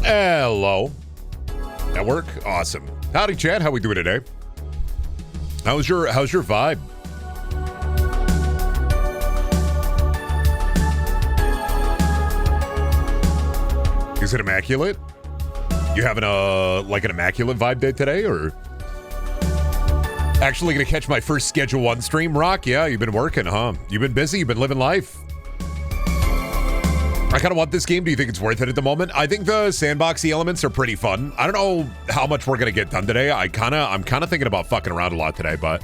Hello. At work? Awesome. Howdy, Chad. How we doing today? How's your vibe? Is it immaculate? You having an immaculate vibe day today, or actually gonna catch my first Schedule 1 stream? Rock, yeah, you've been working, huh? You've been busy, you've been living life. I kind of want this game. Do you think it's worth it at the moment? I think the sandboxy elements are pretty fun. I don't know how much we're gonna get done today. I'm kind of thinking about fucking around a lot today, but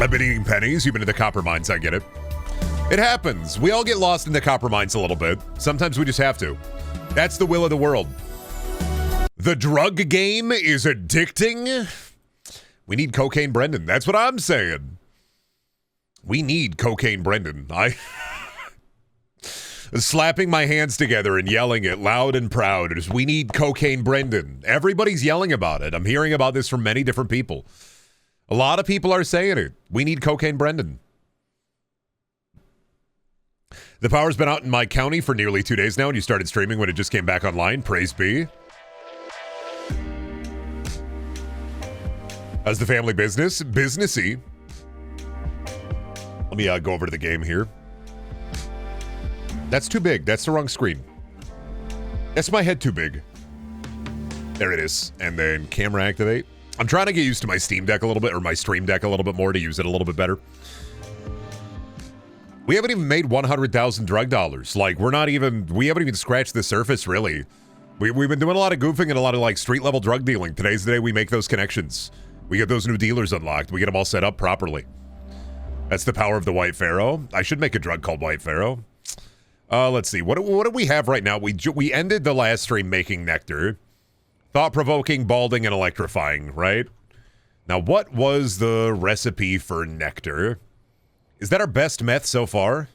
I've been eating pennies. You've been in the copper mines. I get it. It happens. We all get lost in the copper mines a little bit. Sometimes we just have to. That's the will of the world. The drug game is addicting. We need cocaine Brendan. That's what I'm saying. We need cocaine Brendan. I slapping my hands together and yelling it loud and proud is we need cocaine Brendan. Everybody's yelling about it. I'm hearing about this from many different people. A lot of people are saying it. We need cocaine Brendan. The power's been out in my county for nearly 2 days now, and you started streaming when it just came back online. Praise be. How's the family business? Businessy. Let me go over to the game here. That's too big. That's the wrong screen. That's my head too big. There it is. And then camera activate. I'm trying to get used to my Steam Deck a little bit, or my Stream Deck a little bit more to use it a little bit better. We haven't even made 100,000 drug dollars. Like, we haven't even scratched the surface, really. We've been doing a lot of goofing and a lot of, like, street-level drug dealing. Today's the day we make those connections. We get those new dealers unlocked. We get them all set up properly. That's the power of the White Pharaoh. I should make a drug called White Pharaoh. Let's see. What do we have right now? We ended the last stream making nectar. Thought-provoking, balding, and electrifying, right? Now, what was the recipe for nectar? Is that our best meth so far?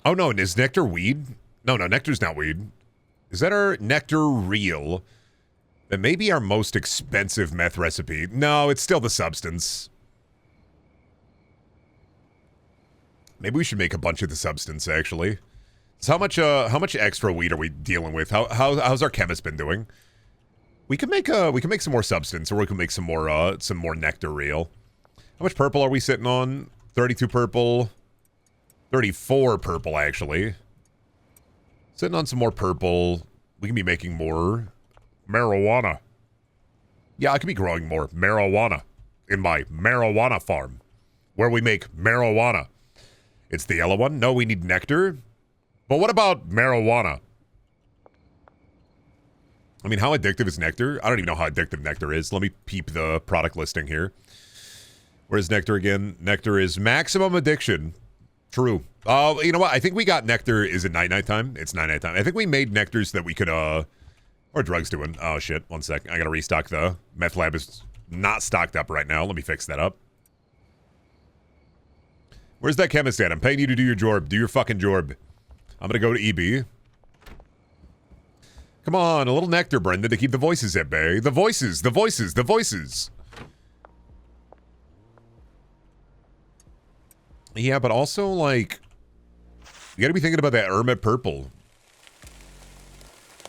Oh, no. Is nectar weed? No, nectar's not weed. Is that our nectar real? That may be our most expensive meth recipe. No, it's still the substance. Maybe we should make a bunch of the substance, actually. So how much extra weed are we dealing with? How's our chemist been doing? We can make some more substance, or we can make some more nectar real. How much purple are we sitting on? 32 purple, 34 purple actually. Sitting on some more purple. We can be making more marijuana. Yeah, I could be growing more marijuana in my marijuana farm, where we make marijuana. It's the yellow one. No, we need nectar. But what about marijuana? I mean, how addictive is nectar? I don't even know how addictive nectar is. Let me peep the product listing here. Where's nectar again? Nectar is maximum addiction. True. You know what? I think we got nectar. Is it night time? It's night time. I think we made nectars that we could, or drugs doing. Oh, shit. One sec. I gotta restock the meth lab is not stocked up right now. Let me fix that up. Where's that chemist at? I'm paying you to do your job. Do your fucking job. I'm gonna go to EB. Come on, a little nectar, Brendan, to keep the voices at bay. The voices. Yeah, but also, like, you gotta be thinking about that Hermit Purple.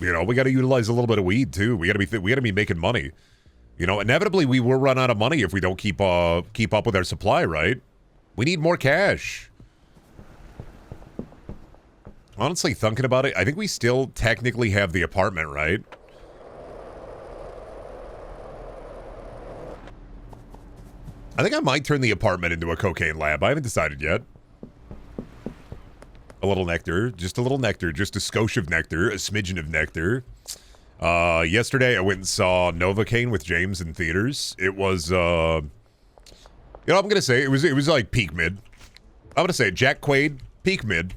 You know, we gotta utilize a little bit of weed, too. We gotta be making money. You know, inevitably, we will run out of money if we don't keep up with our supply, right? We need more cash. Honestly, thinking about it, I think we still technically have the apartment, right? I think I might turn the apartment into a cocaine lab. I haven't decided yet. A little nectar. Just a little nectar. Just a skosh of nectar. A smidgen of nectar. Yesterday, I went and saw Novocaine with James in theaters. It was, you know, I'm going to say, it was like peak mid. I'm going to say Jack Quaid, peak mid.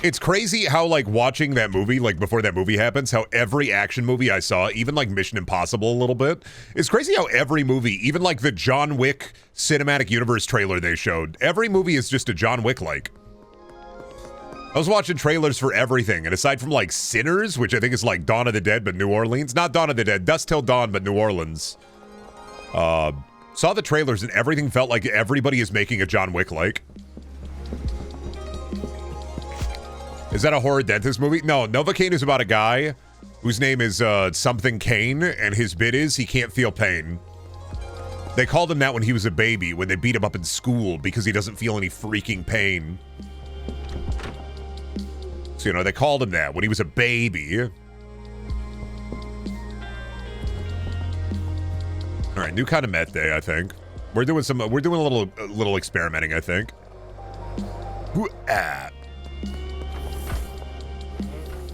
It's crazy how, like, watching that movie, like, before that movie happens, how every action movie I saw, even, like, Mission Impossible a little bit, it's crazy how every movie, even, like, the John Wick Cinematic Universe trailer they showed, every movie is just a John Wick-like. I was watching trailers for everything, and aside from, like, Sinners, which I think is, like, Dawn of the Dead, but New Orleans, not Dawn of the Dead, Dusk Till Dawn, but New Orleans, saw the trailers, and everything felt like everybody is making a John Wick-like. Is that a horror dentist movie? No, Novocaine is about a guy whose name is something Kane, and his bit is he can't feel pain. They called him that when he was a baby, when they beat him up in school because he doesn't feel any freaking pain. So, you know, they called him that when he was a baby. All right, new kind of meth day, I think. We're doing a little experimenting, I think.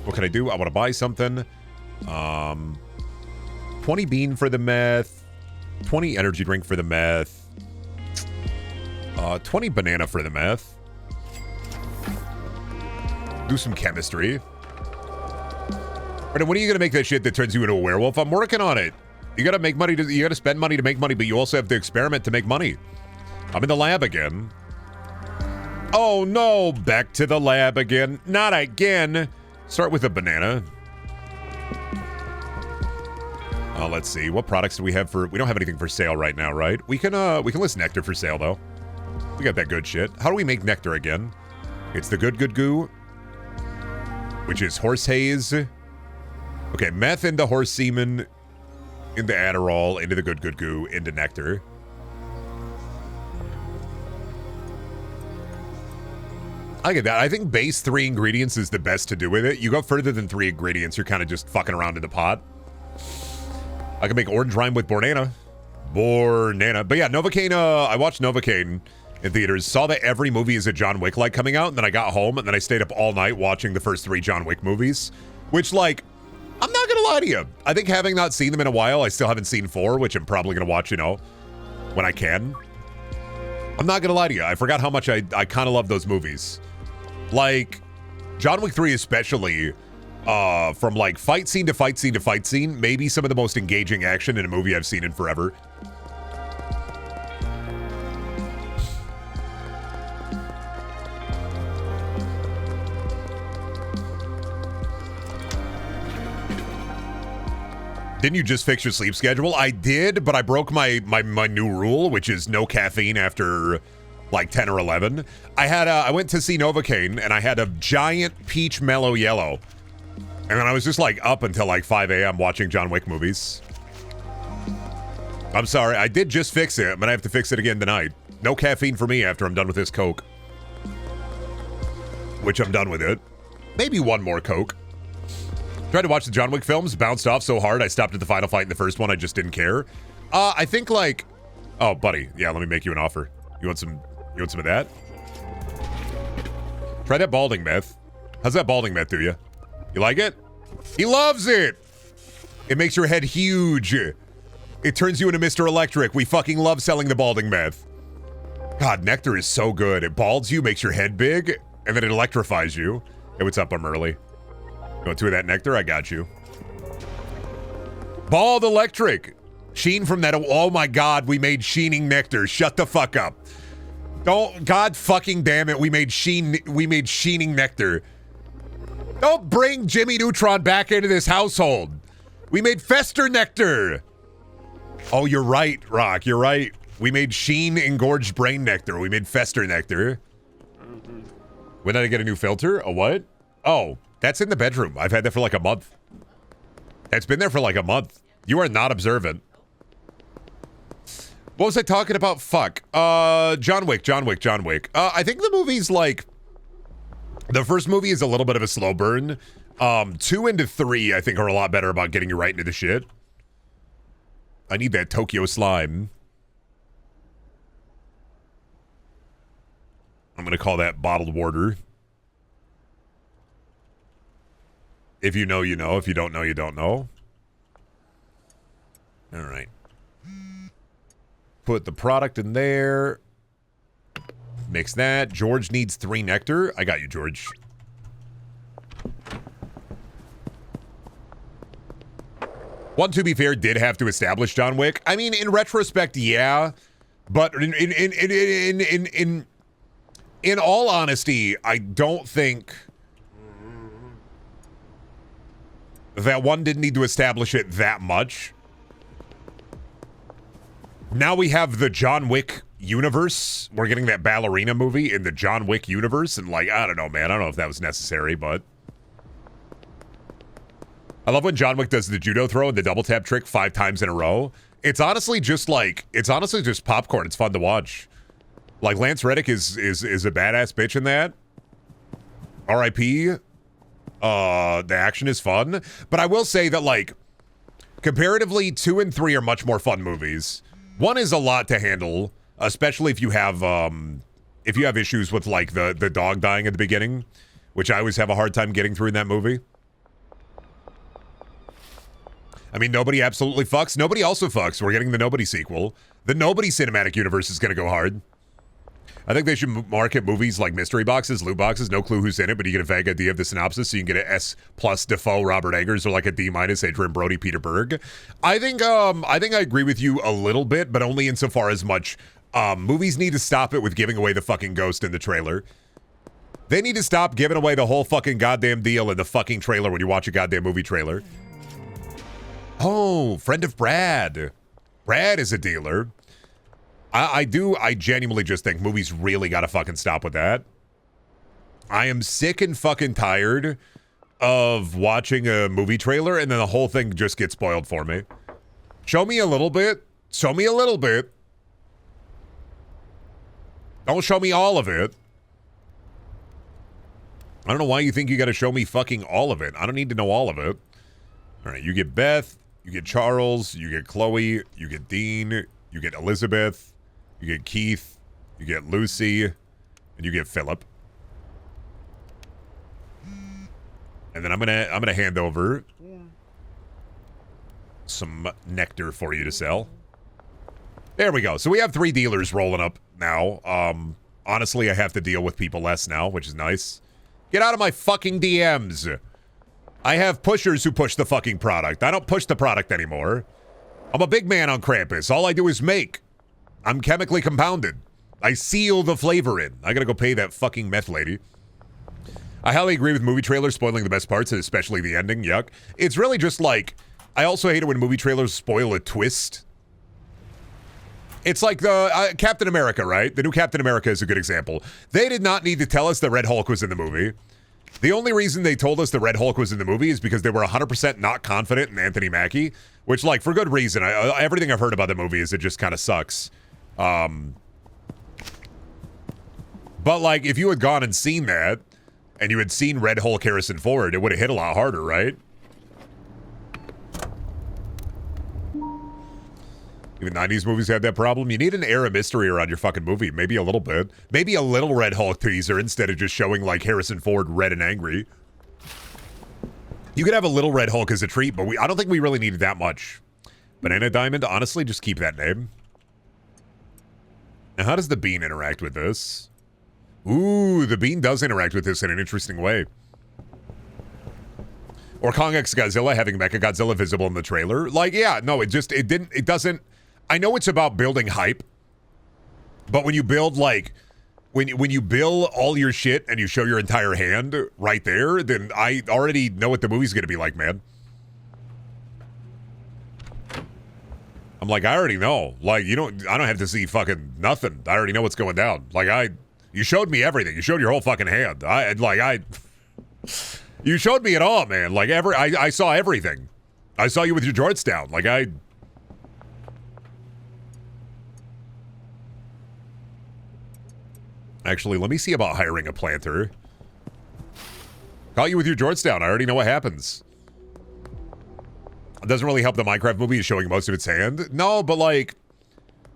What can I do? I want to buy something. 20 bean for the meth. 20 energy drink for the meth. 20 banana for the meth. Do some chemistry. Brendon, when are you going to make that shit that turns you into a werewolf? I'm working on it. You got to make money. You got to spend money to make money, but you also have to experiment to make money. I'm in the lab again. Oh, no. Back to the lab again. Not again. Start with a banana. Let's see. What products do we have for... We don't have anything for sale right now, right? We can list nectar for sale, though. We got that good shit. How do we make nectar again? It's the good goo, which is horse haze. Okay, meth into horse semen, into Adderall, into the good goo, into nectar. I get that. I think base 3 ingredients is the best to do with it. You go further than 3 ingredients, you're kind of just fucking around in the pot. I can make orange rhyme with Bornana. But yeah, Novocaine, I watched Novocaine in theaters, saw that every movie is a John Wick-like coming out, and then I got home, and then I stayed up all night watching the first 3 John Wick movies, which, like, I'm not gonna lie to you. I think having not seen them in a while, I still haven't seen 4, which I'm probably gonna watch, you know, when I can. I'm not gonna lie to you. I forgot how much I kind of love those movies. Like, John Wick 3 especially, from like fight scene to fight scene to fight scene, maybe some of the most engaging action in a movie I've seen in forever. Didn't you just fix your sleep schedule? I did, but I broke my new rule, which is no caffeine after like 10 or 11. I went to see Novocaine, and I had a giant peach mellow yellow. And then I was just like up until like 5 a.m. watching John Wick movies. I'm sorry, I did just fix it. I'm gonna have to fix it again tonight. No caffeine for me after I'm done with this Coke. Which I'm done with it. Maybe one more Coke. Tried to watch the John Wick films, bounced off so hard I stopped at the final fight in the first one. I just didn't care. I think like... Oh, buddy. Yeah, let me make you an offer. You want some of that? Try that balding meth. How's that balding meth do you? You like it? He loves it! It makes your head huge. It turns you into Mr. Electric. We fucking love selling the balding meth. God, nectar is so good. It balds you, makes your head big, and then it electrifies you. Hey, what's up? I'm early. You want 2 of that nectar? I got you. Bald electric. Sheen from that. Oh my God, we made sheening nectar. Shut the fuck up. Don't. God fucking damn it. We made sheening nectar. Don't bring Jimmy Neutron back into this household. We made fester nectar. Oh, you're right, Rock. You're right. We made sheen engorged brain nectar. We made fester nectar. When did I get a new filter? A what? Oh. That's in the bedroom. I've had that for like a month. It's been there for like a month. You are not observant. What was I talking about? Fuck. John Wick. I think the movie's like... The first movie is a little bit of a slow burn. 2 into 3, I think, are a lot better about getting you right into the shit. I need that Tokyo slime. I'm gonna call that bottled water. If you know, you know. If you don't know, you don't know. All right. Put the product in there. Mix that. George needs 3 nectar. I got you, George. One, to be fair, did have to establish John Wick. I mean, in retrospect, yeah. But in all honesty, I don't think... that one didn't need to establish it that much. Now we have the John Wick universe. We're getting that ballerina movie in the John Wick universe, and like, I don't know, man. I don't know if that was necessary, but I love when John Wick does the judo throw and the double tap trick 5 times in a row. It's honestly just popcorn. It's fun to watch. Like, Lance Reddick is a badass bitch in that. R.I.P. The action is fun, but I will say that, like, comparatively, 2 and 3 are much more fun movies. 1 is a lot to handle, especially if you have issues with, like, the dog dying at the beginning, which I always have a hard time getting through in that movie. I mean, nobody absolutely fucks. Nobody also fucks. We're getting the Nobody sequel. The Nobody cinematic universe is going to go hard. I think they should market movies like mystery boxes, loot boxes, no clue who's in it, but you get a vague idea of the synopsis, so you can get an S+ Defoe, Robert Eggers, or like a D- Adrian Brody, Peter Berg. I think I agree with you a little bit, but only insofar as much movies need to stop it with giving away the fucking ghost in the trailer. They need to stop giving away the whole fucking goddamn deal in the fucking trailer when you watch a goddamn movie trailer. Oh, friend of Brad. Brad is a dealer. I genuinely just think movies really gotta fucking stop with that. I am sick and fucking tired of watching a movie trailer and then the whole thing just gets spoiled for me. Show me a little bit. Show me a little bit. Don't show me all of it. I don't know why you think you gotta show me fucking all of it. I don't need to know all of it. All right, you get Beth. You get Charles, you get Chloe, you get Dean, you get Elizabeth, you get Keith, you get Lucy, and you get Philip. And then I'm gonna hand over some nectar for you to sell. There we go. So we have 3 dealers rolling up now. Honestly, I have to deal with people less now, which is nice. Get out of my fucking DMs. I have pushers who push the fucking product. I don't push the product anymore. I'm a big man on Krampus. All I do is make. I'm chemically compounded. I seal the flavor in. I gotta go pay that fucking meth lady. I highly agree with movie trailers spoiling the best parts, and especially the ending. Yuck. It's really just like, I also hate it when movie trailers spoil a twist. It's like the Captain America, right? The new Captain America is a good example. They did not need to tell us that Red Hulk was in the movie. The only reason they told us the Red Hulk was in the movie is because they were 100% not confident in Anthony Mackie, which, like, for good reason. Everything I've heard about the movie is it just kind of sucks. But, like, if you had gone and seen that, and you had seen Red Hulk Harrison Ford, it would have hit a lot harder, right? Even 90s movies had that problem. You need an air of mystery around your fucking movie. Maybe a little bit. Maybe a little Red Hulk teaser instead of just showing, like, Harrison Ford red and angry. You could have a little Red Hulk as a treat, but I don't think we really needed that much. Banana Diamond, honestly, just keep that name. Now, how does the bean interact with this? Ooh, the bean does interact with this in an interesting way. Or Kong X Godzilla having Mechagodzilla visible in the trailer. Like, yeah, no, it doesn't... I know it's about building hype, but when you build, like, when you build all your shit and you show your entire hand right there, then I already know what the movie's gonna be like, man. I'm like, I already know. Like, I don't have to see fucking nothing. I already know what's going down. Like, you showed me everything. You showed your whole fucking hand. You showed me it all, man. Like, I saw everything. I saw you with your jorts down. Like, Actually, let me see about hiring a planter. Caught you with your jorts down. I already know what happens. It doesn't really help the Minecraft movie is showing most of its hand. No, but, like,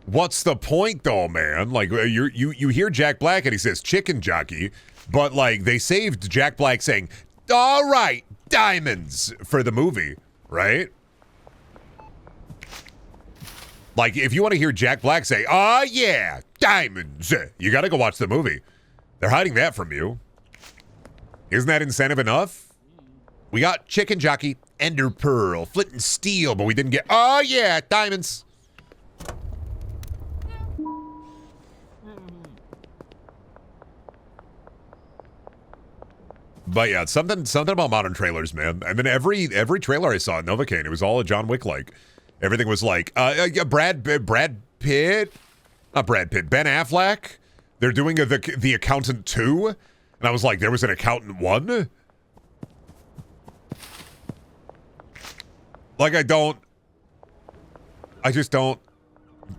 what's the point, though, man? Like, you hear Jack Black and he says chicken jockey, but, like, they saved Jack Black saying, all right, diamonds for the movie, right? Like, if you want to hear Jack Black say, oh, yeah, diamonds, you got to go watch the movie. They're hiding that from you. Isn't that incentive enough? We got chicken jockey, ender pearl, flint and steel, but we didn't get, oh, yeah, diamonds. But yeah, something about modern trailers, man. I mean, every trailer I saw at Novocaine, it was all a John Wick like. Everything was like, Brad Pitt, Not Brad Pitt. Ben Affleck. They're doing the Accountant 2. And I was like, there was an Accountant 1? Like, I just don't.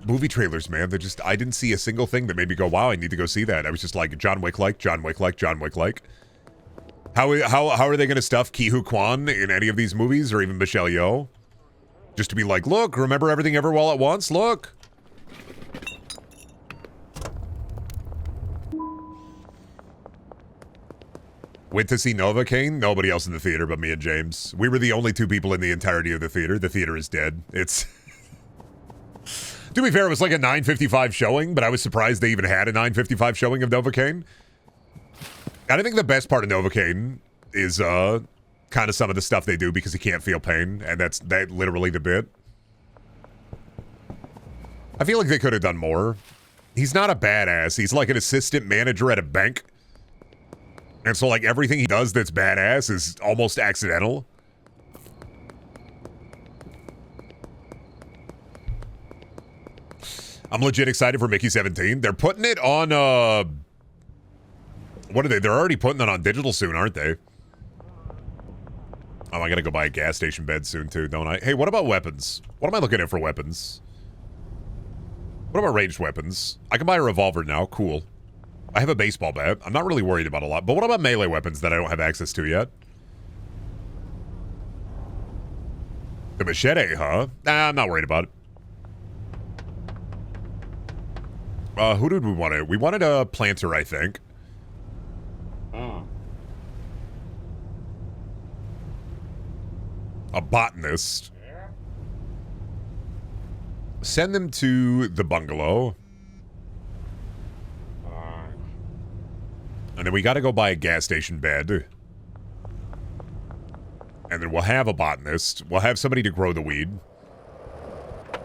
Movie trailers, man. I didn't see a single thing that made me go, wow, I need to go see that. I was just like, John Wick like, John Wick like, John Wick like. How are they going to stuff Ke Huy Quan in any of these movies, or even Michelle Yeoh? Just to be like, look, remember Everything Ever All at Once? Look. Went to see Novocaine? Nobody else in the theater but me and James. We were the only two people in the entirety of the theater. The theater is dead. It's... To be fair, it was like a 9:55 showing, but I was surprised they even had a 9:55 showing of Novocaine. And I think the best part of Novocaine is kind of some of the stuff they do because he can't feel pain, and that's literally the bit. I feel like they could have done more. He's not a badass. He's like an assistant manager at a bank. And so, like, everything he does that's badass is almost accidental. I'm legit excited for Mickey 17. They're putting it on, what are they? They're already putting it on digital soon, aren't they? Oh, I gotta go buy a gas station bed soon, too, don't I? Hey, what about weapons? What am I looking at for weapons? What about ranged weapons? I can buy a revolver now. Cool. I have a baseball bat. I'm not really worried about a lot. But what about melee weapons that I don't have access to yet? The machete, huh? Nah, I'm not worried about it. Who did we want? We wanted a planter, I think. A botanist. Send them to the bungalow. And then we gotta go buy a gas station bed. And then we'll have a botanist. We'll have somebody to grow the weed.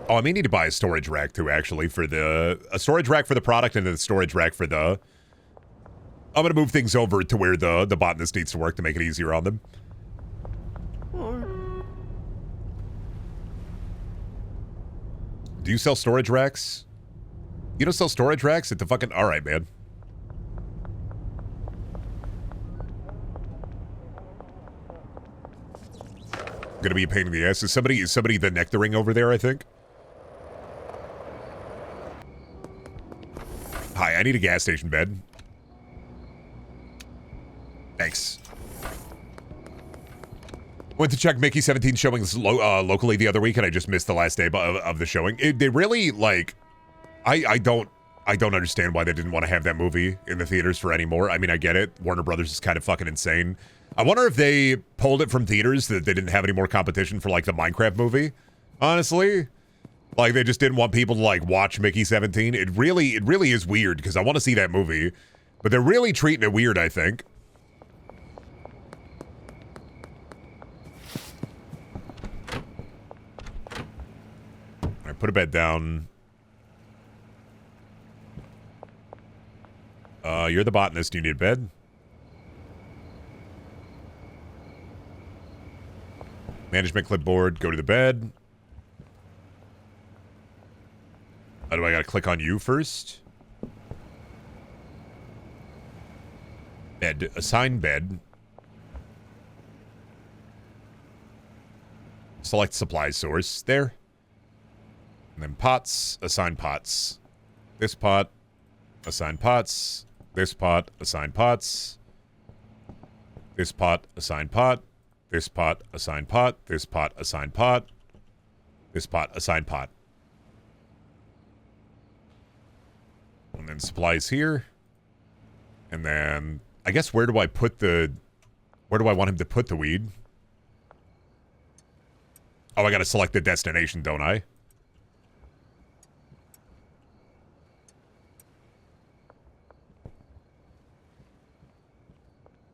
Oh, I may need to buy a storage rack too, actually, for a storage rack for the product and then a storage rack for the... I'm gonna move things over to where the botanist needs to work to make it easier on them. Do you sell storage racks? You don't sell storage racks at the fucking... Alright, man. Gonna be a pain in the ass. Is somebody the nectaring over there, I think? Hi, I need a gas station bed. Thanks. Went to check Mickey 17 showings locally the other week, and I just missed the last day of the showing. They really, like... I don't understand why they didn't want to have that movie in the theaters for anymore. I mean, I get it. Warner Brothers is kind of fucking insane. I wonder if they pulled it from theaters that they didn't have any more competition for, like, the Minecraft movie. Honestly. Like, they just didn't want people to, like, watch Mickey 17. It really is weird, because I want to see that movie. But they're really treating it weird, I think. Alright, put a bed down. You're the botanist. You need a bed? Management clipboard. Go to the bed. How do I gotta click on you first? Bed. Assign bed. Select supply source. There. And then pots. Assign pots. This pot. Assign pots. This pot. Assign pots. This pot. Assign pot. This pot. Assign pot. This pot. Assign pot. This pot. Assign pot. And then supplies here. And then, I guess, where do I want him to put the weed? Oh, I gotta select the destination, don't I?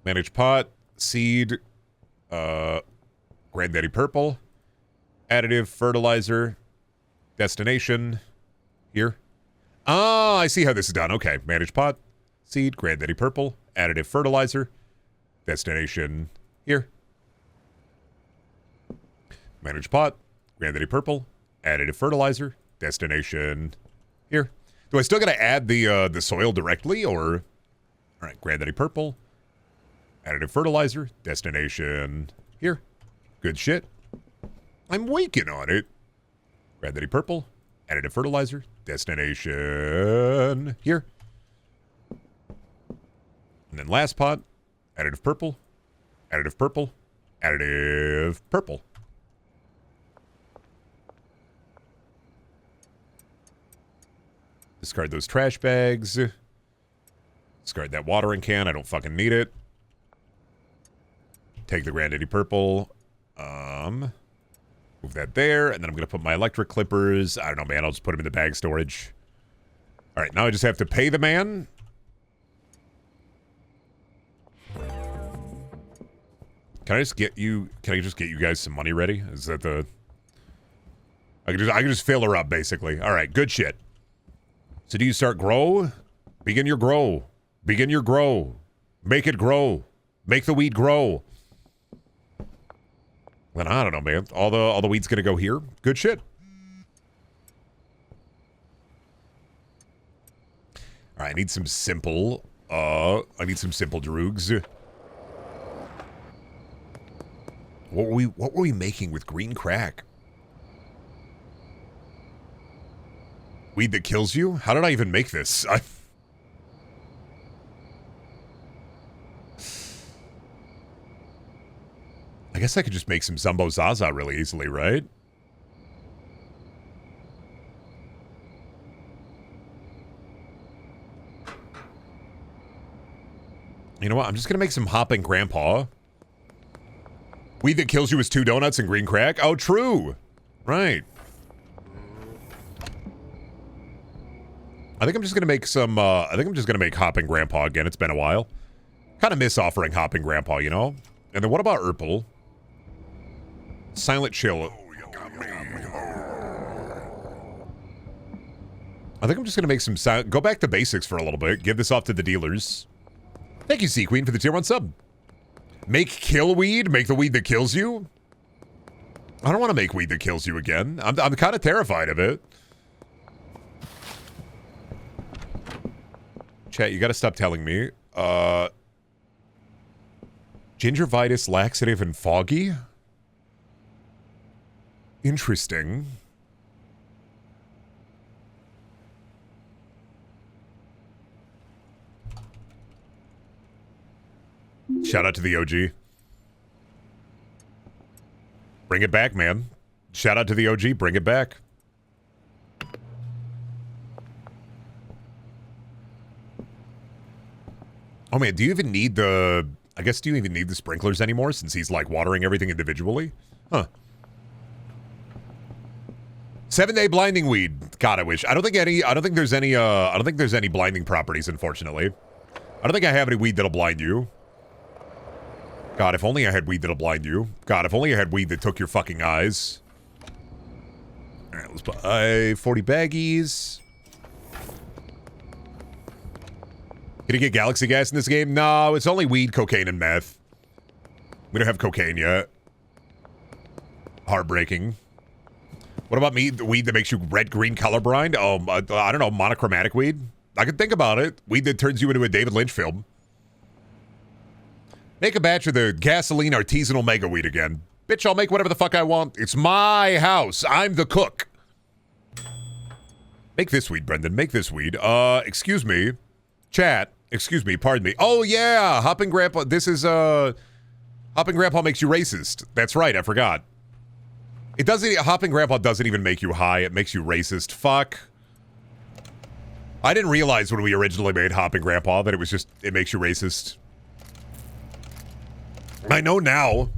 Manage pot, seed, Granddaddy Purple, additive, fertilizer, destination, here. Ah, I see how this is done. Okay, manage pot, seed, Granddaddy Purple, additive, fertilizer, destination, here. Manage pot, Granddaddy Purple, additive, fertilizer, destination, here. Do I still got to add the soil directly, or? All right, Granddaddy Purple. Additive fertilizer. Destination here. Good shit. I'm waking on it. Granddaddy Purple. Additive fertilizer. Destination here. And then last pot. Additive purple. Additive purple. Additive purple. Discard those trash bags. Discard that watering can. I don't fucking need it. Take the Granddaddy Purple. Move that there. And then I'm going to put my electric clippers. I don't know, man. I'll just put them in the bag storage. All right, now I just have to pay the man. Can I just get you guys some money ready? Is that the... I can just fill her up, basically. All right, good shit. So do you start grow? Begin your grow. Begin your grow. Make it grow. Make the weed grow. Then I don't know, man. All the weed's gonna go here. Good shit. All right, I need some simple droogs. What were we making with green crack? Weed that kills you? How did I even make this? I guess I could just make some Zumbo Zaza really easily, right? You know what? I'm just gonna make some Hopping Grandpa. Weed that kills you is 2 donuts and green crack? Oh, true. Right. I think I'm just gonna make some, Hopping Grandpa again. It's been a while. Kind of miss offering Hopping Grandpa, you know? And then what about Urple? Silent Chill. I think I'm just gonna make some go back to basics for a little bit. Give this off to the dealers. Thank you, Sea Queen, for the tier 1 sub. Make kill weed? Make the weed that kills you? I don't want to make weed that kills you again. I'm kind of terrified of it. Chat, you got to stop telling me. Gingivitis, laxative, and foggy? Interesting. Shout out to the OG. Bring it back, man. Shout out to the OG. Bring it back. Oh, man. Do you even need the... I guess, do you even need the sprinklers anymore since he's, like, watering everything individually? Huh. 7-day blinding weed. God, I wish. I don't think there's any blinding properties, unfortunately. I don't think I have any weed that'll blind you. God, if only I had weed that'll blind you. God, if only I had weed that took your fucking eyes. Alright, let's buy 40 baggies. Can you get galaxy gas in this game? No, it's only weed, cocaine, and meth. We don't have cocaine yet. Heartbreaking. What about me? The weed that makes you red-green colorblind? Oh, I don't know, monochromatic weed? I could think about it. Weed that turns you into a David Lynch film. Make a batch of the gasoline artisanal mega weed again. Bitch, I'll make whatever the fuck I want. It's my house. I'm the cook. Make this weed, Brendan. Make this weed. Excuse me. Chat. Excuse me. Pardon me. Oh, yeah. Hopping Grandpa. This is, Hopping Grandpa makes you racist. That's right. I forgot. It doesn't... Hopping Grandpa doesn't even make you high. It makes you racist. Fuck. I didn't realize when we originally made Hopping Grandpa that it was just... It makes you racist. I know now.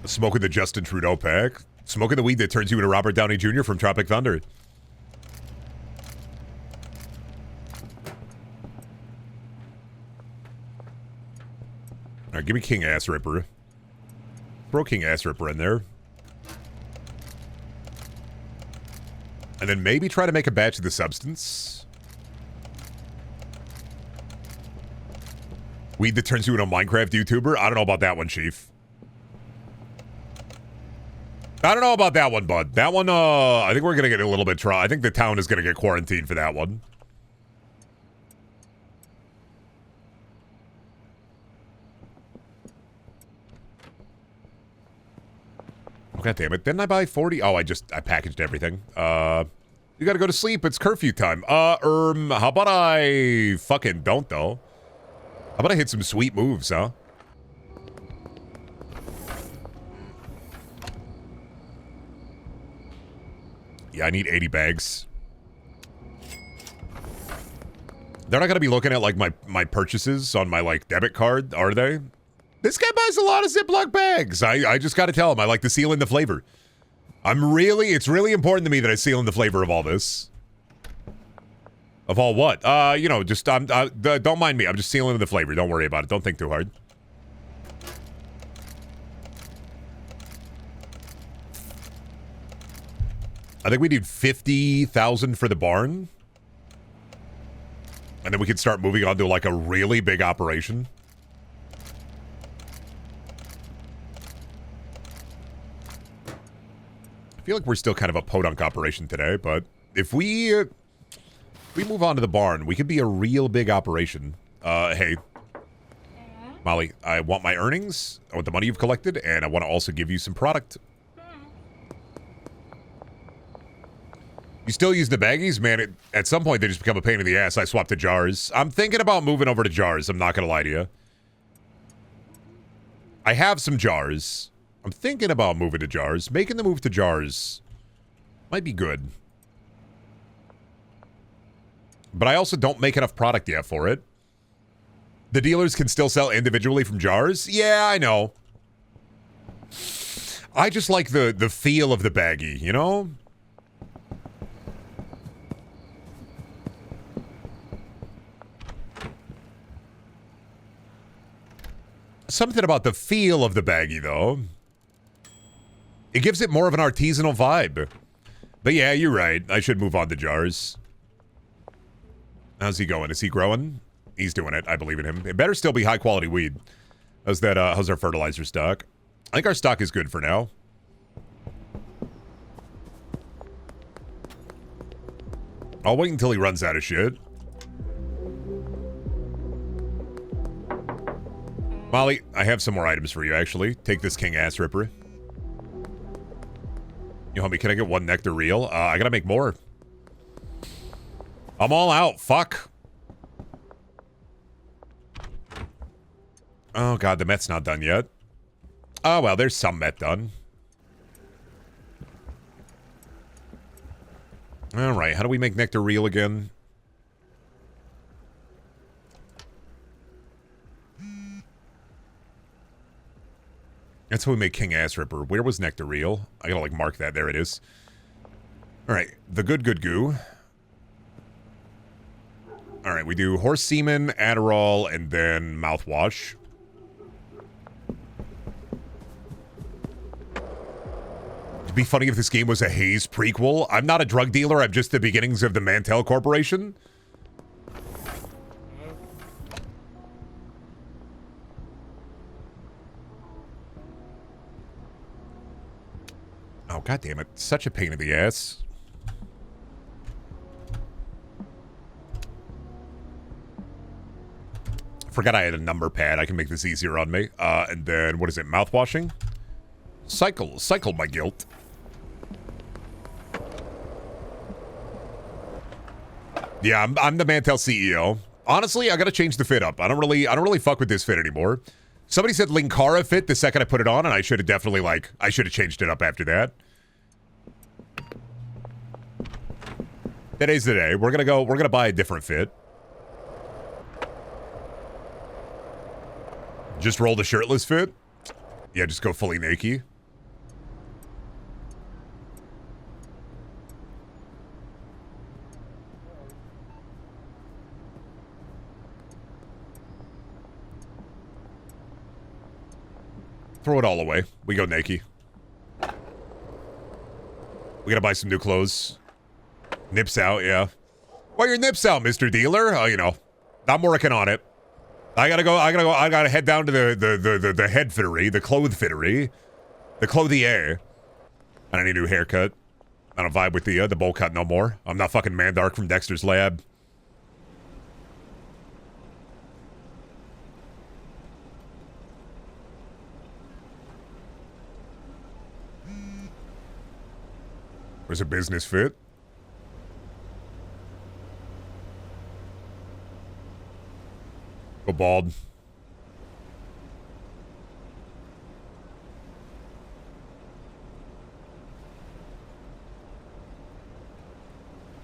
Smoking the Justin Trudeau pack. Smoking the weed that turns you into Robert Downey Jr. from Tropic Thunder. Alright, give me King Ass Ripper. Throw King Ass Ripper in there. And then maybe try to make a batch of the substance. Weed that turns you into a Minecraft YouTuber? I don't know about that one, Chief. I don't know about that one, bud. That one, I think we're gonna get a little bit I think the town is gonna get quarantined for that one. Oh, God damn it. Didn't I buy 40? Oh, I packaged everything. You gotta go to sleep. It's curfew time. How about I fucking don't, though? How about I hit some sweet moves, huh? Yeah, I need 80 bags. They're not gonna be looking at, like, my purchases on my, like, debit card, are they? This guy buys a lot of Ziploc bags. I just gotta tell him, I like to seal in the flavor. It's really important to me that I seal in the flavor of all this. Of all what? You know, just, don't mind me. I'm just sealing in the flavor. Don't worry about it. Don't think too hard. I think we need 50,000 for the barn. And then we can start moving on to, like, a really big operation. I feel like we're still kind of a podunk operation today, but if we move on to the barn, we could be a real big operation. Hey, Molly, I want my earnings, I want the money you've collected, and I want to also give you some product. You still use the baggies? Man, at some point they just become a pain in the ass. I swapped to jars. I'm thinking about moving over to jars, I'm not going to lie to you. I have some jars. I'm thinking about moving to jars. Making the move to jars might be good. But I also don't make enough product yet for it. The dealers can still sell individually from jars? Yeah, I know. I just like the feel of the baggie, you know? Something about the feel of the baggie, though. It gives it more of an artisanal vibe. But yeah, you're right. I should move on to jars. How's he going? Is he growing? He's doing it. I believe in him. It better still be high-quality weed. How's our fertilizer stock? I think our stock is good for now. I'll wait until he runs out of shit. Molly, I have some more items for you, actually. Take this King Ass Ripper. You homie, can I get one nectar reel? I gotta make more. I'm all out. Fuck. Oh, God, the met's not done yet. Oh, well, there's some met done. All right, how do we make nectar reel again? That's how we make King Ass Ripper. Where was nectar reel? I gotta, like, mark that. There it is. All right, the good goo. All right, we do horse semen, Adderall, and then mouthwash. It'd be funny if this game was a Haze prequel. I'm not a drug dealer. I'm just the beginnings of the Mantel Corporation. Oh, God damn it. Such a pain in the ass. Forgot I had a number pad. I can make this easier on me. And then, what is it? Mouthwashing? Cycle my guilt. Yeah, I'm the Mantel CEO. Honestly, I gotta change the fit up. I don't really fuck with this fit anymore. Somebody said Linkara fit the second I put it on, and I should have definitely, like, I should have changed it up after that. Today's the day. We're gonna buy a different fit. Just roll the shirtless fit? Yeah, just go fully naked. Throw it all away. We go naked. We gotta buy some new clothes. Nips out, yeah. Well, your nips out, Mr. Dealer. You know, I'm working on it. I gotta head down to the head fittery, the clothes fittery, the clothier. I need a new haircut. I don't vibe with the bowl cut no more. I'm not fucking Mandark from Dexter's Lab. Where's a business fit? Go bald.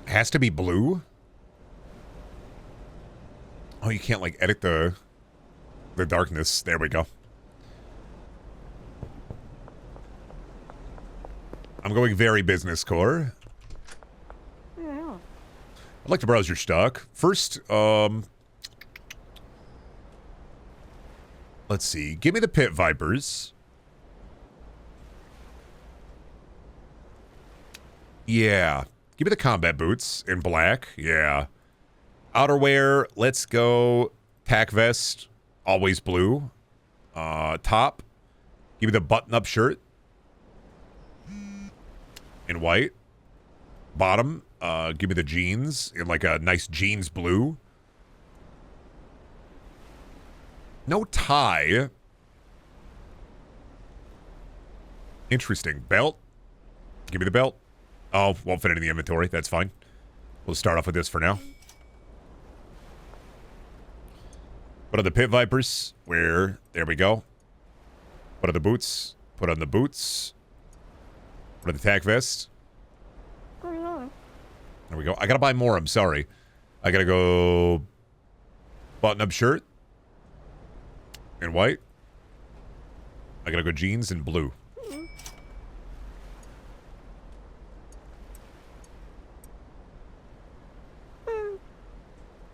Has to be blue? Oh, you can't, like, edit the darkness. There we go. I'm going very business core. Yeah. I'd like to browse your stock. First, let's see. Give me the Pit Vipers. Yeah. Give me the combat boots in black. Yeah. Outerwear, let's go tack vest, always blue. Top, give me the button-up shirt in white. Bottom, give me the jeans in like a nice jeans blue. No tie. Interesting. Belt, give me the belt. Oh, won't fit in the inventory. That's fine. We'll start off with this for now. What are the Pit Vipers? Where? There we go. What are the boots? Put on the boots. What are the tack vest? There we go. I gotta buy more. I'm sorry. I gotta go button-up shirt in white. I gotta go jeans in blue.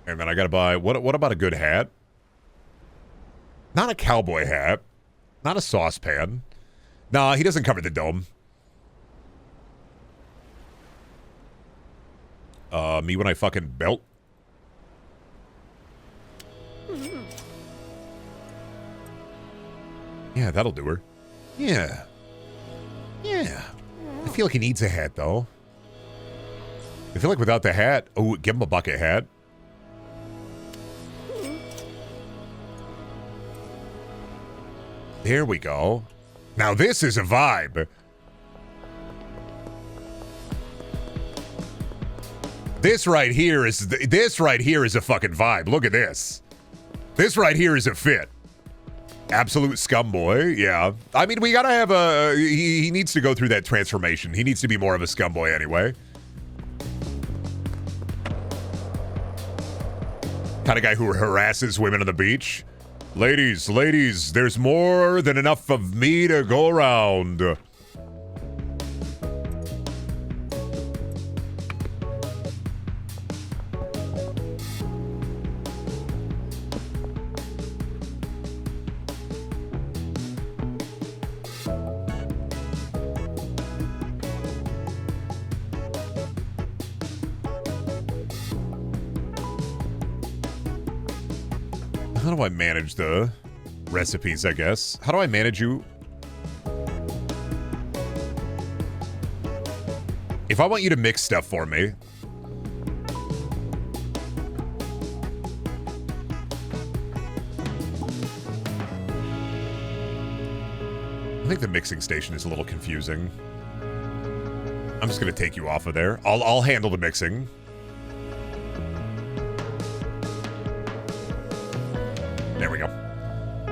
And then I gotta buy, what about a good hat? Not a cowboy hat. Not a saucepan. Nah, he doesn't cover the dome. Me when I fucking belt. Yeah, that'll do her. Yeah. Yeah. I feel like he needs a hat, though. I feel like without the hat... Oh, give him a bucket hat. There we go. Now this is a vibe. This right here is a fucking vibe. Look at this. This right here is a fit. Absolute scumboy. Yeah. I mean, we gotta have a... He needs to go through that transformation. He needs to be more of a scumboy anyway. Kind of guy who harasses women on the beach. Ladies, there's more than enough of me to go around. How do I manage the recipes, I guess? How do I manage you? If I want you to mix stuff for me... I think the mixing station is a little confusing. I'm just gonna take you off of there. I'll handle the mixing. There we go.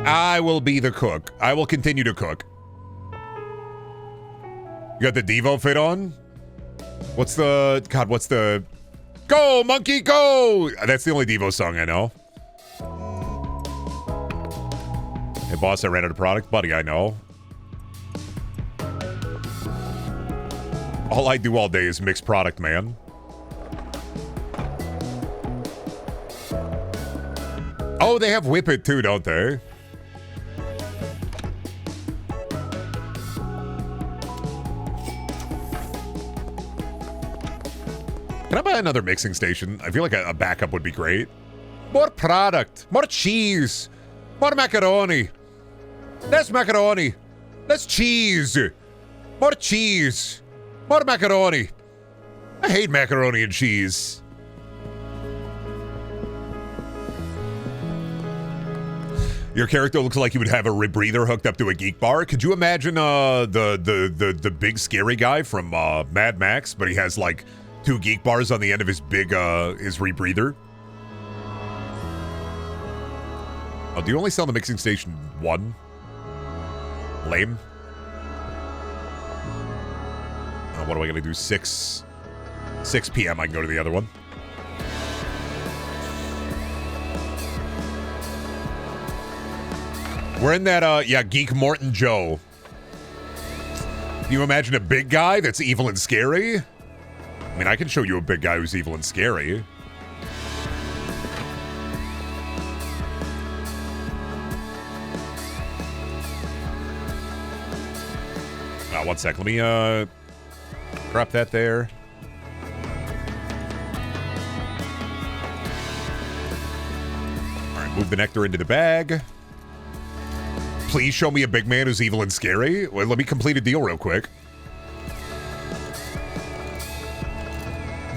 I will be the cook. I will continue to cook. You got the Devo fit on? What's the... God, what's the... Go, monkey, go! That's the only Devo song I know. Hey, boss, I ran out of product. Buddy, I know. All I do all day is mix product, man. Oh, they have Whip It too, don't they? Can I buy another mixing station? I feel like a backup would be great. More product. More cheese. More macaroni. Less macaroni. Less cheese. More cheese. More macaroni. I hate macaroni and cheese. Your character looks like you would have a rebreather hooked up to a geek bar. Could you imagine the big scary guy from Mad Max, but he has like 2 geek bars on the end of his big his rebreather? Oh, do you only sell the mixing station 1? Lame. Oh, what am I gonna do? 6 p.m. I can go to the other one. We're in that, yeah, Geek Morton Joe. Can you imagine a big guy that's evil and scary? I mean, I can show you a big guy who's evil and scary. One sec. Let me, drop that there. All right, move the nectar into the bag. Please show me a big man who's evil and scary. Well, let me complete a deal real quick.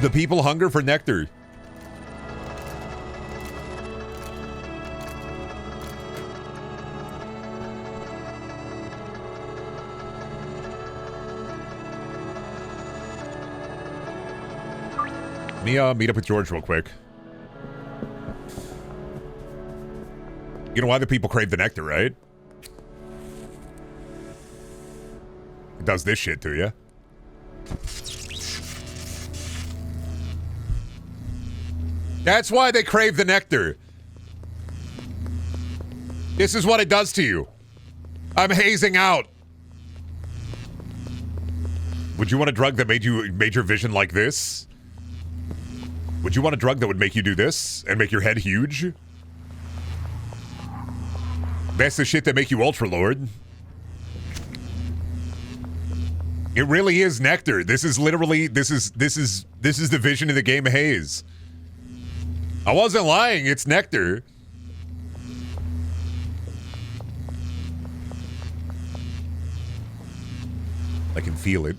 The people hunger for nectar. Let me meet up with George real quick. You know why the people crave the nectar, right? It does this shit to you. That's why they crave the nectar. This is what it does to you. I'm hazing out. Would you want a drug that made your vision like this? Would you want a drug that would make you do this and make your head huge? That's the shit that make you Ultra Lord. It really is nectar. This is literally this is the vision of the game Haze. I wasn't lying, it's nectar. I can feel it.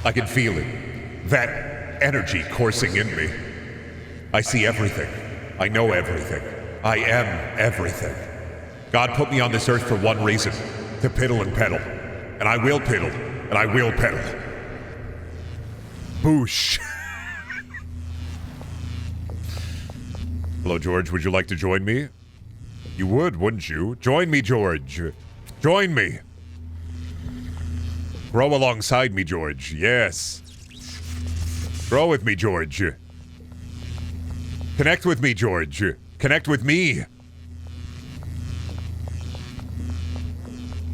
I can feel it. That energy coursing in me. I see everything. I know everything. I am everything. God put me on this earth for one reason, to piddle and pedal. And I will piddle, and I will pedal. Boosh. Hello, George. Would you like to join me? You would, wouldn't you? Join me, George. Join me. Grow alongside me, George. Yes. Grow with me, George. Connect with me, George. Connect with me.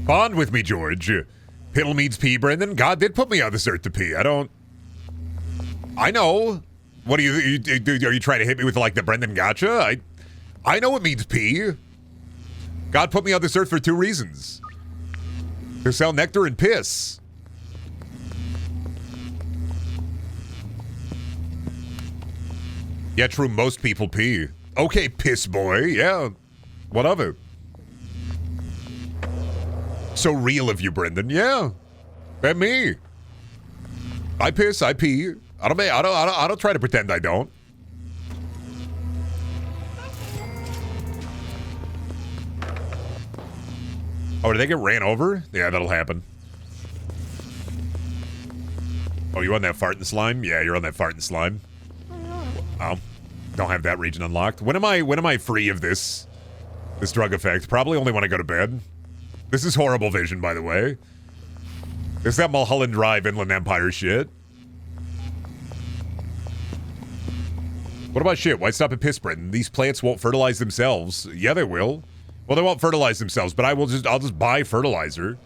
Bond with me, George. Piddle means pee, Brendan. God did put me on this earth to pee. I know. What are you trying to hit me with like the Brendan gotcha? I know it means pee. God put me on this earth for 2 reasons. To sell nectar and piss. Yeah, true, most people pee. Okay, piss boy, yeah. What of it? So real of you, Brendan. Yeah. That me. I piss, I pee. I don't try to pretend I don't. Oh, did they get ran over? Yeah, that'll happen. Oh, you on that fart and slime? Yeah, you're on that fart and slime. Oh, don't have that region unlocked. When am I free of this drug effect? Probably only when I go to bed. This is horrible vision, by the way. This is that Mulholland Drive Inland Empire shit. What about shit? Why stop at piss, Brendan? These plants won't fertilize themselves. Yeah, they will. Well, they won't fertilize themselves, but I'll just buy fertilizer.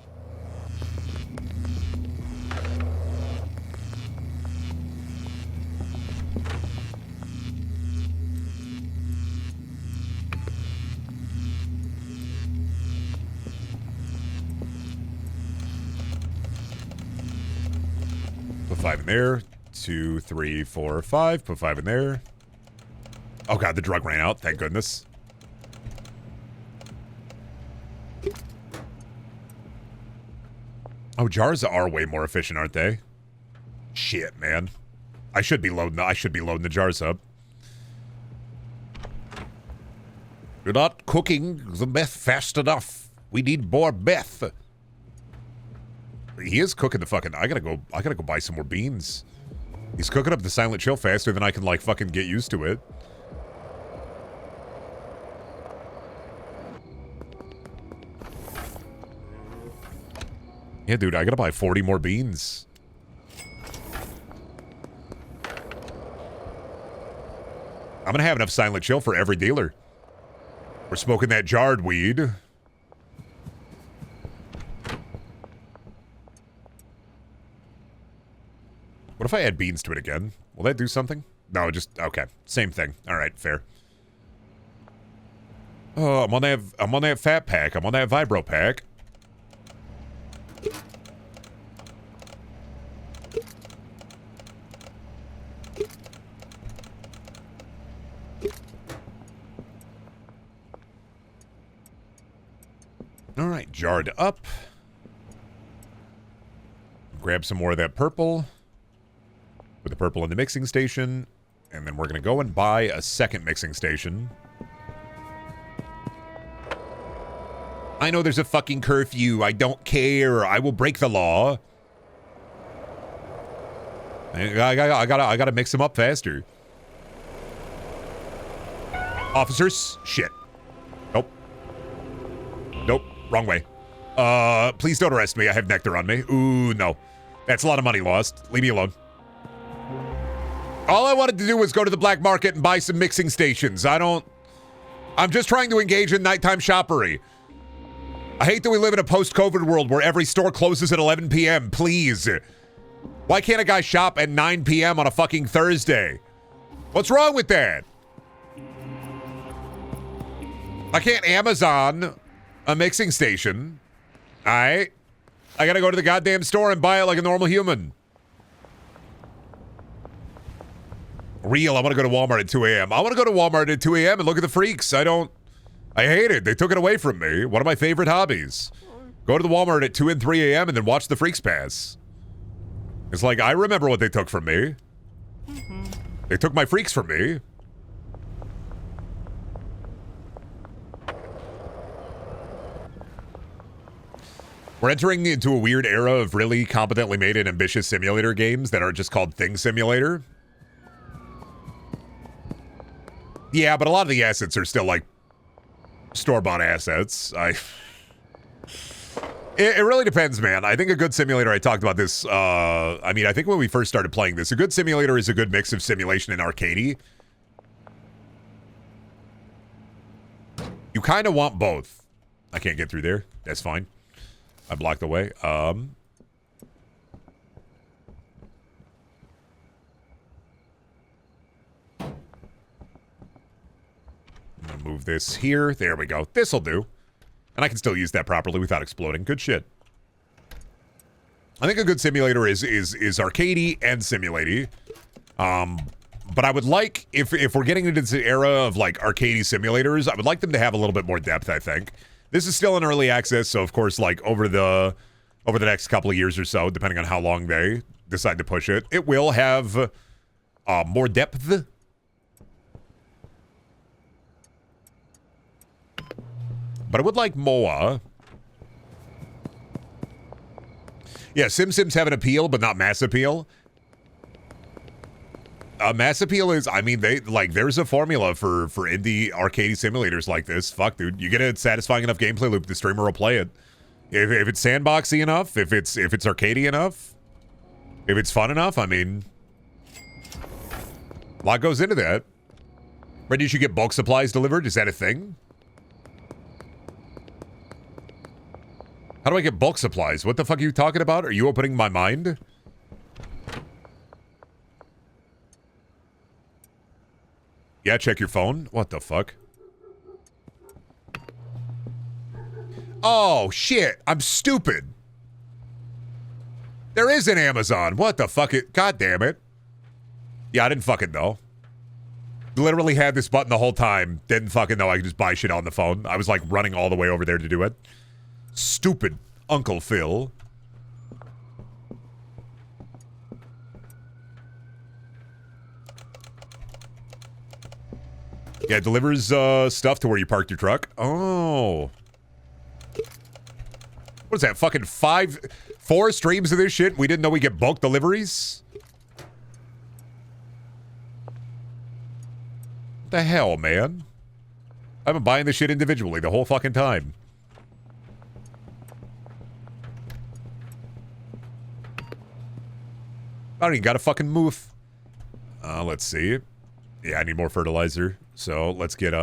Put 5 in there. 2, 3, 4, 5. Put 5 in there. Oh god, the drug ran out. Thank goodness. Oh, jars are way more efficient, aren't they? Shit, man. I should be loading the jars up. You're not cooking the meth fast enough. We need more meth. He is cooking the fucking... I gotta go buy some more beans. He's cooking up the silent chill faster than I can, like, fucking get used to it. Yeah, dude, I gotta buy 40 more beans. I'm gonna have enough silent chill for every dealer. We're smoking that jarred weed. What if I add beans to it again? Will that do something? No, just... Okay. Same thing. Alright, fair. Oh, I'm on that fat pack. I'm on that vibro pack. Alright, jarred up. Grab some more of that purple. Put the purple in the mixing station. And then we're going to go and buy a second mixing station. I know there's a fucking curfew. I don't care. I will break the law. I gotta mix them up faster. Officers? Shit. Nope. Nope. Wrong way. Please don't arrest me. I have nectar on me. Ooh, no. That's a lot of money lost. Leave me alone. All I wanted to do was go to the black market and buy some mixing stations. I'm just trying to engage in nighttime shoppery. I hate that we live in a post-COVID world where every store closes at 11 p.m. Please. Why can't a guy shop at 9 p.m. on a fucking Thursday? What's wrong with that? I can't Amazon a mixing station. Alright? I gotta go to the goddamn store and buy it like a normal human. Real, I want to go to Walmart at 2 a.m. I want to go to Walmart at 2 a.m. and look at the freaks. I hate it. They took it away from me. One of my favorite hobbies. Go to the Walmart at 2 and 3 a.m. and then watch the freaks pass. It's like, I remember what they took from me. They took my freaks from me. We're entering into a weird era of really competently made and ambitious simulator games that are just called Thing Simulator. Yeah, but a lot of the assets are still, like, store-bought assets. It really depends, man. I think a good simulator, I talked about this, I mean, I think when we first started playing this, a good simulator is a good mix of simulation and arcadey. You kind of want both. I can't get through there. That's fine. I blocked the way. I'm gonna move this here. There we go. This'll do. And I can still use that properly without exploding. Good shit. I think a good simulator is arcadey and simulaty. But I would like, if we're getting into this era of like arcadey simulators, I would like them to have a little bit more depth, I think. This is still in early access, so of course, like over the next couple of years or so, depending on how long they decide to push it, it will have more depth. But I would like more. Yeah, Sims have an appeal, but not mass appeal. Mass appeal is, I mean, there's a formula for indie arcade simulators like this. Fuck, dude. You get a satisfying enough gameplay loop, the streamer will play it. If it's sandboxy enough, if it's arcadey enough, if it's fun enough, I mean, a lot goes into that. Ready, you should get bulk supplies delivered? Is that a thing? How do I get bulk supplies? What the fuck are you talking about? Are you opening my mind? Yeah, check your phone. What the fuck? Oh, shit. I'm stupid. There is an Amazon. What the fuck? God damn it. Yeah, I didn't fucking know. Literally had this button the whole time. Didn't fucking know I could just buy shit on the phone. I was like running all the way over there to do it. Stupid Uncle Phil. Yeah, it delivers stuff to where you parked your truck. Oh. What is that, fucking 4 streams of this shit? We didn't know we get bulk deliveries? What the hell, man? I've been buying this shit individually the whole fucking time. I don't even got a fucking move. Let's see. Yeah, I need more fertilizer. So let's get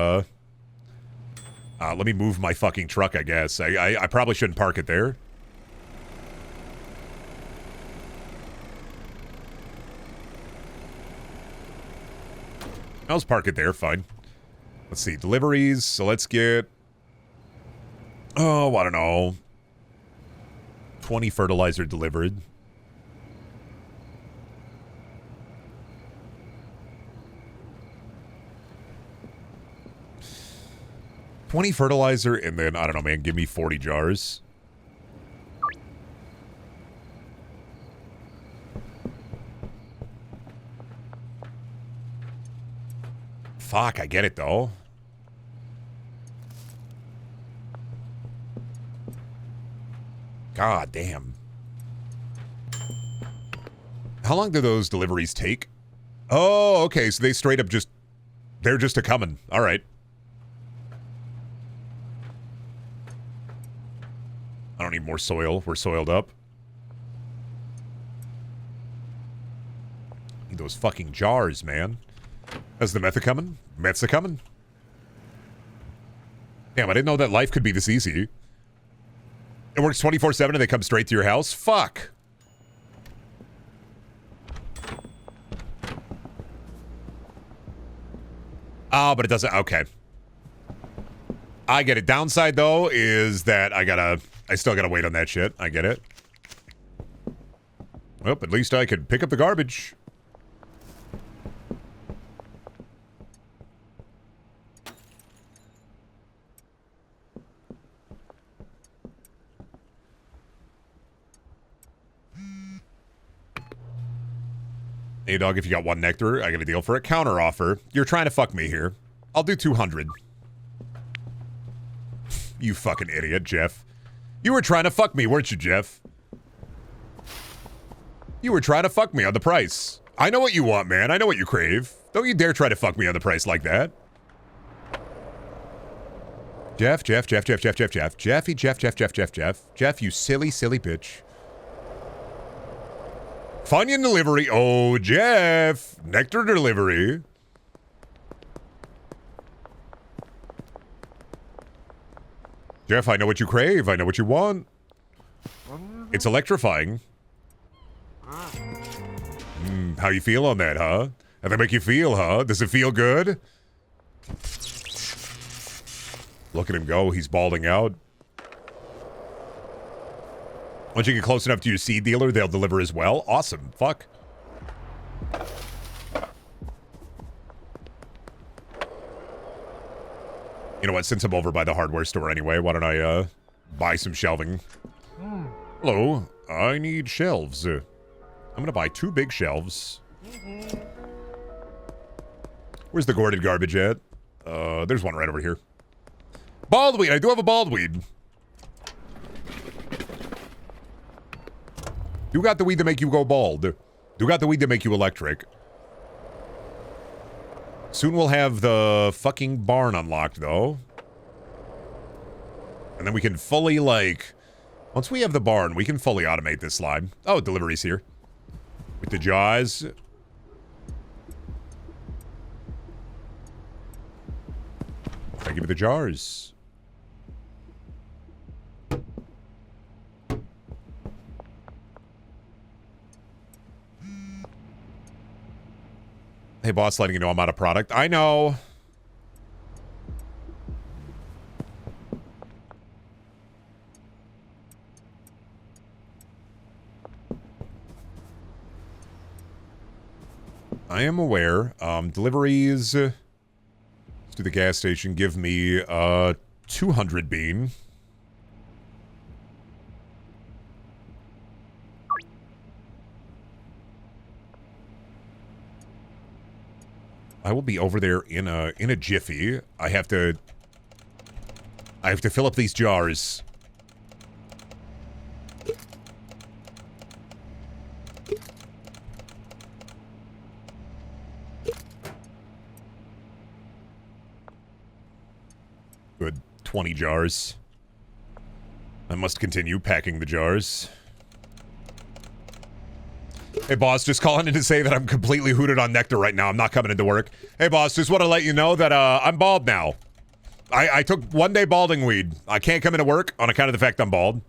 let me move my fucking truck, I guess. I probably shouldn't park it there. I'll just park it there, fine. Let's see, deliveries. So let's get... Oh, I don't know. 20 fertilizer delivered. $20 fertilizer, and then, I don't know, man, give me 40 jars. Fuck, I get it, though. God damn. How long do those deliveries take? Oh, okay, so they straight up just... They're just a-coming. All right. I don't need more soil. We're soiled up. Need those fucking jars, man. Is the meth coming? Meth's a coming? Damn, I didn't know that life could be this easy. It works 24/7 and they come straight to your house? Fuck. Oh, but it doesn't... Okay. I get it. Downside, though, is that I still gotta wait on that shit. I get it. Well, at least I could pick up the garbage. Hey, dog, if you got 1 nectar, I got a deal for a counter offer. You're trying to fuck me here. I'll do 200. You fucking idiot, Jeff. You were trying to fuck me, weren't you, Jeff? You were trying to fuck me on the price. I know what you want, man. I know what you crave. Don't you dare try to fuck me on the price like that. Jeff, Jeffy, Jeff, you silly, silly bitch. Funyun delivery. Oh, Jeff. Nectar delivery. Jeff, I know what you crave. I know what you want. It's electrifying. How you feel on that, huh? How they make you feel, huh? Does it feel good? Look at him go. He's balding out. Once you get close enough to your seed dealer, they'll deliver as well. Awesome. Fuck. You know what? Since I'm over by the hardware store anyway, why don't I, buy some shelving? Hello. I need shelves. I'm gonna buy 2 big shelves. Where's the gourded garbage at? There's one right over here. Baldweed! I do have a baldweed. You got the weed to make you go bald. You got the weed to make you electric. Soon we'll have the fucking barn unlocked, though. And then we can fully, like... Once we have the barn, we can fully automate this slide. Oh, delivery's here. With the jaws. I give you the jars. Hey, boss, letting you know I'm out of product. I know. I am aware. Deliveries. Let's do the gas station. Give me 200 bean. I will be over there in a jiffy. I have to fill up these jars. Good 20 jars. I must continue packing the jars. Hey, boss, just calling in to say that I'm completely hooted on nectar right now. I'm not coming into work. Hey, boss, just want to let you know that I'm bald now. I took 1 day balding weed. I can't come into work on account of the fact I'm bald.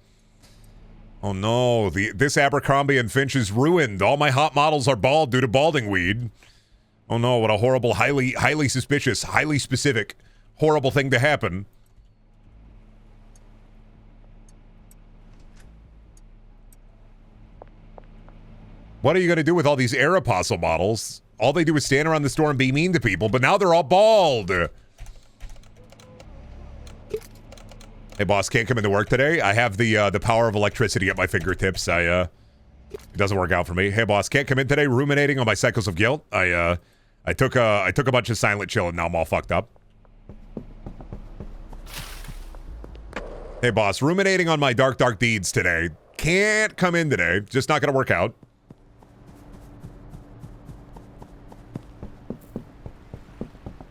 Oh, no. This Abercrombie and Finch is ruined. All my hot models are bald due to balding weed. Oh, no. What a horrible, highly suspicious, highly specific, horrible thing to happen. What are you going to do with all these Air Apostle models? All they do is stand around the store and be mean to people, but now they're all bald. Hey, boss, can't come into work today. I have the power of electricity at my fingertips. It doesn't work out for me. Hey, boss, can't come in today. Ruminating on my cycles of guilt. I took a bunch of silent chill and now I'm all fucked up. Hey, boss, ruminating on my dark deeds today. Can't come in today. Just not gonna work out.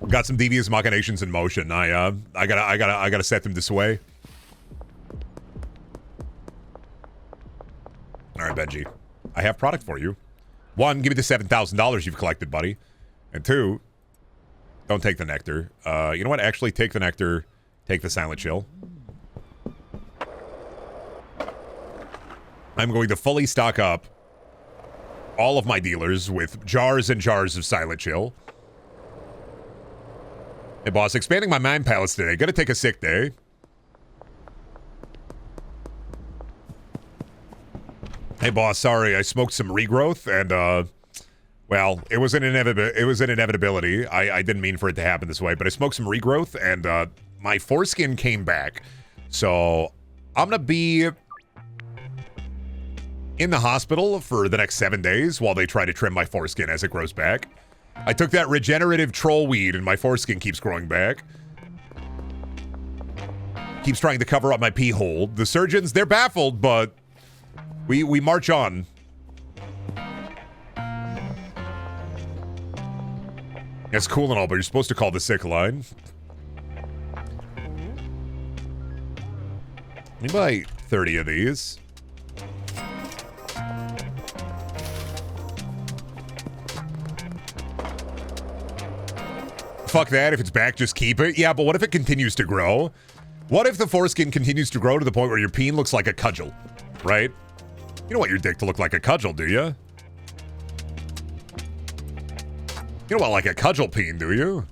Got some devious machinations in motion. I gotta set them to sway. All right, Benji. I have product for you. 1, give me the $7,000 you've collected, buddy. And 2, don't take the nectar. You know what? Actually, take the nectar. Take the silent chill. I'm going to fully stock up all of my dealers with jars and jars of silent chill. Hey, boss, expanding my mind palace today. Gonna take a sick day. Hey, boss, sorry. I smoked some regrowth and, well, it was an inevitability. I didn't mean for it to happen this way, but I smoked some regrowth and, my foreskin came back. So, I'm gonna be in the hospital for the next 7 days while they try to trim my foreskin as it grows back. I took that regenerative troll weed and my foreskin keeps growing back. Keeps trying to cover up my pee hole. The surgeons, they're baffled, but we march on. That's cool and all, but you're supposed to call the sick line. Let me buy 30 of these. Fuck that. If it's back, just keep it. Yeah, but what if it continues to grow? What if the foreskin continues to grow to the point where your peen looks like a cudgel, right? You don't want your dick to look like a cudgel, do you? You don't want like a cudgel peen, do you?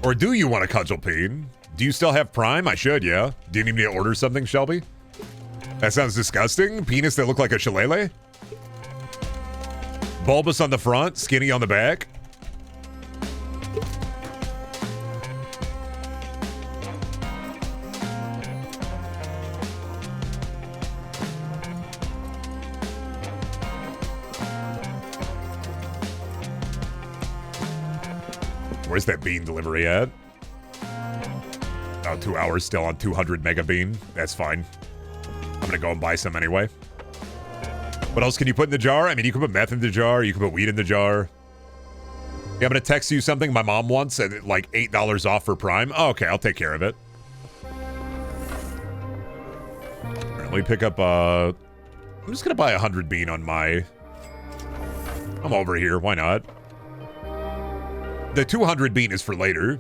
Or do you want a cudgel peen? Do you still have Prime? I should, yeah. Do you need me to order something, Shelby? That sounds disgusting. Penis that look like a shillelagh? Bulbous on the front, skinny on the back. Where's that bean delivery at? About 2 hours still on 200 mega bean. That's fine. I'm gonna go and buy some anyway. What else can you put in the jar? I mean, you can put meth in the jar. You can put weed in the jar. Yeah, I'm gonna text you something my mom wants at like $8 off for Prime. Oh, okay, I'll take care of it. All right, let me pick up, I'm just gonna buy 100 bean on my... I'm over here, why not? The 200 bean is for later.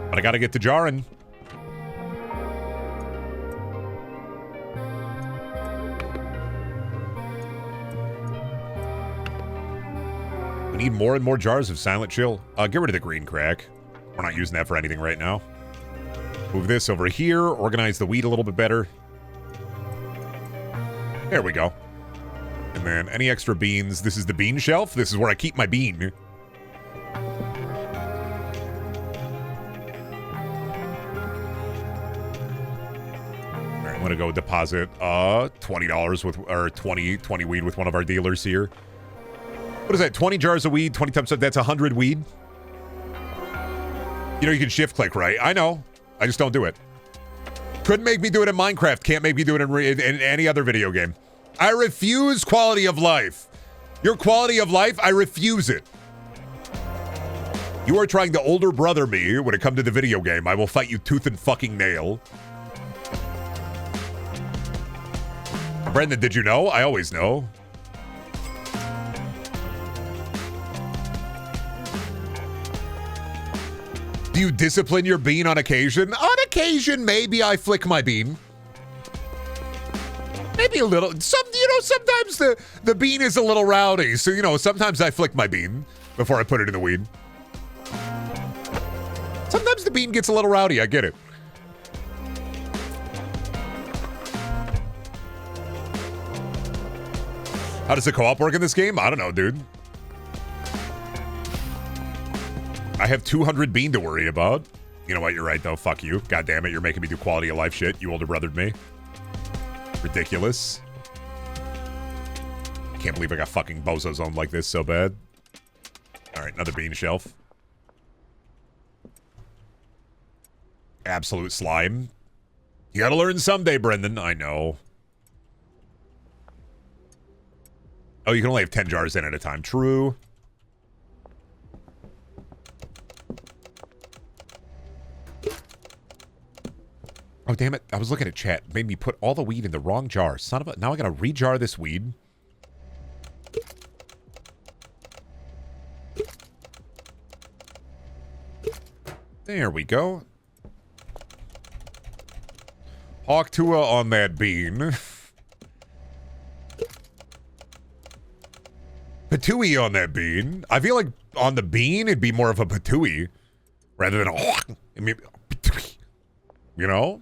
But I gotta get to jarring. We need more and more jars of silent chill. Get rid of the green crack. We're not using that for anything right now. Move this over here. Organize the weed a little bit better. There we go. And then any extra beans. This is the bean shelf. This is where I keep my bean. gonna go deposit $20 with, or 20 weed with one of our dealers here. What is that? 20 jars of weed, 20 times, that's 100 weed. You know, you can shift click, right? I know. I just don't do it. Couldn't make me do it in Minecraft. Can't make me do it in any other video game. I refuse quality of life. Your quality of life, I refuse it. You are trying to older brother me when it comes to the video game. I will fight you tooth and fucking nail. Brendan, did you know? I always know. Do you discipline your bean on occasion? On occasion, maybe I flick my bean. Maybe a little. Sometimes the bean is a little rowdy. So, sometimes I flick my bean before I put it in the weed. Sometimes the bean gets a little rowdy. I get it. How does the co-op work in this game? I don't know, dude. I have 200 bean to worry about. You know what? You're right, though. Fuck you. God damn it. You're making me do quality of life shit. You older brothered me. Ridiculous. Can't believe I got fucking bozo zoned like this so bad. All right, another bean shelf. Absolute slime. You gotta learn someday, Brendan. I know. Oh, you can only have 10 jars in at a time. True. Oh, damn it. I was looking at chat. Made me put all the weed in the wrong jar. Son of a... Now I gotta rejar this weed. There we go. Hawk Tua on that bean. Patooey on that bean. I feel like on the bean, it'd be more of a patooey rather than a hawk. I mean, you know?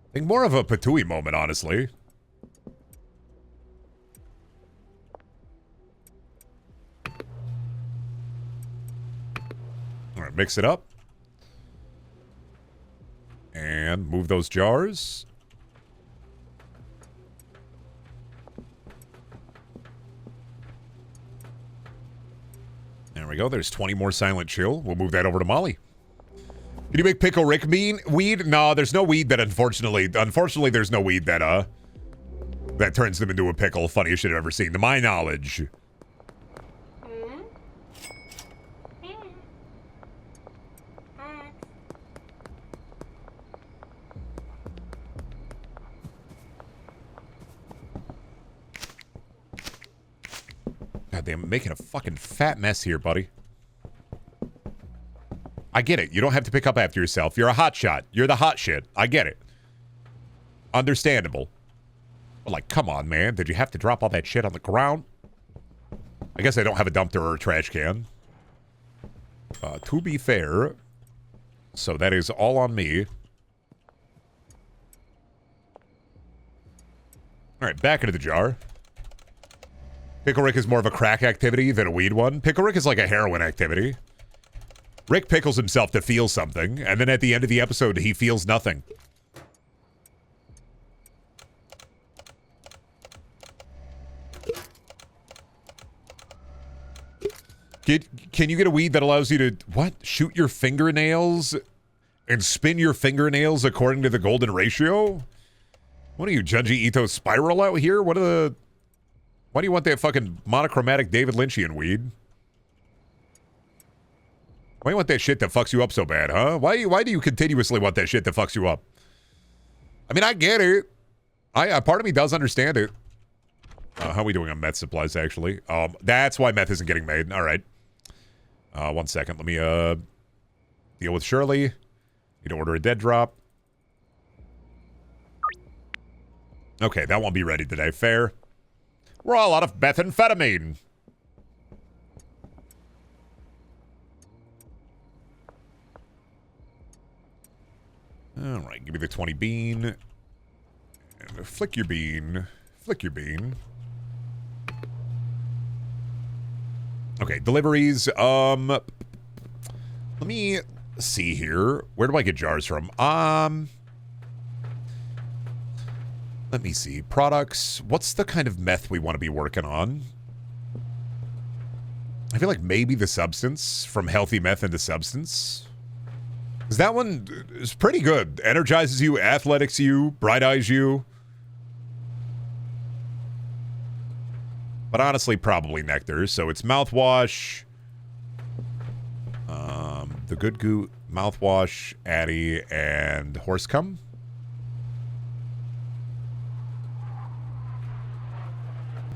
I think more of a patooey moment, honestly. All right, mix it up. And move those jars. There we go. There's 20 more Silent Chill. We'll move that over to Molly. Can you make Pickle Rick weed? No, there's no weed that unfortunately, there's no weed that that turns them into a pickle. Funniest shit I've ever seen, to my knowledge. God damn, I'm making a fucking fat mess here, buddy. I get it. You don't have to pick up after yourself. You're a hot shot. You're the hot shit. I get it. Understandable. But like, come on, man. Did you have to drop all that shit on the ground? I guess I don't have a dumpster or a trash can. To be fair. So that is all on me. Alright, back into the jar. Pickle Rick is more of a crack activity than a weed one. Pickle Rick is like a heroin activity. Rick pickles himself to feel something, and then at the end of the episode, he feels nothing. Can you get a weed that allows you to, what? Shoot your fingernails and spin your fingernails according to the golden ratio? What are you, Junji Ito Spiral out here? Why do you want that fucking monochromatic David Lynchian weed? Why do you want that shit that fucks you up so bad, huh? Why do you continuously want that shit that fucks you up? I mean, I get it. Part of me does understand it. How are we doing on meth supplies, actually? That's why meth isn't getting made. All right. 1 second. Let me deal with Shirley. Need to order a dead drop. Okay, that won't be ready today. Fair. We're all out of methamphetamine. All right, give me the 20 bean. And flick your bean. Flick your bean. Okay, deliveries. Let me Let's see here. Where do I get jars from? Let me see. Products. What's the kind of meth we want to be working on? I feel like maybe the substance from healthy meth into substance. Because that one is pretty good. Energizes you, athletics you, bright eyes you. But honestly, probably nectar. So it's mouthwash. The Good Goo, mouthwash, Addy, and horse cum.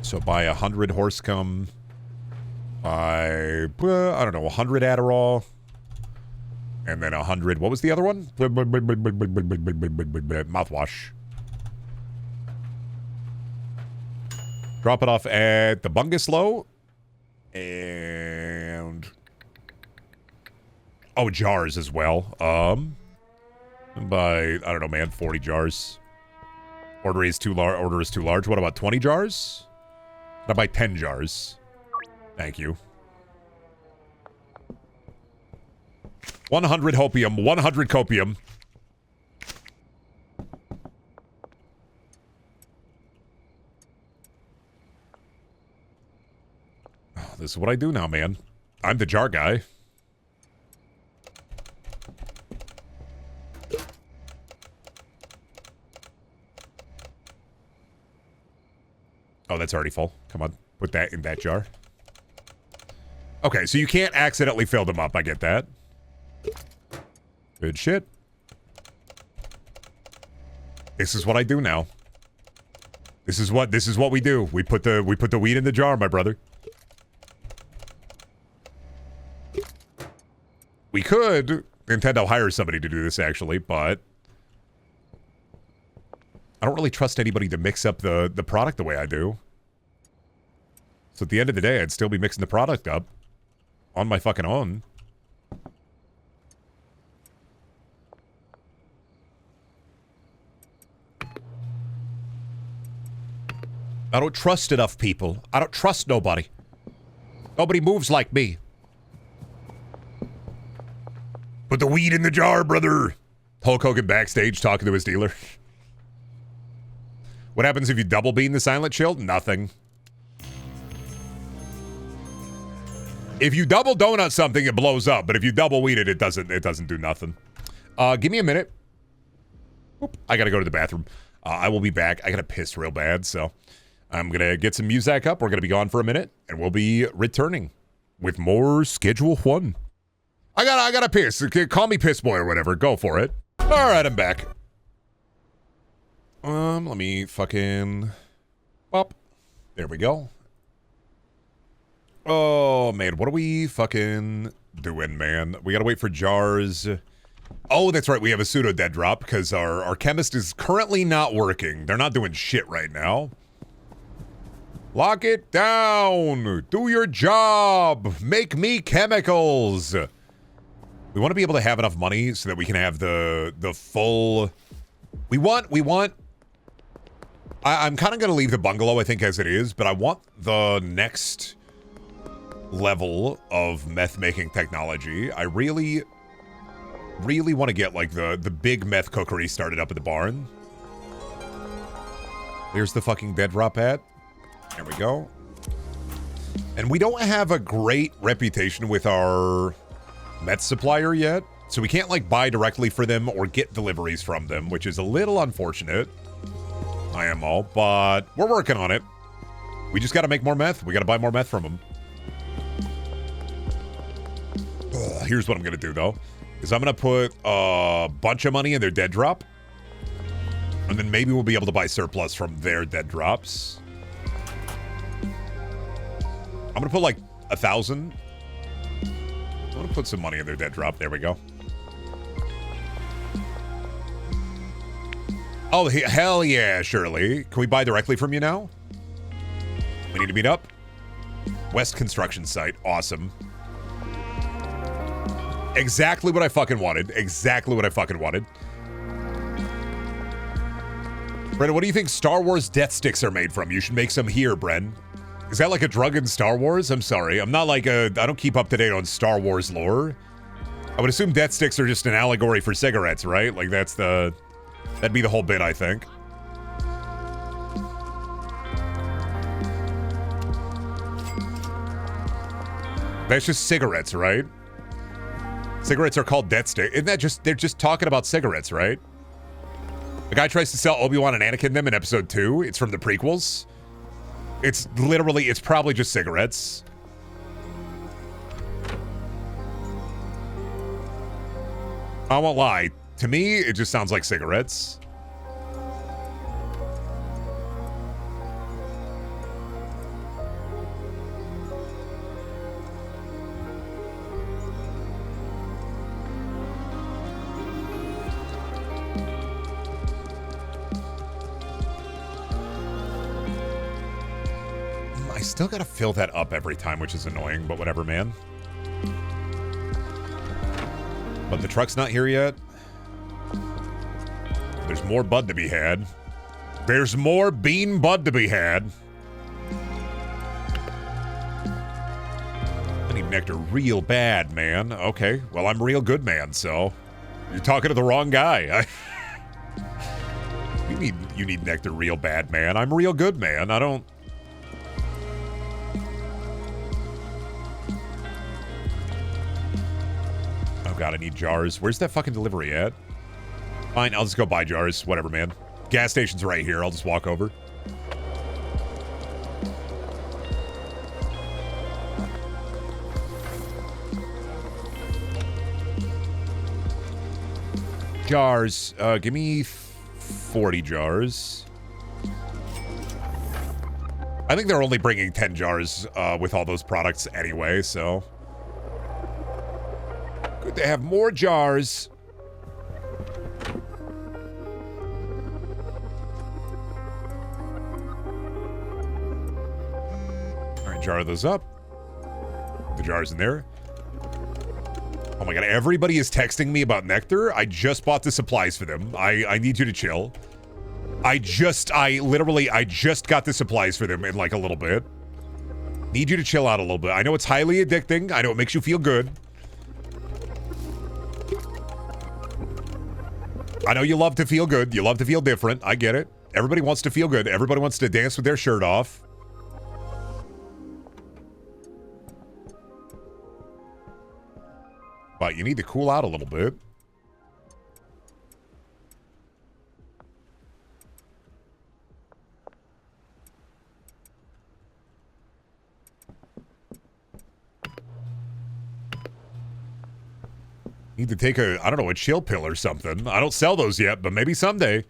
So buy 100 horse cum. Buy, I don't know, 100 Adderall. And then 100, what was the other one? Mouthwash. Drop it off at the Bungalow. And... oh, jars as well. By, I don't know, man, 40 jars. Order is too large. What about 20 jars? Can I buy 10 jars? Thank you. 100 hopium. 100 copium. Oh, this is what I do now, man. I'm the jar guy. Oh, that's already full. Come on. Put that in that jar. Okay, so you can't accidentally fill them up. I get that. Good shit. This is what I do now. This is what we do. We put the weed in the jar, my brother. We could Nintendo hire somebody to do this actually, but I don't really trust anybody to mix up the product the way I do. So at the end of the day, I'd still be mixing the product up on my fucking own. I don't trust enough people. I don't trust nobody. Nobody moves like me. Put the weed in the jar, brother. Hulk Hogan backstage talking to his dealer. What happens if you double bean the silent shield? Nothing. If you double donut something, it blows up. But if you double weed it, it doesn't do nothing. Give me a minute. Oop, I gotta go to the bathroom. I will be back. I gotta piss real bad, so I'm gonna get some music up. We're gonna be gone for a minute, and we'll be returning with more Schedule 1. I gotta piss. Call me Piss Boy or whatever. Go for it. All right, I'm back. Let me fucking pop. There we go. Oh, man, what are we fucking doing, man? We gotta wait for jars. Oh, that's right, we have a pseudo dead drop because our chemist is currently not working. They're not doing shit right now. Lock it down. Do your job. Make me chemicals. We want to be able to have enough money so that we can have the full... We want... I'm kind of going to leave the bungalow, I think, as it is, but I want the next level of meth-making technology. I really want to get, like, the big meth cookery started up at the barn. There's the fucking dead drop hat. There we go. And we don't have a great reputation with our meth supplier yet, so we can't, like, buy directly for them or get deliveries from them, which is a little unfortunate. I am all, but we're working on it. We just got to make more meth. We got to buy more meth from them. Here's what I'm going to do, though, is I'm going to put a bunch of money in their dead drop, and then maybe we'll be able to buy surplus from their dead drops. I'm going to put, like, 1,000. I'm going to put some money in their dead drop. There we go. Oh, hell yeah, Shirley. Can we buy directly from you now? We need to meet up. West construction site. Awesome. Exactly what I fucking wanted. Exactly what I fucking wanted. Bren, what do you think Star Wars death sticks are made from? You should make some here, Bren. Is that like a drug in Star Wars? I'm sorry. I'm not like I don't keep up to date on Star Wars lore. I would assume death sticks are just an allegory for cigarettes, right? Like, that'd be the whole bit, I think. That's just cigarettes, right? Cigarettes are called death sticks. Isn't that just, they're just talking about cigarettes, right? The guy tries to sell Obi-Wan and Anakin them in episode 2. It's from the prequels. It's probably just cigarettes. I won't lie. To me, it just sounds like cigarettes. I still gotta fill that up every time, which is annoying, but whatever, man. But the truck's not here yet. There's more bud to be had. There's more bean bud to be had. I need nectar real bad, man. Okay, well, I'm real good, man, so... You're talking to the wrong guy. You need nectar real bad, man. I'm real good, man. I don't... Oh god, I need jars. Where's that fucking delivery at? Fine, I'll just go buy jars. Whatever, man. Gas station's right here. I'll just walk over. Jars. Give me 40 jars. I think they're only bringing 10 jars with all those products anyway, so... Good to have more jars. All right, jar those up. The jar's in there. Oh my god, everybody is texting me about nectar. I just bought the supplies for them. I need you to chill. I literally just got the supplies for them in like a little bit. Need you to chill out a little bit. I know it's highly addicting. I know it makes you feel good. I know you love to feel good. You love to feel different. I get it. Everybody wants to feel good. Everybody wants to dance with their shirt off. But you need to cool out a little bit. Need to take a, I don't know, a chill pill or something. I don't sell those yet, but maybe someday.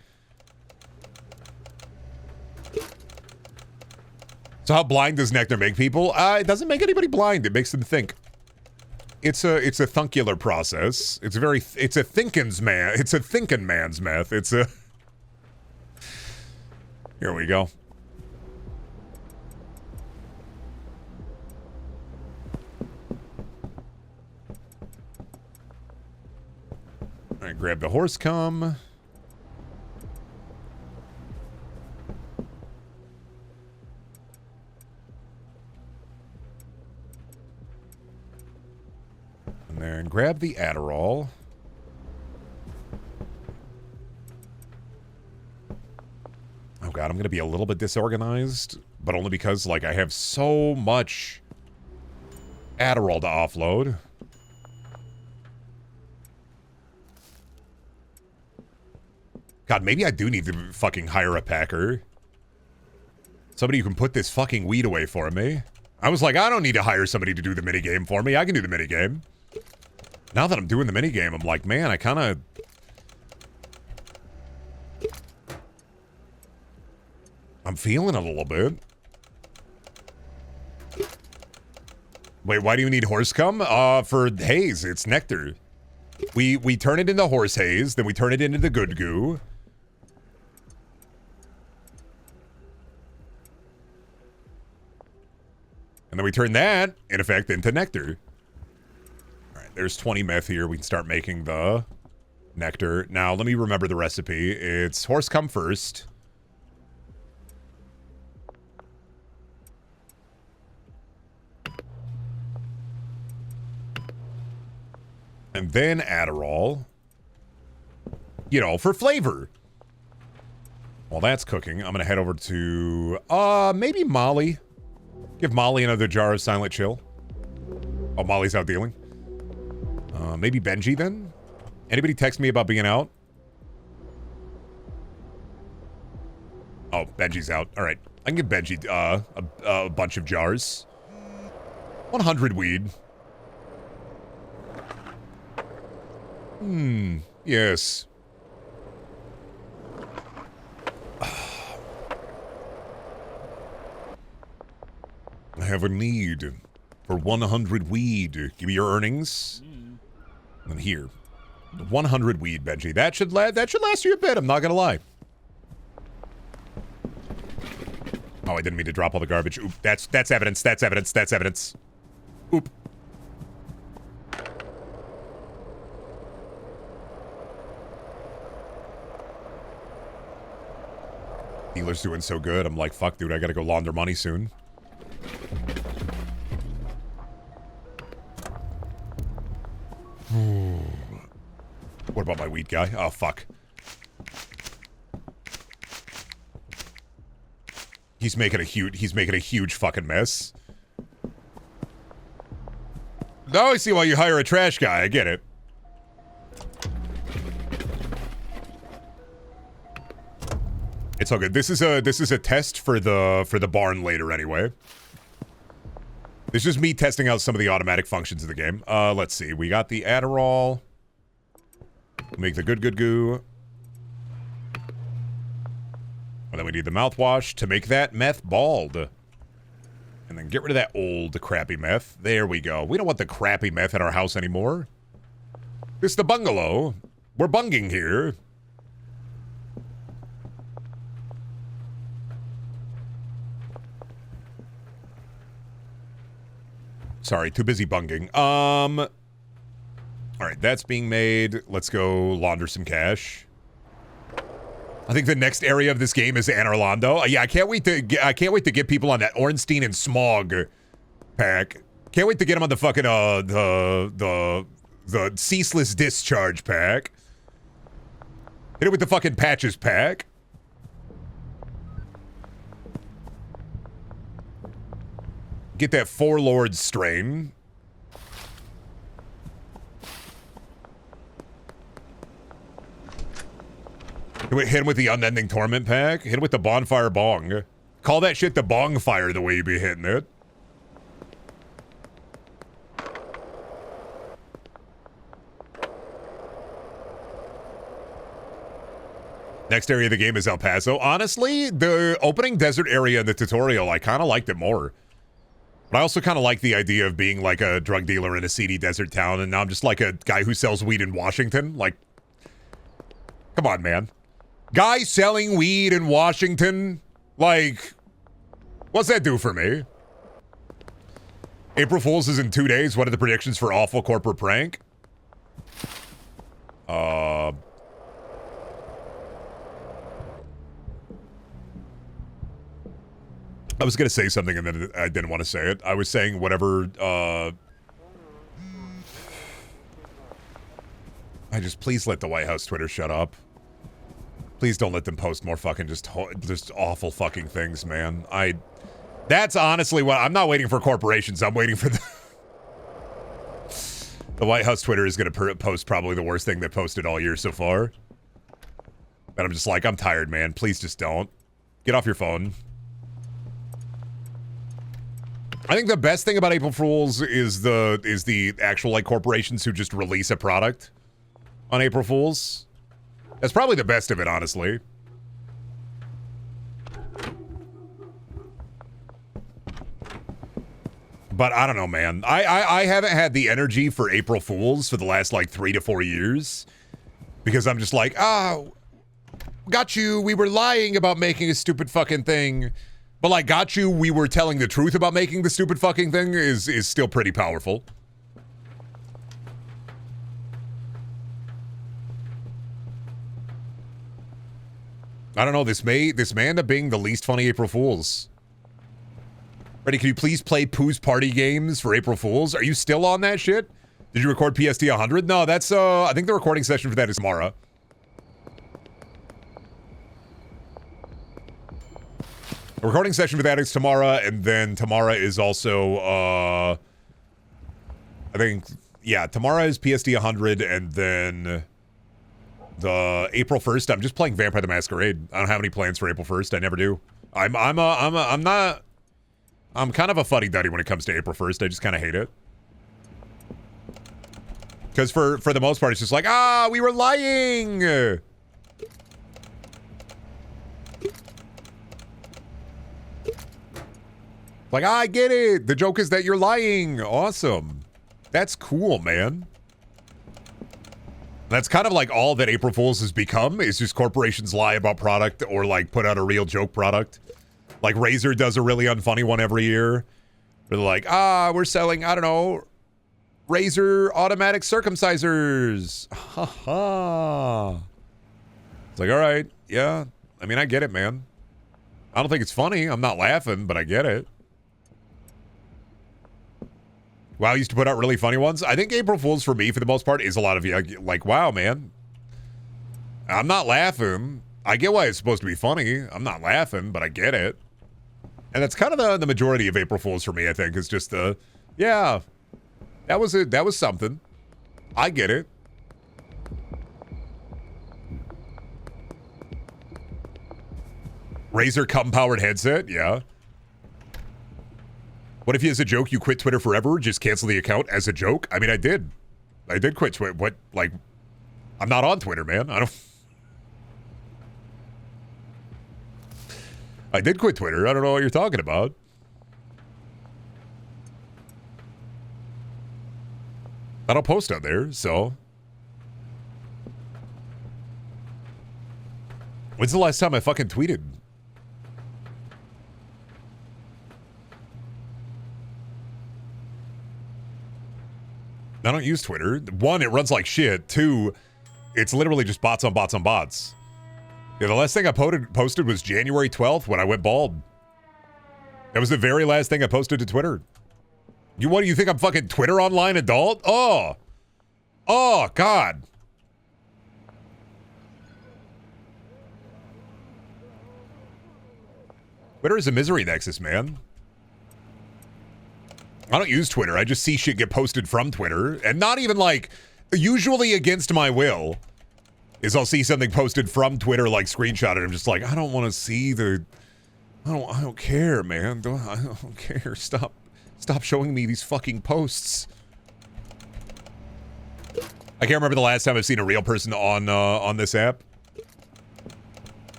So how blind does nectar make people? It doesn't make anybody blind. It makes them think. It's a thuncular process. It's a thinking man's meth. Here we go. All right, grab the horse cum. And then grab the Adderall. Oh god, I'm going to be a little bit disorganized, but only because, like, I have so much Adderall to offload. God, maybe I do need to fucking hire a packer. Somebody who can put this fucking weed away for me. I was like, I don't need to hire somebody to do the minigame for me. I can do the minigame. Now that I'm doing the minigame, I'm like, man, I kind of... I'm feeling it a little bit. Wait, why do you need horse cum? For haze, it's nectar. We turn it into horse haze, then we turn it into the good goo. And then we turn that, in effect, into nectar. Alright, there's 20 meth here. We can start making the nectar. Now, let me remember the recipe. It's horse cum first. And then Adderall. You know, for flavor. While that's cooking, I'm going to head over to, maybe Molly. Give Molly another jar of Silent Chill. Oh, Molly's out dealing. Maybe Benji then? Anybody text me about being out? Oh, Benji's out. All right. I can give Benji a bunch of jars. 100 weed. Yes. I have a need for 100 weed. Give me your earnings. And here. 100 weed, Benji. That should last you a bit, I'm not gonna lie. Oh, I didn't mean to drop all the garbage. Oop, that's evidence, that's evidence, that's evidence. Oop. Dealer's doing so good. I'm like, fuck, dude, I gotta go launder money soon. What about my weed guy? Oh, fuck. He's making a huge fucking mess. Now I see why you hire a trash guy. I get it. It's all good. This is a test for the barn later anyway. This is just me testing out some of the automatic functions of the game. Let's see. We got the Adderall. Make the good goo. And then we need the mouthwash to make that meth bald. And then get rid of that old crappy meth. There we go. We don't want the crappy meth in our house anymore. This is the bungalow. We're bunging here. Sorry, too busy bunging. All right, that's being made. Let's go launder some cash. I think the next area of this game is Anne Orlando. Yeah, I can't wait to get people on that Ornstein and Smog pack. Can't wait to get them on the fucking the Ceaseless Discharge pack. Hit it with the fucking Patches pack. Get that Four Lords strain. Hit him with the Unending Torment pack. Hit him with the Bonfire Bong. Call that shit the Bong Fire the way you be hitting it. Next area of the game is El Paso. Honestly, the opening desert area in the tutorial, I kind of liked it more. But I also kind of like the idea of being like a drug dealer in a seedy desert town, and now I'm just like a guy who sells weed in Washington. Like, come on, man. Guy selling weed in Washington? Like, what's that do for me? April Fool's is in 2 days. What are the predictions for Awful Corporate Prank? I was going to say something and then I didn't want to say it. I was saying whatever, please let the White House Twitter shut up. Please don't let them post more fucking just awful fucking things, man. That's honestly what, I'm not waiting for corporations. I'm waiting for the White House Twitter is going to post probably the worst thing they posted all year so far. And I'm just like, I'm tired, man. Please just don't. Get off your phone. I think the best thing about April Fools is the actual like corporations who just release a product on April Fools. That's probably the best of it, honestly. But I don't know, man. I haven't had the energy for April Fools for the last like 3 to 4 years because I'm just like, got you. We were lying about making a stupid fucking thing. But like, got you, we were telling the truth about making the stupid fucking thing is still pretty powerful. I don't know, this may end up being the least funny April Fools. Ready, can you please play Pooh's Party games for April Fools? Are you still on that shit? Did you record PST 100? No, that's, I think the recording session for that is tomorrow. The recording session for that is tomorrow, and then tomorrow is also, I think, yeah, tomorrow is PST 100, and then the April 1st, I'm just playing Vampire the Masquerade. I don't have any plans for April 1st. I never do. I'm kind of a fuddy-duddy when it comes to April 1st. I just kind of hate it. Because for the most part, it's just like, we were lying! Like, I get it! The joke is that you're lying! Awesome. That's cool, man. That's kind of like all that April Fool's has become, is just corporations lie about product or, like, put out a real joke product. Like, Razer does a really unfunny one every year. Where they're like, we're selling, I don't know, Razer automatic circumcisers. Ha ha. It's like, all right, yeah. I mean, I get it, man. I don't think it's funny. I'm not laughing, but I get it. WoW used to put out really funny ones. I think April Fool's, for me, for the most part, is a lot of, like, wow, man. I'm not laughing. I get why it's supposed to be funny. I'm not laughing, but I get it. And that's kind of the majority of April Fool's for me, I think, is just yeah, that was it. That was something. I get it. Razer cum-powered headset, yeah. What if you, as a joke, you quit Twitter forever, just cancel the account as a joke? I mean, I did. I did quit Twitter. What, like, I'm not on Twitter, man. I did quit Twitter. I don't know what you're talking about. I don't post on there, so. When's the last time I fucking tweeted? I don't use Twitter. One, it runs like shit. Two, it's literally just bots on bots on bots. Yeah, the last thing I posted was January 12th when I went bald. That was the very last thing I posted to Twitter. What do you think, I'm fucking Twitter online adult? Oh, God. Twitter is a misery nexus, man. I don't use Twitter. I just see shit get posted from Twitter. And not even like, usually against my will, is I'll see something posted from Twitter, like screenshotted. I'm just like, I don't want to see the, I don't care, man. I don't care. Stop showing me these fucking posts. I can't remember the last time I've seen a real person on this app.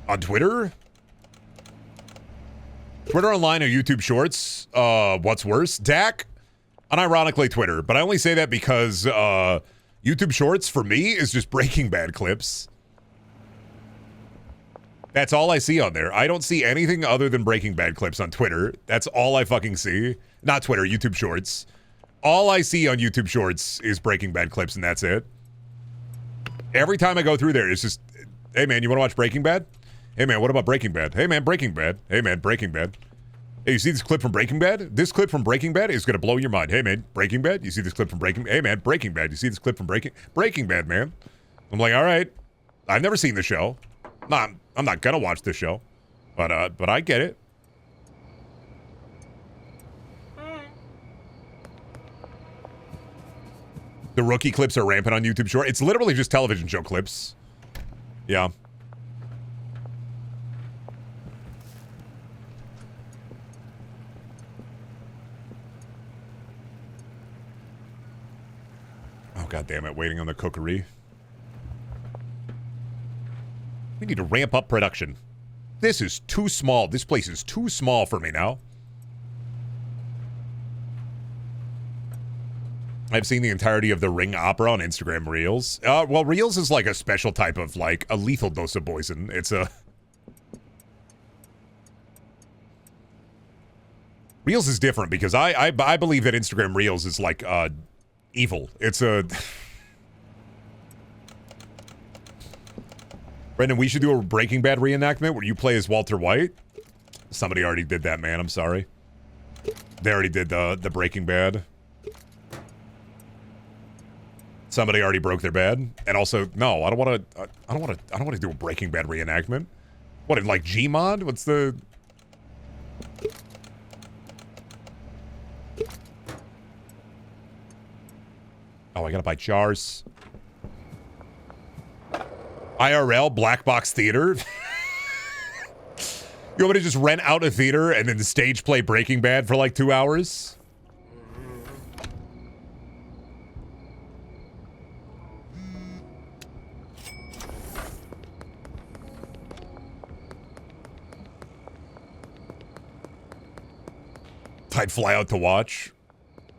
On Twitter? Twitter Online or YouTube Shorts? What's worse? Dak? Unironically, Twitter. But I only say that because YouTube Shorts, for me, is just Breaking Bad clips. That's all I see on there. I don't see anything other than Breaking Bad clips on Twitter. That's all I fucking see. Not Twitter, YouTube Shorts. All I see on YouTube Shorts is Breaking Bad clips, and that's it. Every time I go through there, it's just, hey, man, you want to watch Breaking Bad? Hey, man, what about Breaking Bad? Hey, man, Breaking Bad. Hey, man, Breaking Bad. Hey, you see this clip from Breaking Bad? This clip from Breaking Bad is going to blow your mind. Hey, man, Breaking Bad? You see this clip from Breaking Bad? Hey, man, Breaking Bad. You see this clip from Breaking Bad, man? I'm like, all right. I've never seen the show. I'm not going to watch this show. But I get it. The rookie clips are rampant on YouTube Short. It's literally just television show clips. Yeah. Oh, God damn it. Waiting on the cookery. We need to ramp up production. This is too small. This place is too small for me now. I've seen the entirety of the Ring Opera on Instagram Reels. Well, Reels is like a special type of, like, a lethal dose of poison. It's a... Reels is different because I believe that Instagram Reels is like, evil. It's a... Brendan, we should do a Breaking Bad reenactment where you play as Walter White. Somebody already did that, man. I'm sorry. They already did the Breaking Bad. Somebody already broke their bed, and also no, I don't want to. I don't want to. I don't want to do a Breaking Bad reenactment. What, in like Gmod? What's the? Oh, I gotta buy jars. IRL Black Box Theater. You want me to just rent out a theater and then stage play Breaking Bad for like 2 hours? I'd fly out to watch.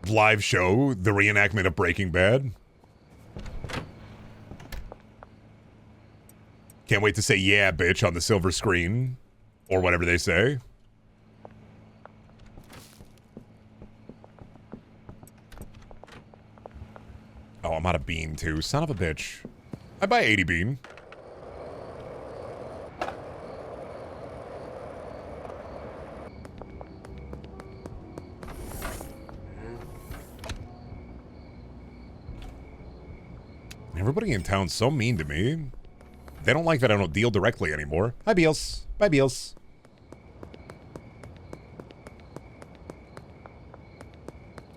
Live show, the reenactment of Breaking Bad. Can't wait to say yeah, bitch, on the silver screen. Or whatever they say. Oh, I'm out of bean, too. Son of a bitch. I buy 80 bean. Everybody in town's so mean to me. They don't like that I don't deal directly anymore. Hi, Beals. Bye, Beals.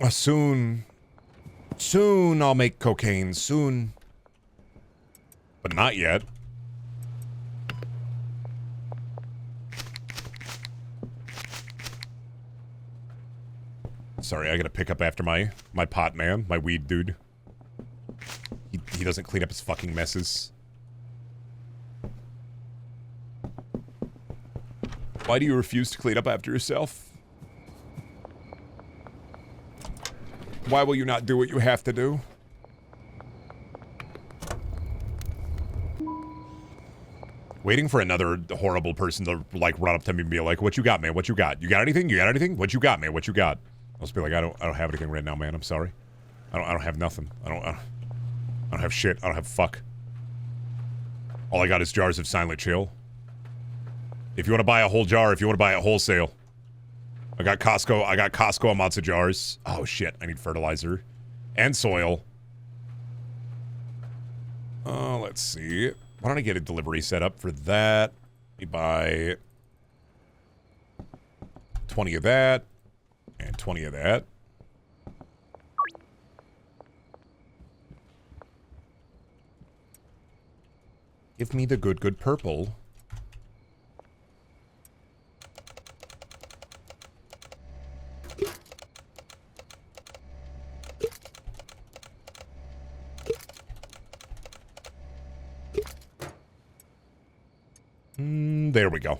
Soon. Soon I'll make cocaine. Soon. But not yet. Sorry, I gotta pick up after my pot man, my weed dude. He doesn't clean up his fucking messes. Why do you refuse to clean up after yourself? Why will you not do what you have to do? Waiting for another horrible person to, like, run up to me and be like, what you got, man? What you got? You got anything? You got anything? What you got, man? What you got? I'll just be like, I don't have anything right now, man. I'm sorry. I don't have nothing. I don't have shit. I don't have fuck. All I got is jars of Silent Chill. If you want to buy a whole jar, if you want to buy it wholesale. I got Costco amounts of jars. Oh shit, I need fertilizer. And soil. Let's see. Why don't I get a delivery set up for that? We buy 20 of that. And 20 of that. Give me the good purple. There we go.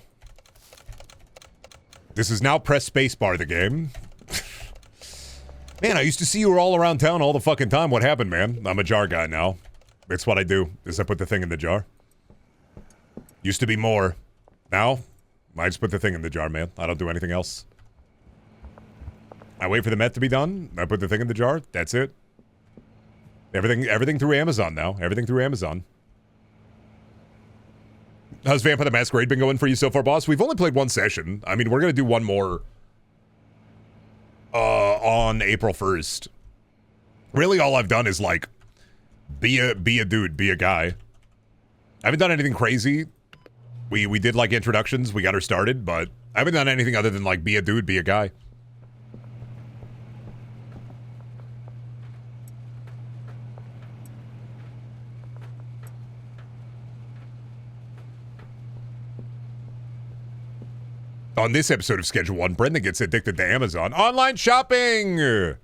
This is now press spacebar the game. Man, I used to see you were all around town all the fucking time. What happened, man? I'm a jar guy now. That's what I do, is I put the thing in the jar. Used to be more. Now, I just put the thing in the jar, man. I don't do anything else. I wait for the meth to be done. I put the thing in the jar. That's it. Everything through Amazon now. Everything through Amazon. How's Vampire the Masquerade been going for you so far, boss? We've only played one session. I mean, we're gonna do one more on April 1st. Really, all I've done is, like, be a dude, be a guy. I haven't done anything crazy. We did, like, introductions. We got her started, but I haven't done anything other than, like, be a dude, be a guy. On this episode of Schedule 1, Brendan gets addicted to Amazon. Online shopping! I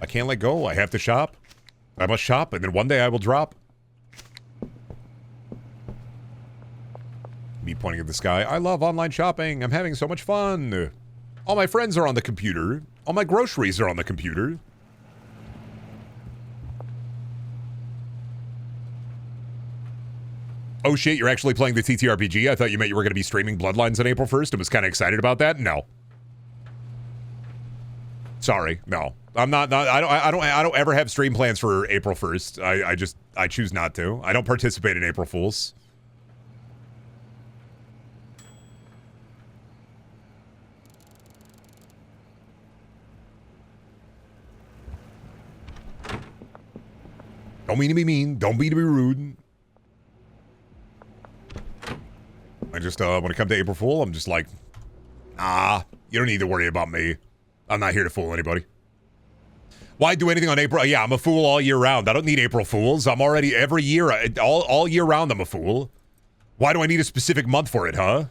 can't let go. I have to shop. I must shop, and then one day I will drop. Me pointing at the sky. I love online shopping. I'm having so much fun. All my friends are on the computer. All my groceries are on the computer. Oh shit, you're actually playing the TTRPG? I thought you meant you were going to be streaming Bloodlines on April 1st and was kind of excited about that? No. Sorry, no. I'm not I don't ever have stream plans for April 1st. I choose not to. I don't participate in April Fools. Don't mean to be mean. Don't mean to be rude. I just, when it comes to April Fool, I'm just like, ah, you don't need to worry about me. I'm not here to fool anybody. Why do anything on April? Yeah, I'm a fool all year round. I don't need April Fools. I'm already every year, all year round, I'm a fool. Why do I need a specific month for it, huh?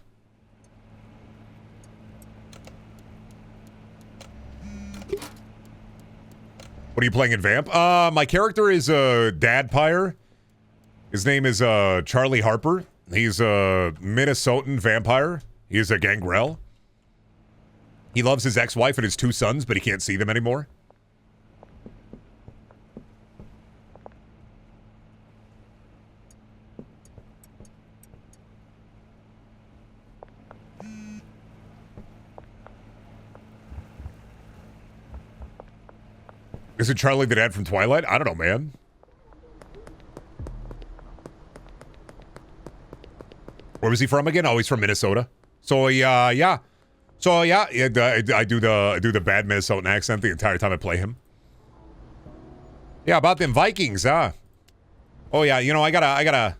What are you playing in Vamp? My character is Dad Pyre. His name is Charlie Harper. He's a Minnesotan vampire. He is a gangrel. He loves his ex-wife and his 2 sons, but he can't see them anymore. Is it Charlie the dad from Twilight? I don't know, man. Where was he from again? Oh, he's from Minnesota. So yeah. So yeah, I do the bad Minnesotan accent the entire time I play him. Yeah, about them Vikings, huh? Oh yeah, you know I gotta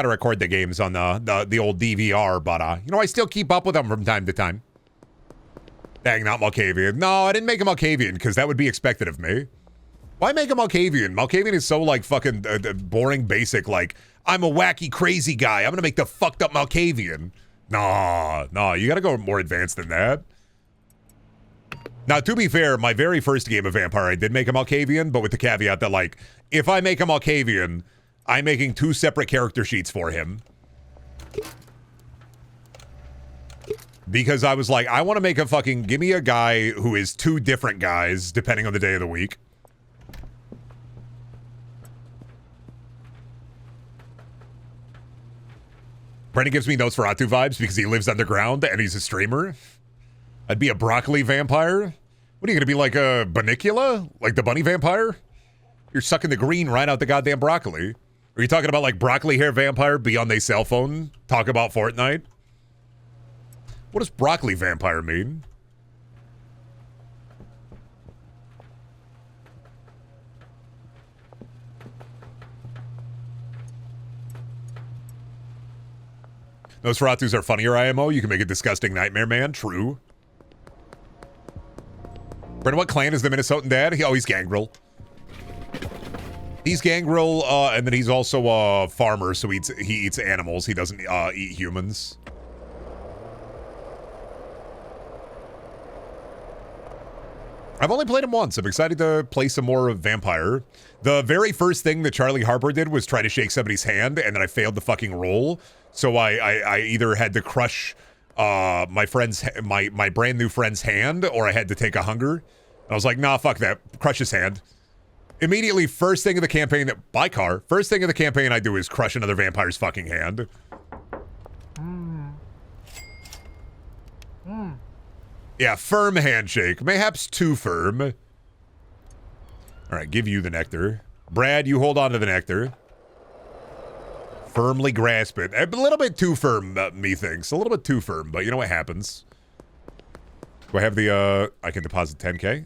record the games on the old DVR, but you know I still keep up with them from time to time. Dang, not Malkavian. No, I didn't make him Malkavian because that would be expected of me. Why make him Malkavian? Malkavian is so like fucking boring, basic. Like I'm a wacky, crazy guy. I'm gonna make the fucked up Malkavian. Nah, you gotta go more advanced than that. Now, to be fair, my very first game of Vampire, I did make a Malkavian, but with the caveat that, like, if I make a Malkavian, I'm making 2 separate character sheets for him. Because I was like, I want to make a fucking, give me a guy who is 2 different guys, depending on the day of the week. Brendan gives me Nosferatu vibes because he lives underground and he's a streamer. I'd be a broccoli vampire. What are you gonna be, like a Bunnicula? Like the bunny vampire? You're sucking the green right out the goddamn broccoli. Are you talking about like broccoli hair vampire be on their cell phone? Talk about Fortnite? What does broccoli vampire mean? Nosferatus are funnier, IMO. You can make a disgusting nightmare man. True. Brendan, what clan is the Minnesotan dad? He's Gangrel. He's Gangrel, and then he's also a farmer, so he eats animals. He doesn't eat humans. I've only played him once. I'm excited to play some more of Vampire. The very first thing that Charlie Harper did was try to shake somebody's hand, and then I failed the fucking roll. So I either had to crush my brand new friend's hand, or I had to take a hunger. And I was like, nah, fuck that. Crush his hand. Immediately, first thing of the campaign first thing of the campaign I do is crush another vampire's fucking hand. Yeah, firm handshake. Mayhaps too firm. All right, give you the nectar. Brad, you hold on to the nectar. Firmly grasp it. A little bit too firm, methinks. A little bit too firm, but you know what happens. Do I have the, I can deposit 10K?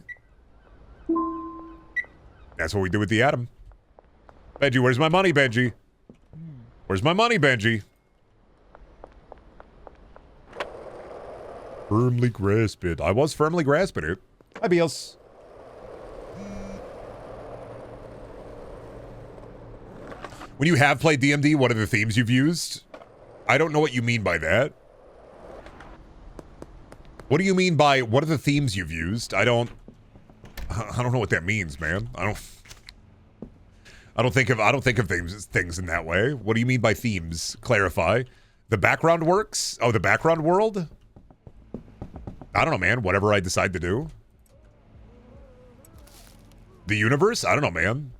That's what we do with the atom. Benji, where's my money, Benji? Where's my money, Benji? Firmly grasp it. I was firmly grasping it. Hi, Beals. When you have played DMD, what are the themes you've used? I don't know what you mean by that. What do you mean by what are the themes you've used? I don't know what that means, man. I don't think of things in that way. What do you mean by themes? Clarify. The background works? Oh, the background world? I don't know, man. Whatever I decide to do. The universe? I don't know, man.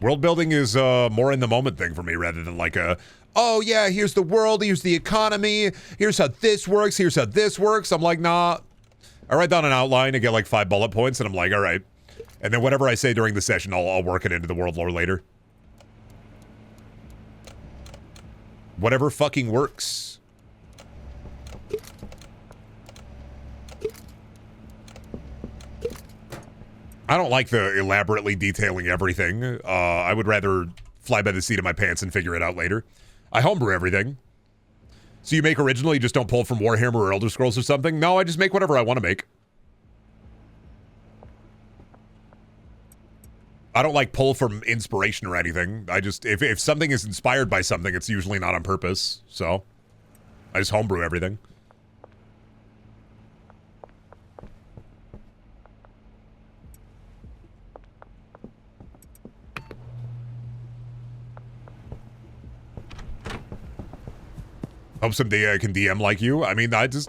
World building is more in the moment thing for me rather than like a, oh yeah, here's the world, here's the economy, here's how this works, here's how this works. I'm like, nah. I write down an outline and get like 5 bullet points and I'm like, all right. And then whatever I say during the session, I'll work it into the world lore later. Whatever fucking works. I don't like the elaborately detailing everything. I would rather fly by the seat of my pants and figure it out later. I homebrew everything. So you make original, you just don't pull from Warhammer or Elder Scrolls or something? No, I just make whatever I want to make. I don't like pull from inspiration or anything. I just, if something is inspired by something, it's usually not on purpose. So I just homebrew everything. Hope someday I can DM like you. I mean, that's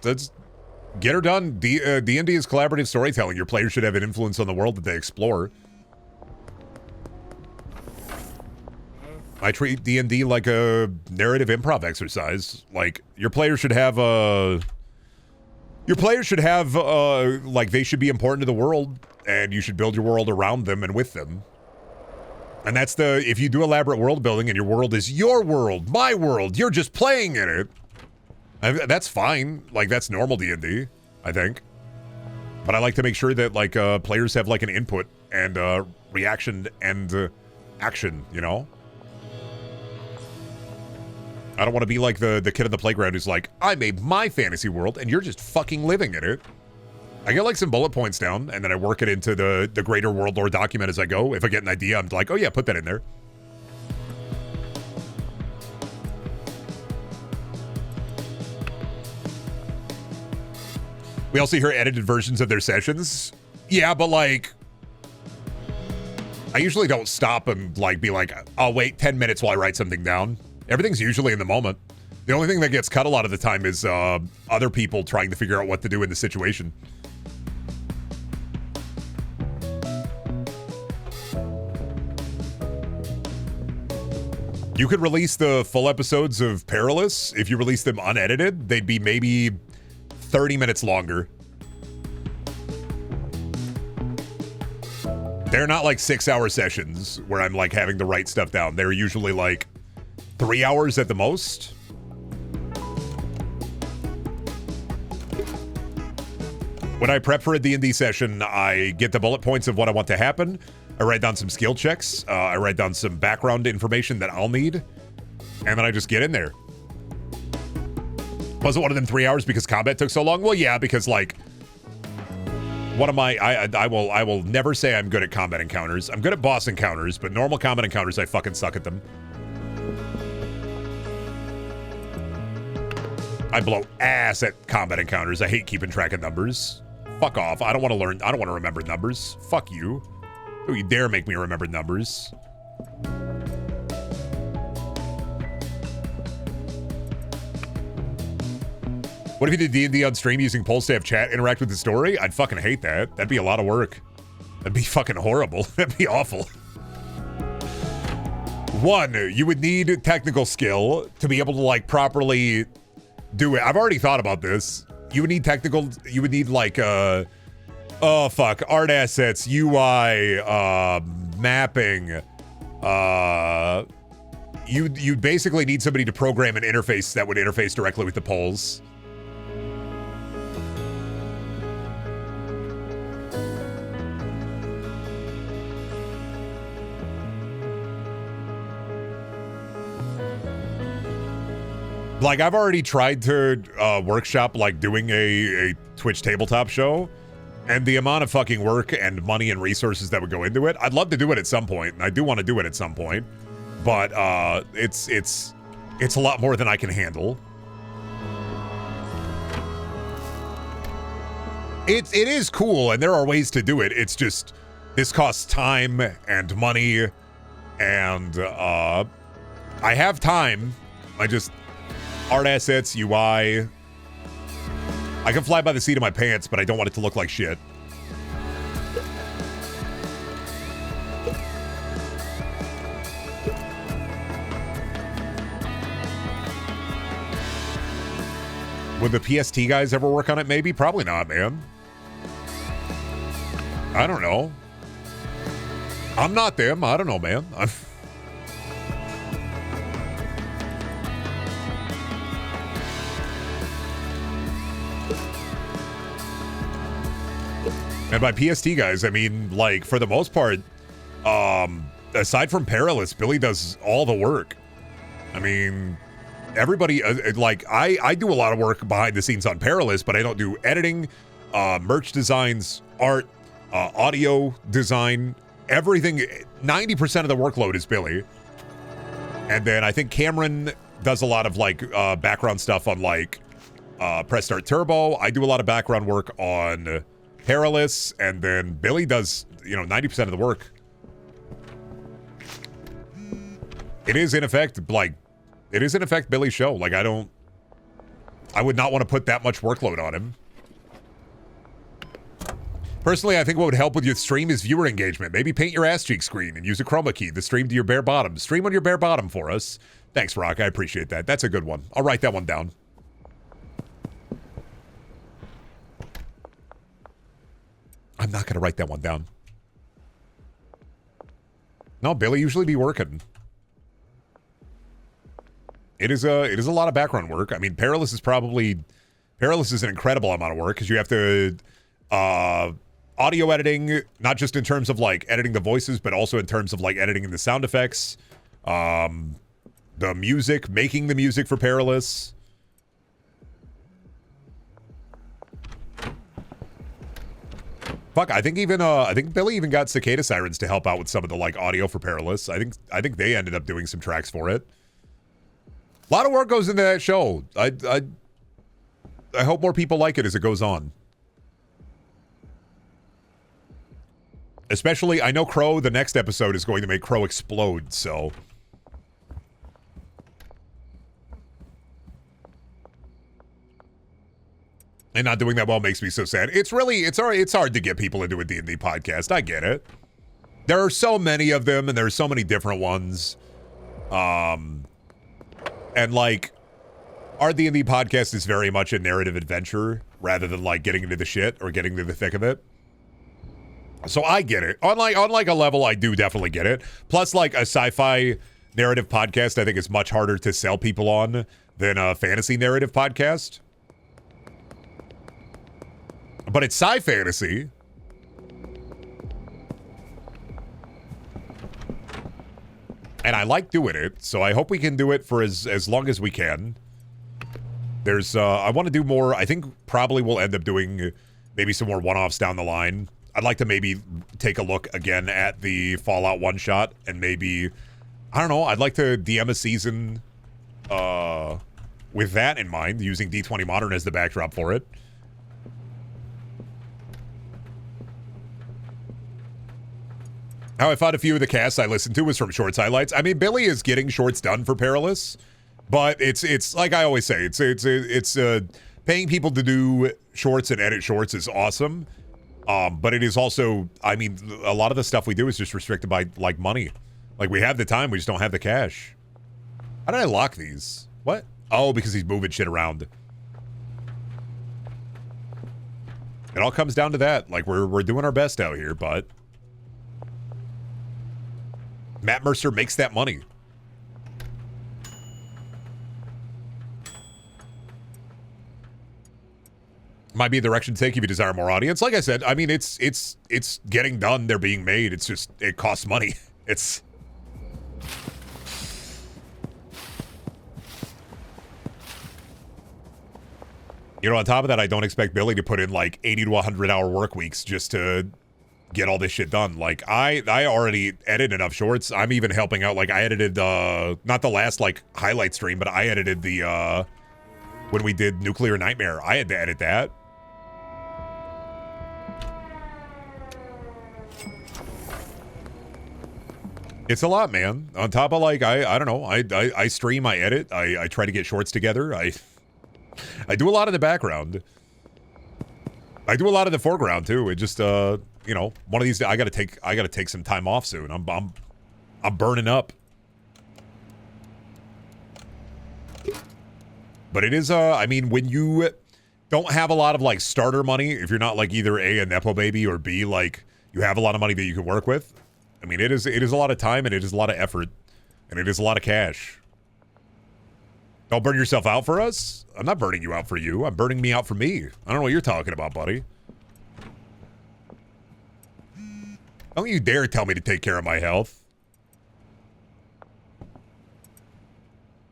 get her done. D&D is collaborative storytelling. Your players should have an influence on the world that they explore. I treat D&D like a narrative improv exercise. Like, your players should have like, they should be important to the world, and you should build your world around them and with them. And that's if you do elaborate world building and your world is your world, my world, you're just playing in it. That's fine. Like, that's normal D&D, I think. But I like to make sure that, like, players have, like, an input and reaction and action, you know? I don't want to be like the kid on the playground who's like, I made my fantasy world and you're just fucking living in it. I get, like, some bullet points down, and then I work it into the greater world lore document as I go. If I get an idea, I'm like, oh yeah, put that in there. We also hear edited versions of their sessions. Yeah, but, like, I usually don't stop and, like, be like, I'll wait 10 minutes while I write something down. Everything's usually in the moment. The only thing that gets cut a lot of the time is other people trying to figure out what to do in the situation. You could release the full episodes of Perilous. If you release them unedited, they'd be maybe 30 minutes longer. They're not like 6-hour sessions where I'm like having to write stuff down. They're usually like 3 hours at the most. When I prep for a D&D session, I get the bullet points of what I want to happen. I write down some skill checks. I write down some background information that I'll need. And then I just get in there. Wasn't one of them 3 hours because combat took so long? Well, yeah, because, like, what am I will never say I'm good at combat encounters. I'm good at boss encounters, but normal combat encounters, I fucking suck at them. I blow ass at combat encounters. I hate keeping track of numbers. Fuck off. I don't want to learn. I don't want to remember numbers. Fuck you. Don't you dare make me remember numbers. What if you did D&D on stream using polls to have chat interact with the story? I'd fucking hate that. That'd be a lot of work. That'd be fucking horrible. That'd be awful. One, you would need technical skill to be able to, like, properly do it. I've already thought about this. You would need technical, you would need, like, art assets, UI, mapping. You basically need somebody to program an interface that would interface directly with the polls. Like, I've already tried to workshop, like, doing a Twitch tabletop show, and the amount of fucking work and money and resources that would go into it, I'd love to do it at some point, and I do want to do it at some point, but it's a lot more than I can handle. It is cool, and there are ways to do it. It's just, this costs time and money, and I have time. Art assets, UI. I can fly by the seat of my pants, but I don't want it to look like shit. Would the PST guys ever work on it? Maybe. Probably not, man. I don't know. I'm not them. I don't know, man. And by PST, guys, I mean, like, for the most part, aside from Perilous, Billy does all the work. I mean, everybody, like, I do a lot of work behind the scenes on Perilous, but I don't do editing, merch designs, art, audio design, everything. 90% of the workload is Billy. And then I think Cameron does a lot of, like, background stuff on, like, Press Start Turbo. I do a lot of background work on Perilous, and then Billy does, 90% of the work. It is in effect, Billy's show. Like, I would not want to put that much workload on him. Personally, I think what would help with your stream is viewer engagement. Maybe paint your ass cheek screen and use a chroma key to stream to your bare bottom. Stream on your bare bottom for us. Thanks, Rock. I appreciate that. That's a good one. I'll write that one down. I'm not going to write that one down. No, Billy usually be working. It is a lot of background work. I mean, Perilous is an incredible amount of work because you have to audio editing, not just in terms of like editing the voices, but also in terms of like editing the sound effects, the music, making the music for Perilous. Fuck, I think Billy even got Cicada Sirens to help out with some of the like audio for Perilous. I think they ended up doing some tracks for it. A lot of work goes into that show. I hope more people like it as it goes on. Especially, I know Crow, the next episode is going to make Crow explode, so. And not doing that well makes me so sad. It's hard to get people into a D&D podcast. I get it. There are so many of them, and there's so many different ones. And like, our D&D podcast is very much a narrative adventure rather than like getting into the shit or getting into the thick of it. So I get it. On like a level, I do definitely get it. Plus, like a sci-fi narrative podcast, I think is much harder to sell people on than a fantasy narrative podcast. But it's sci-fantasy. And I like doing it, so I hope we can do it for as long as we can. There's, I want to do more. I think probably we'll end up doing maybe some more one-offs down the line. I'd like to maybe take a look again at the Fallout one-shot and maybe, I don't know, I'd like to DM a season with that in mind, using D20 Modern as the backdrop for it. How I found a few of the casts I listened to was from Shorts highlights. I mean, Billy is getting shorts done for Perilous, but it's like I always say, it's paying people to do shorts and edit shorts is awesome. But it is also, I mean, a lot of the stuff we do is just restricted by like money. Like we have the time, we just don't have the cash. How did I lock these? What? Oh, because he's moving shit around. It all comes down to that. Like we're doing our best out here, but Matt Mercer makes that money. Might be a direction to take if you desire more audience. Like I said, I mean, it's getting done. They're being made. It's just, it costs money. It's... You know, on top of that, I don't expect Billy to put in like 80 to 100 hour work weeks just to get all this shit done. Like I already edit enough shorts. I'm even helping out. Like I edited not the last like highlight stream, but I edited the when we did Nuclear Nightmare. I had to edit that. It's a lot, man. On top of like I don't know, I stream, I edit, I try to get shorts together. I do a lot of the background. I do a lot of the foreground too. It just you know, one of these days I gotta take some time off soon. I'm burning up. But it is I mean, when you don't have a lot of like starter money, if you're not like either A, a Nepo baby, or B, like you have a lot of money that you can work with, I mean, it is a lot of time and it is a lot of effort and it is a lot of cash. Don't burn yourself out for us. I'm not burning you out for you. I'm burning me out for me. I don't know what you're talking about, buddy. Don't you dare tell me to take care of my health.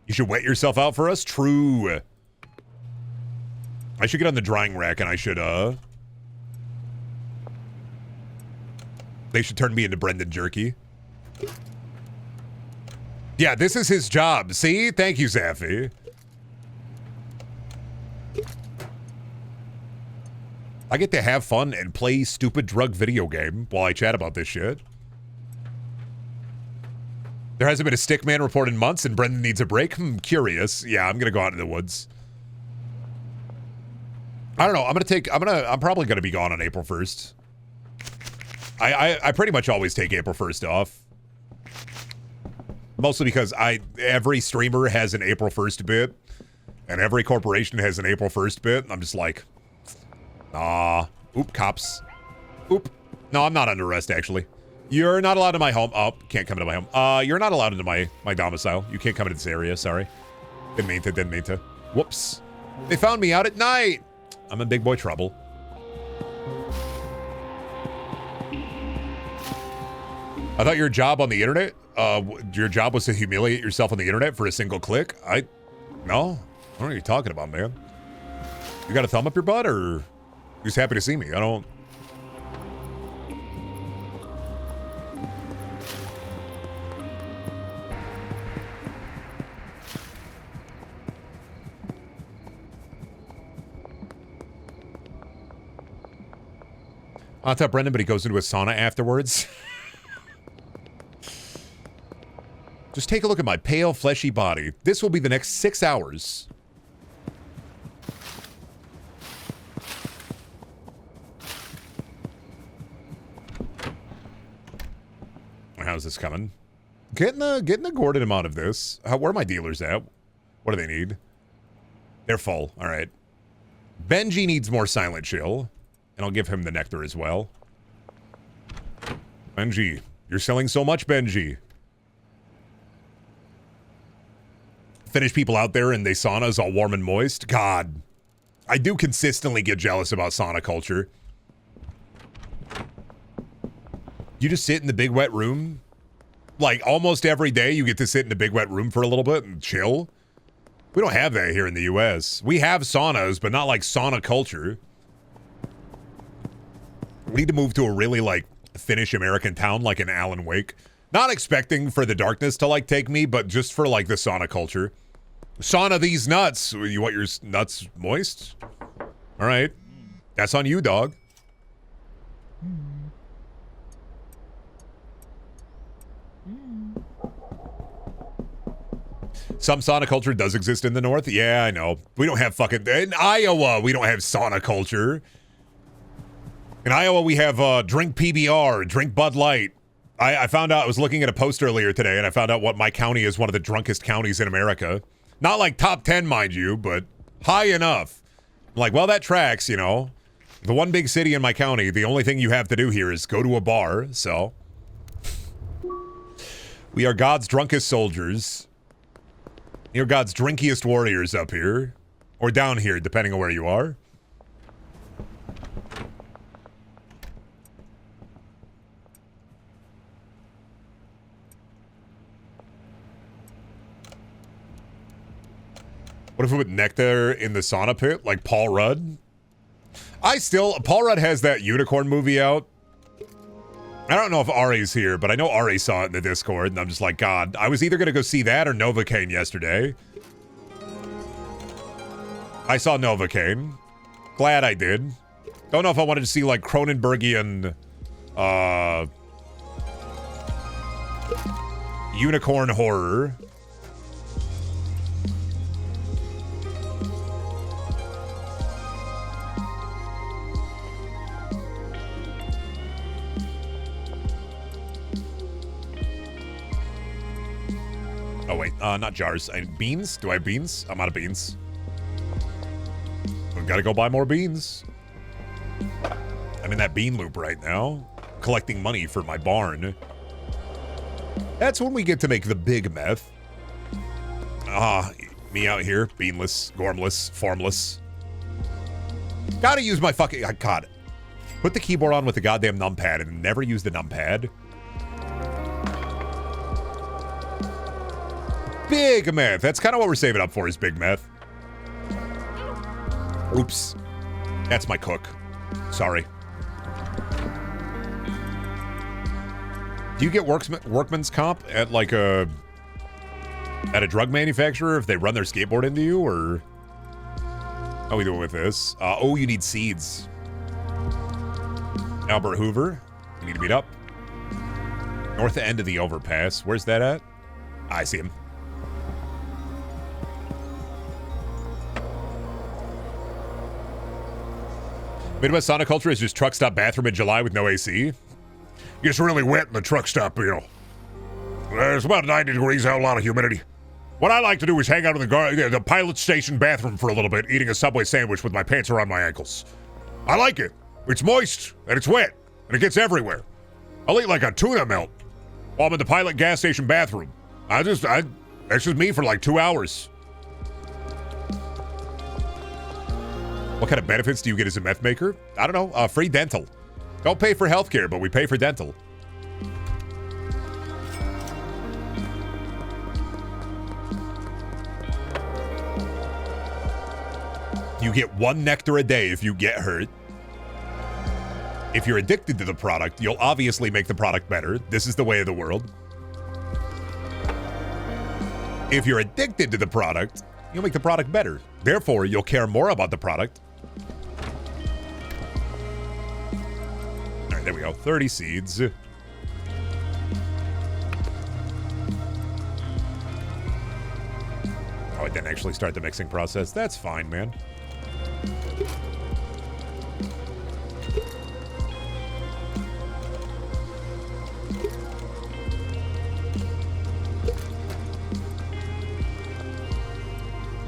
You should wet yourself out for us? True. I should get on the drying rack and I should, they should turn me into Brendan Jerky. Yeah, this is his job. See? Thank you, Zaffy. I get to have fun and play stupid drug video game while I chat about this shit. There hasn't been a stick man report in months and Brendan needs a break? Curious. Yeah, I'm gonna go out in the woods. I don't know. I'm probably gonna be gone on April 1st. I pretty much always take April 1st off. Mostly because every streamer has an April 1st bit. And every corporation has an April 1st bit. And I'm just like, oop, cops. Oop. No, I'm not under arrest, actually. You're not allowed in my home. Oh, can't come into my home. You're not allowed into my domicile. You can't come into this area, sorry. Didn't mean to. Whoops. They found me out at night. I'm in big boy trouble. I thought your job on the internet, your job was to humiliate yourself on the internet for a single click? No. What are you talking about, man? You got a thumb up your butt, or you're just happy to see me? I don't... I'll tell Brendan, but he goes into a sauna afterwards. Just take a look at my pale, fleshy body. This will be the next 6 hours. How's this coming? Getting a Gordon amount of this. Where are my dealers at? What do they need? They're full. All right. Benji needs more Silent Chill. And I'll give him the nectar as well. Benji. You're selling so much, Benji. Finish people out there and they saunas all warm and moist. God. I do consistently get jealous about sauna culture. You just sit in the big wet room. Like almost every day you get to sit in a big wet room for a little bit and chill. We don't have that here in the US. We have saunas, but not like sauna culture. We need to move to a really, like, Finnish American town, like in Alan Wake. Not expecting for the darkness to, like, take me, but just for, like, the sauna culture. Sauna these nuts. You want your nuts moist? All right. That's on you, dog. Some sauna culture does exist in the north. Yeah, I know. We don't have fucking... In Iowa, we don't have sauna culture. In Iowa, we have drink PBR, drink Bud Light. I found out, I was looking at a post earlier today, and I found out what my county is one of the drunkest counties in America. Not like top 10, mind you, but high enough. I'm like, well, that tracks, you know. The one big city in my county, the only thing you have to do here is go to a bar, so. We are God's drunkest soldiers. You're God's drinkiest warriors up here. Or down here, depending on where you are. What if we put nectar in the sauna pit, like Paul Rudd? Paul Rudd has that unicorn movie out. I don't know if Ari's here, but I know Ari saw it in the Discord, and I'm just like, God, I was either going to go see that or Novocaine yesterday. I saw Novocaine. Glad I did. Don't know if I wanted to see, like, Cronenbergian, unicorn horror. Oh, wait. Not jars. Beans? Do I have beans? I'm out of beans. I've got to go buy more beans. I'm in that bean loop right now. Collecting money for my barn. That's when we get to make the big meth. Me out here. Beanless, gormless, formless. Gotta use my fucking... God. Put the keyboard on with the goddamn numpad and never use the numpad. Big meth. That's kind of what we're saving up for is big meth. Oops. That's my cook. Sorry. Do you get workman's comp at like a drug manufacturer if they run their skateboard into you, or how are we doing with this? Oh, you need seeds. Albert Hoover, we need to meet up. North end of the overpass. Where's that at? I see him. Midwest sauna culture is just truck stop bathroom in July with no AC. Gets really wet in the truck stop, you know. It's about 90 degrees out, a lot of humidity. What I like to do is hang out in the pilot station bathroom for a little bit, eating a Subway sandwich with my pants around my ankles. I like it. It's moist, and it's wet, and it gets everywhere. I'll eat like a tuna melt while I'm in the pilot gas station bathroom. That's just me for like 2 hours. What kind of benefits do you get as a meth maker? I don't know. Free dental. Don't pay for healthcare, but we pay for dental. You get 1 nectar a day if you get hurt. If you're addicted to the product, you'll obviously make the product better. This is the way of the world. If you're addicted to the product, you'll make the product better. Therefore, you'll care more about the product. All right, there we go. 30 seeds. Oh, it didn't actually start the mixing process. That's fine, man.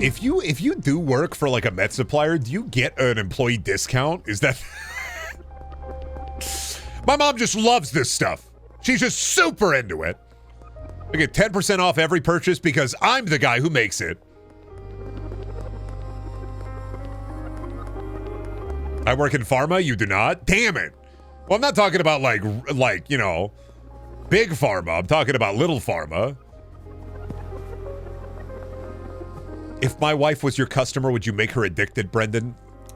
If you do work for like a meth supplier, do you get an employee discount? Is that... My mom just loves this stuff. She's just super into it. I get 10% off every purchase because I'm the guy who makes it. I work in pharma, you do not? Damn it. Well, I'm not talking about like, you know, big pharma. I'm talking about little pharma. If my wife was your customer, would you make her addicted, Brendan?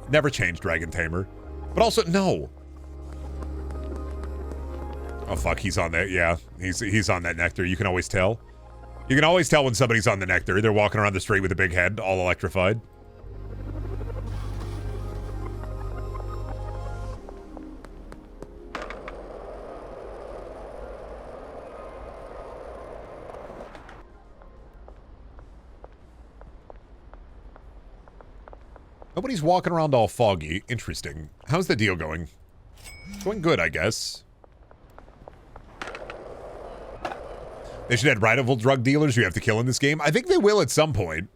Never change, Dragon Tamer. But also, no. Oh, fuck, he's on that. Yeah, he's on that nectar. You can always tell. You can always tell when somebody's on the nectar. They're walking around the street with a big head, all electrified. Nobody's walking around all foggy. Interesting. How's the deal going? Going good, I guess. They should add rival drug dealers you have to kill in this game. I think they will at some point.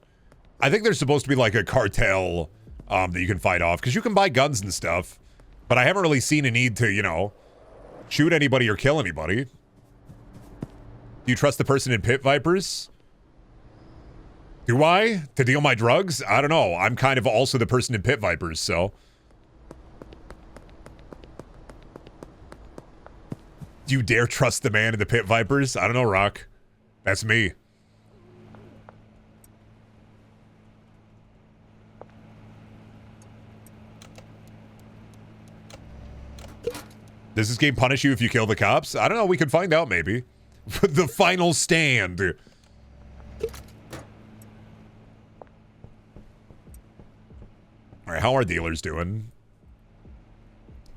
I think there's supposed to be like a cartel that you can fight off. Because you can buy guns and stuff. But I haven't really seen a need to, you know, shoot anybody or kill anybody. Do you trust the person in Pit Vipers? Do I? To deal my drugs? I don't know. I'm kind of also the person in Pit Vipers, so. Do you dare trust the man in the Pit Vipers? I don't know, Rock. That's me. Does this game punish you if you kill the cops? I don't know. We could find out, maybe. The final stand. All right, how are dealers doing?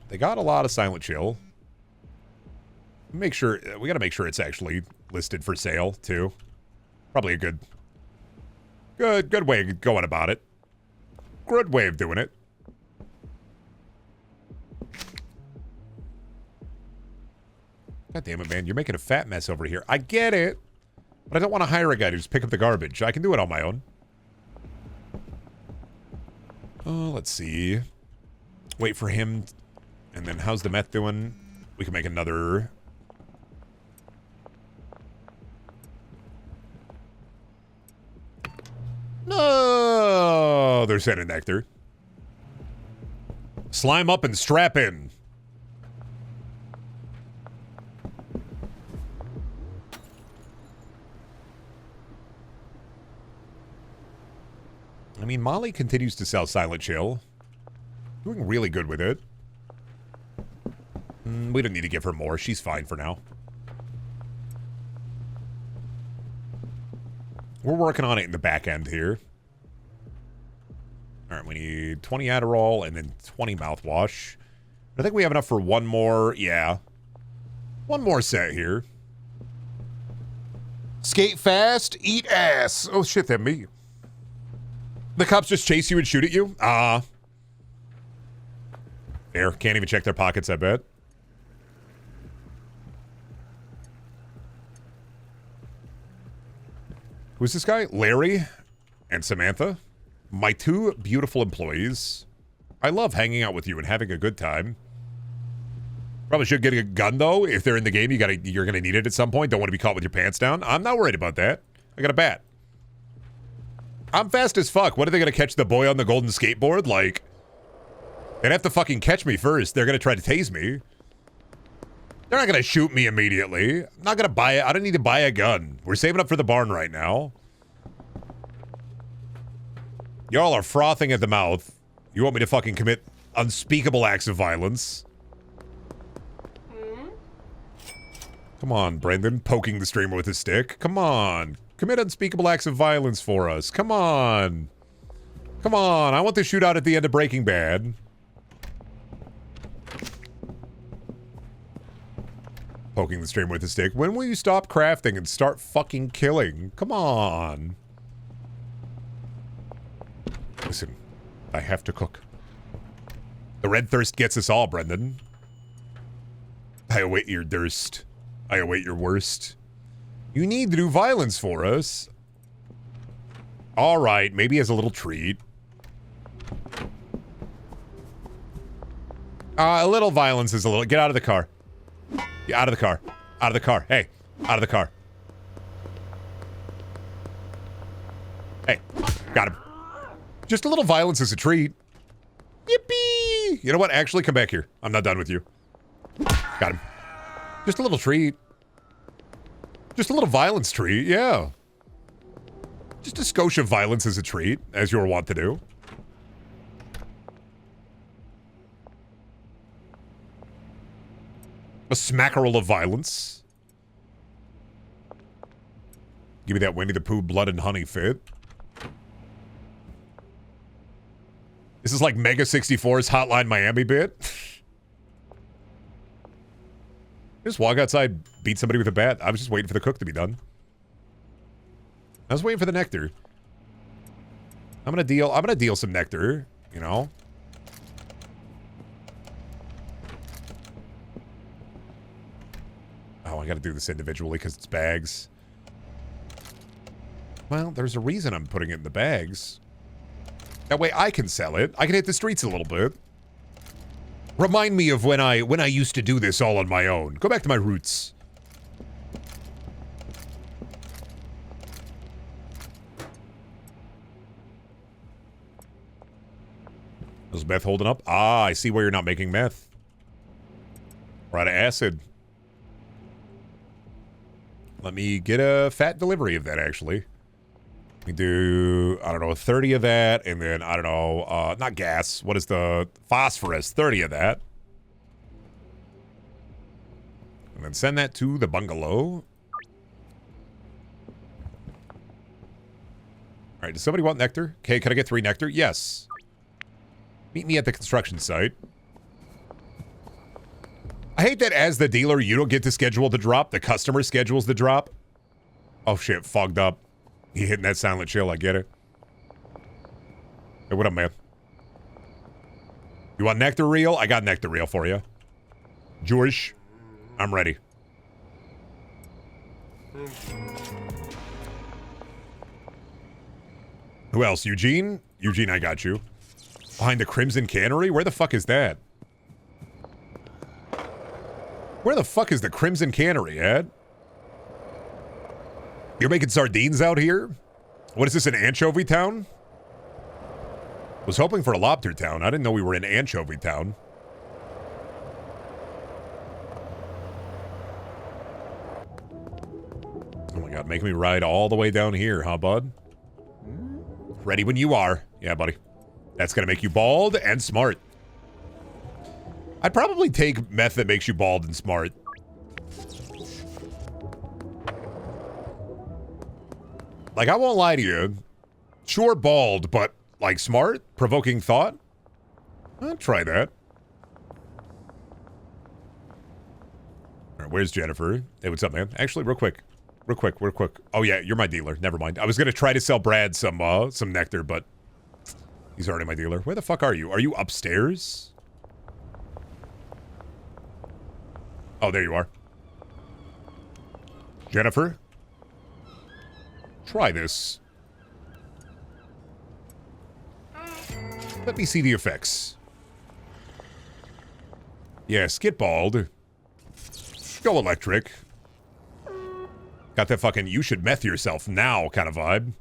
They got a lot of silent chill. Make sure we got to make sure it's actually listed for sale too. Probably a good way of going about it. Good way of doing it. God damn it, man! You're making a fat mess over here. I get it, but I don't want to hire a guy to just pick up the garbage. I can do it on my own. Oh, let's see. Wait for him. And then how's the meth doing? We can make another. No, they're sending nectar. Slime up and strap in. I mean, Molly continues to sell Silent Chill. Doing really good with it. We don't need to give her more. She's fine for now. We're working on it in the back end here. All right, we need 20 Adderall and then 20 mouthwash. I think we have enough for one more. Yeah. One more set here. Skate fast, eat ass. Oh, shit, that me. The cops just chase you and shoot at you? There, can't even check their pockets, I bet. Who's this guy? Larry and Samantha. My two beautiful employees. I love hanging out with you and having a good time. Probably should get a gun, though. If they're in the game, you're gonna need it at some point. Don't want to be caught with your pants down. I'm not worried about that. I got a bat. I'm fast as fuck. What are they gonna catch the boy on the golden skateboard? Like, they'd have to fucking catch me first. They're gonna try to tase me. They're not gonna shoot me immediately. I'm not gonna buy it. I don't need to buy a gun. We're saving up for the barn right now. Y'all are frothing at the mouth. You want me to fucking commit unspeakable acts of violence? Come on, Brendan, poking the streamer with his stick. Come on. Commit unspeakable acts of violence for us. Come on. Come on. I want the shootout at the end of Breaking Bad. Poking the streamer with his stick. When will you stop crafting and start fucking killing? Come on. Listen, I have to cook. The red thirst gets us all, Brendan. I await your thirst. I await your worst. You need to do violence for us. All right, maybe as a little treat. A little violence is a little... Get out of the car. Get out of the car. Out of the car. Hey, out of the car. Hey, got him. Just a little violence is a treat. Yippee! You know what? Actually, come back here. I'm not done with you. Got him. Just a little treat. Just a little violence treat, yeah. Just a skosh of violence is a treat, as you're wont to do. A smackerel of violence. Give me that Winnie the Pooh blood and honey fit. This is like Mega 64's Hotline Miami bit. Just walk outside, beat somebody with a bat. I was just waiting for the cook to be done. I was waiting for the nectar. I'm gonna deal some nectar, you know. Oh, I gotta do this individually because it's bags. Well, there's a reason I'm putting it in the bags. That way I can sell it. I can hit the streets a little bit. Remind me of when I used to do this all on my own. Go back to my roots. Is meth holding up? Ah, I see why you're not making meth. We're out of acid. Let me get a fat delivery of that, actually. We do, I don't know, 30 of that, and then, I don't know, not gas. What is the phosphorus? 30 of that. And then send that to the bungalow. All right, does somebody want nectar? Okay, can I get 3 nectar? Yes. Meet me at the construction site. I hate that as the dealer, you don't get to schedule the drop. The customer schedules the drop. Oh, shit, fogged up. He hitting that silent chill, I get it. Hey, what up, man? You want nectar reel? I got nectar reel for you. George, I'm ready. Who else? Eugene? Eugene, I got you. Behind the Crimson Cannery? Where the fuck is that? Where the fuck is the Crimson Cannery, Ed? You're making sardines out here? What is this, an anchovy town? Was hoping for a lobster town. I didn't know we were in anchovy town. Oh my god, making me ride all the way down here, huh, bud? Ready when you are. Yeah, buddy. That's gonna make you bald and smart. I'd probably take meth that makes you bald and smart. Like, I won't lie to you. Sure, bald, but, like, smart? Provoking thought? I'll try that. All right, where's Jennifer? Hey, what's up, man? Actually, real quick. Real quick. Oh, yeah, you're my dealer. Never mind. I was going to try to sell Brad some nectar, but he's already my dealer. Where the fuck are you? Are you upstairs? Oh, there you are. Jennifer? Try this. Let me see the effects. Yes, get bald. Go electric. Got that fucking you should meth yourself now kind of vibe.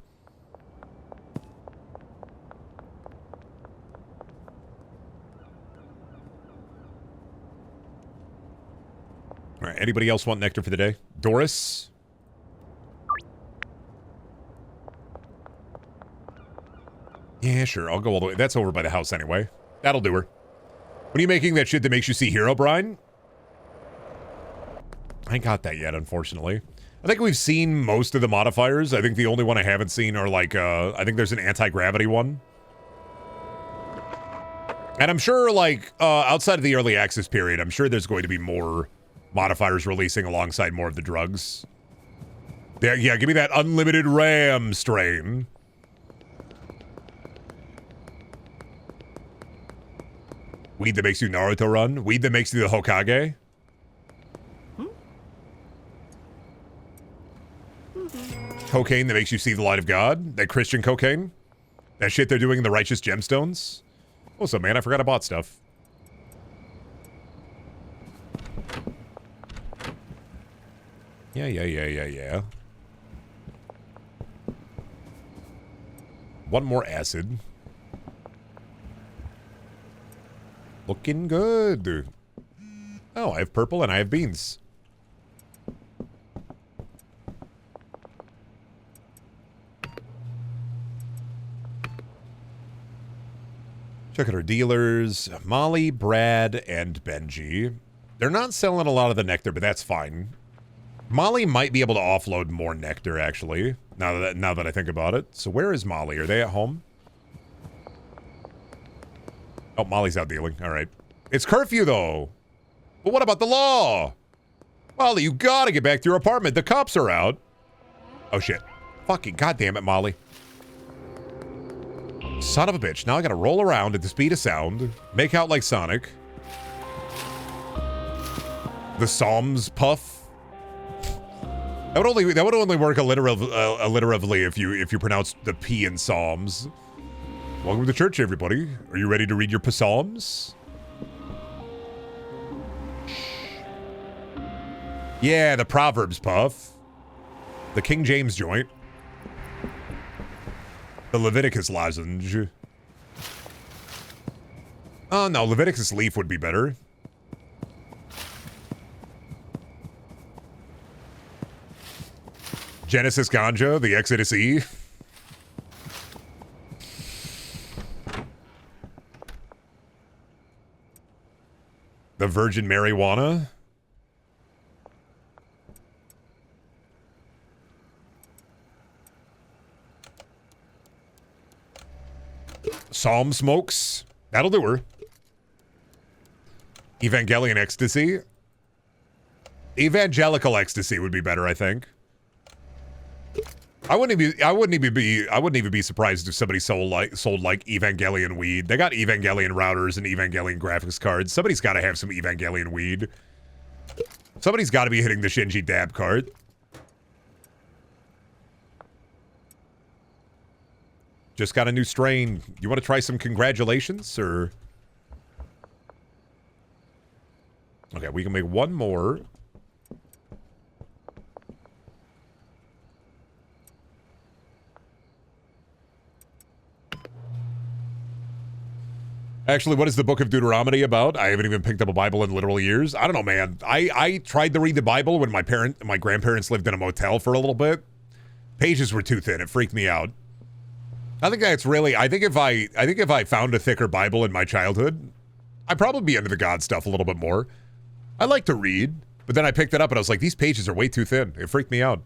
All right, anybody else want nectar for the day? Doris? Yeah, sure. I'll go all the way. That's over by the house anyway. That'll do her. When are you making that shit that makes you see Hero, Brian? I ain't got that yet, unfortunately. I think we've seen most of the modifiers. I think the only one I haven't seen are like, I think there's an anti-gravity one. And I'm sure, like, outside of the early access period, I'm sure there's going to be more modifiers releasing alongside more of the drugs. Yeah, give me that unlimited RAM strain. Weed that makes you Naruto run? Weed that makes you the Hokage? Cocaine that makes you see the light of God? That Christian cocaine? That shit they're doing in the Righteous Gemstones? What's up, man? I forgot I bought stuff. Yeah. One more acid. Looking good. Oh, I have purple and I have beans. Check out our dealers. Molly, Brad, and Benji. They're not selling a lot of the nectar, but that's fine. Molly might be able to offload more nectar, actually, now that I think about it. So where is Molly? Are they at home? Oh, Molly's out dealing. All right. It's curfew, though. But what about the law? Molly, you gotta get back to your apartment. The cops are out. Oh, shit. Fucking goddamn it, Molly. Son of a bitch. Now I gotta roll around at the speed of sound. Make out like Sonic. The Psalms puff. That would only work alliteratively if you pronounced the P in Psalms. Welcome to church, everybody. Are you ready to read your psalms? Yeah, the Proverbs puff. The King James joint. The Leviticus lozenge. Oh, no, Leviticus leaf would be better. Genesis ganja, the Exodus E. The Virgin Marijuana. Psalm smokes. That'll do her. Evangelion ecstasy. Evangelical ecstasy would be better, I think. I wouldn't even be surprised if somebody sold like Evangelion weed. They got Evangelion routers and Evangelion graphics cards. Somebody's got to have some Evangelion weed. Somebody's got to be hitting the Shinji dab card. Just got a new strain. You want to try some congratulations, or? Okay, we can make one more. Actually, what is the Book of Deuteronomy about? I haven't even picked up a Bible in literal years. I don't know, man. I tried to read the Bible when my grandparents lived in a motel for a little bit. Pages were too thin. It freaked me out. I think that's really, I think if I found a thicker Bible in my childhood, I'd probably be into the God stuff a little bit more. I like to read, but then I picked it up and I was like, these pages are way too thin. It freaked me out.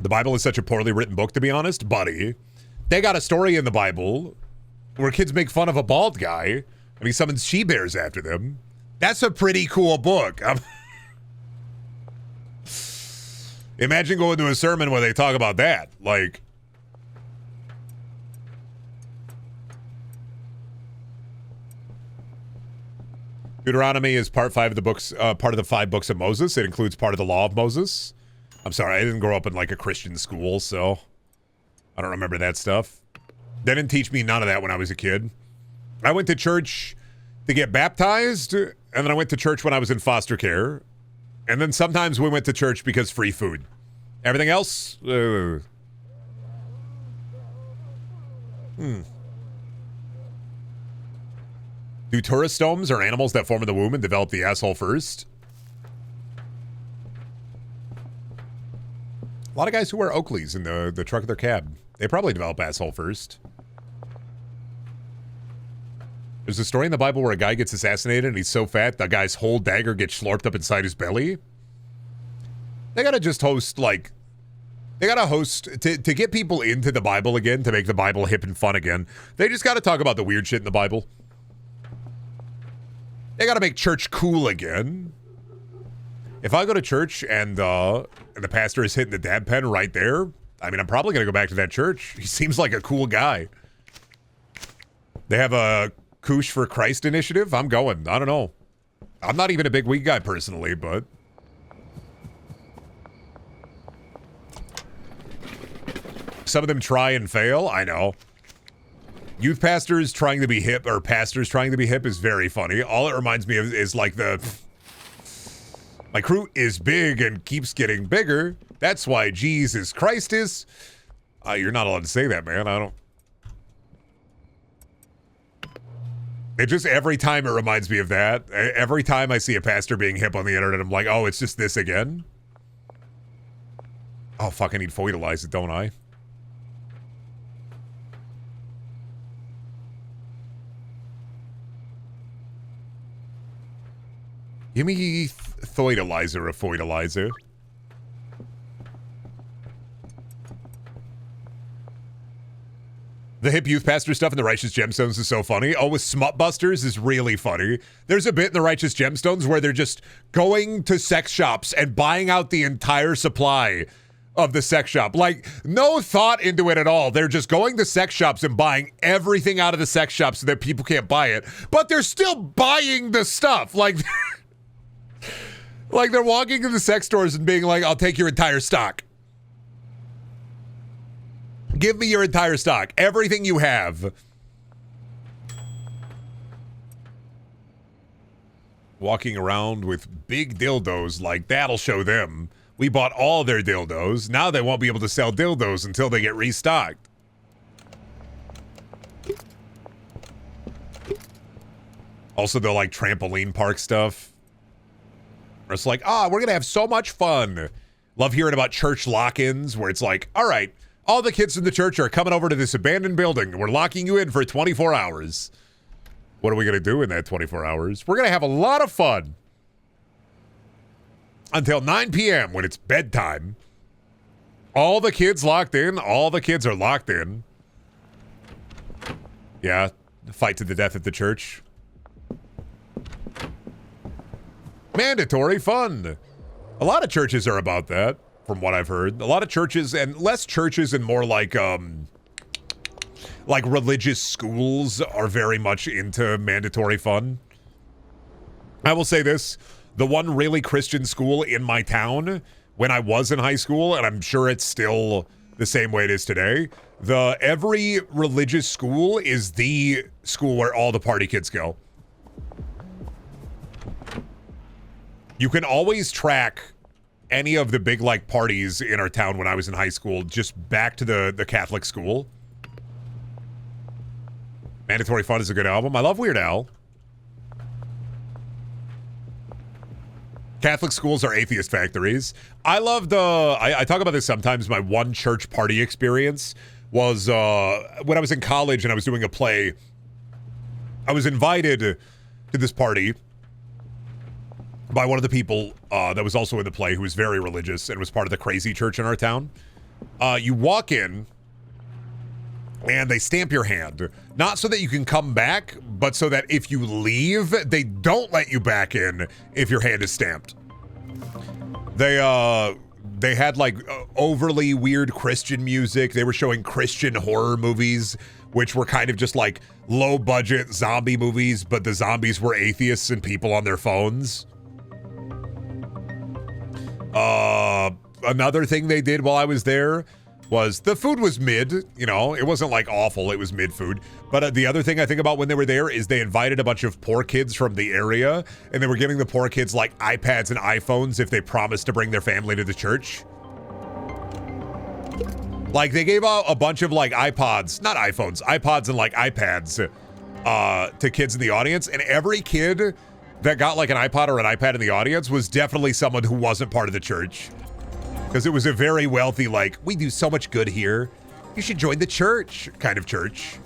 The Bible is such a poorly written book, to be honest, buddy. They got a story in the Bible where kids make fun of a bald guy and he summons she-bears after them. That's a pretty cool book. Imagine going to a sermon where they talk about that. Like, Deuteronomy is part 5 of the books, part of the 5 books of Moses. It includes part of the law of Moses. I'm sorry, I didn't grow up in like a Christian school, so I don't remember that stuff. They didn't teach me none of that when I was a kid. I went to church to get baptized, and then I went to church when I was in foster care. And then sometimes we went to church because free food. Everything else? Do touristomes are animals that form in the womb and develop the asshole first? A lot of guys who wear Oakleys in the truck of their cab, they probably develop asshole first. There's a story in the Bible where a guy gets assassinated and he's so fat, the guy's whole dagger gets slurped up inside his belly. They gotta just host, like, they gotta host, to get people into the Bible again, to make the Bible hip and fun again, they just gotta talk about the weird shit in the Bible. They gotta make church cool again. If I go to church and the pastor is hitting the dab pen right there, I mean, I'm probably gonna go back to that church. He seems like a cool guy. They have a Koosh for Christ initiative. I'm going. I don't know. I'm not even a big weed guy personally, but some of them try and fail. I know. Youth pastors trying to be hip, or pastors trying to be hip, is very funny. All it reminds me of is like my crew is big and keeps getting bigger. That's why Jesus Christ is. You're not allowed to say that, man. I don't. It just, every time it reminds me of that. Every time I see a pastor being hip on the internet, I'm like, oh, it's just this again? Oh, fuck, I need to foetalize it, don't I? Give me thoidalizer or foetalizer. The hip youth pastor stuff in the Righteous Gemstones is so funny. Oh, with Smutbusters is really funny. There's a bit in the Righteous Gemstones where they're just going to sex shops and buying out the entire supply of the sex shop. Like, no thought into it at all. They're just going to sex shops and buying everything out of the sex shop so that people can't buy it. But they're still buying the stuff. Like, like they're walking to the sex stores and being like, I'll take your entire stock. Give me your entire stock. Everything you have. Walking around with big dildos, like that'll show them. We bought all their dildos. Now they won't be able to sell dildos until they get restocked. Also, they'll like trampoline park stuff. It's like, we're going to have so much fun. Love hearing about church lock-ins where it's like, all right, all the kids in the church are coming over to this abandoned building. We're locking you in for 24 hours. What are we going to do in that 24 hours? We're going to have a lot of fun. Until 9 p.m. when it's bedtime. All the kids locked in. All the kids are locked in. Yeah, fight to the death at the church. Mandatory fun. A lot of churches are about that. From what I've heard, a lot of churches, and less churches and more like religious schools are very much into mandatory fun. I will say this, the one really Christian school in my town when I was in high school, and I'm sure it's still the same way it is today, every religious school is the school where all the party kids go. You can always track any of the big like parties in our town when I was in high school, just back to the Catholic school. Mandatory Fun is a good album. I love Weird Al. Catholic schools are atheist factories. I love I talk about this sometimes. My one church party experience was when I was in college and I was doing a play. I was invited to this party by one of the people that was also in the play who was very religious and was part of the crazy church in our town. You walk in and they stamp your hand, not so that you can come back, but so that if you leave, they don't let you back in if your hand is stamped. They had like overly weird Christian music. They were showing Christian horror movies, which were kind of just like low budget zombie movies, but the zombies were atheists and people on their phones. Another thing they did while I was there was the food was mid, you know, it wasn't like awful, it was mid food. But the other thing I think about when they were there is they invited a bunch of poor kids from the area, and they were giving the poor kids like iPads and iPhones if they promised to bring their family to the church. Like they gave out a bunch of like iPods, not iPhones, iPods and like iPads to kids in the audience, and every kid that got like an iPod or an iPad in the audience was definitely someone who wasn't part of the church. Because it was a very wealthy, like, we do so much good here, you should join the church kind of church.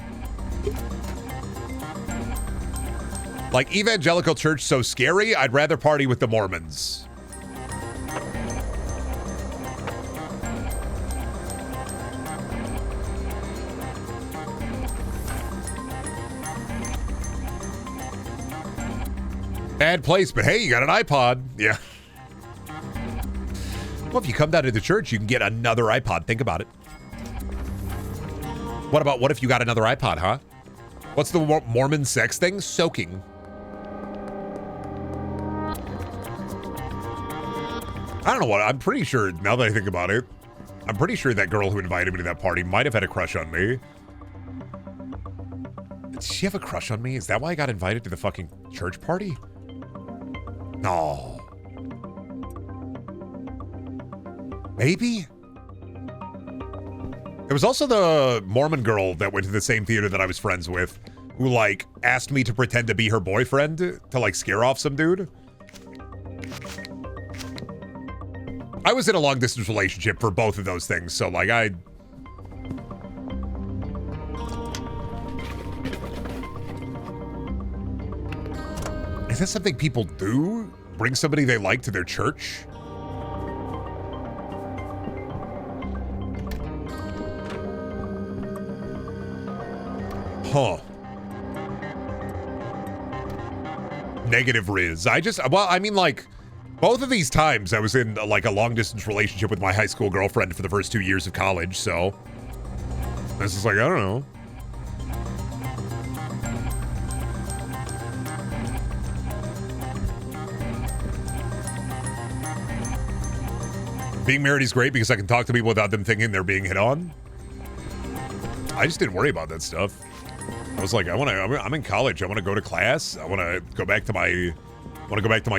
Like, evangelical church so scary, I'd rather party with the Mormons. Bad place, but hey, you got an iPod. Yeah. Well, if you come down to the church, you can get another iPod. Think about it. What if you got another iPod, huh? What's the Mormon sex thing? Soaking. I don't know what, I'm pretty sure, now that I think about it, I'm pretty sure that girl who invited me to that party might have had a crush on me. Did she have a crush on me? Is that why I got invited to the fucking church party? No. Maybe? There was also the Mormon girl that went to the same theater that I was friends with, who, like, asked me to pretend to be her boyfriend to, like, scare off some dude. I was in a long-distance relationship for both of those things, so, like, Is that something people do? Bring somebody they like to their church? Huh. Negative Riz. I mean, like, both of these times I was in, like, a long-distance relationship with my high school girlfriend for the first 2 years of college, so this is like, I don't know. Being married is great because I can talk to people without them thinking they're being hit on. I just didn't worry about that stuff. I was like, I'm in college. I want to go to class. I want to go back to my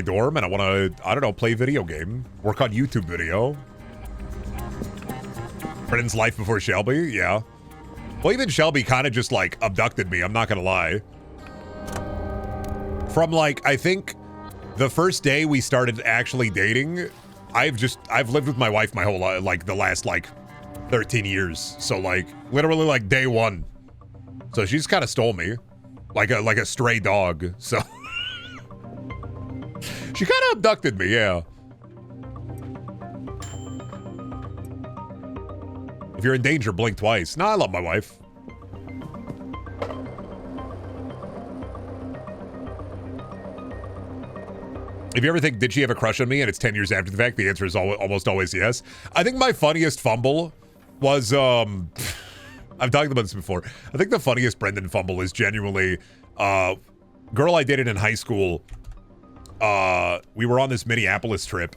dorm, and I want to, I don't know, play video game, work on YouTube video. Brennan's life before Shelby, yeah. Well, even Shelby kind of just like abducted me. I'm not gonna lie. From like, I think the first day we started actually dating, I've lived with my wife my whole life, like the last like 13 years. So like literally like day one. So she just kind of stole me like a stray dog. So she kind of abducted me, yeah. If you're in danger, blink twice. No, I love my wife. If you ever think, did she have a crush on me? And it's 10 years after the fact, the answer is almost always yes. I think my funniest fumble was, I've talked about this before. I think the funniest Brendan fumble is genuinely, girl I dated in high school. We were on this Minneapolis trip,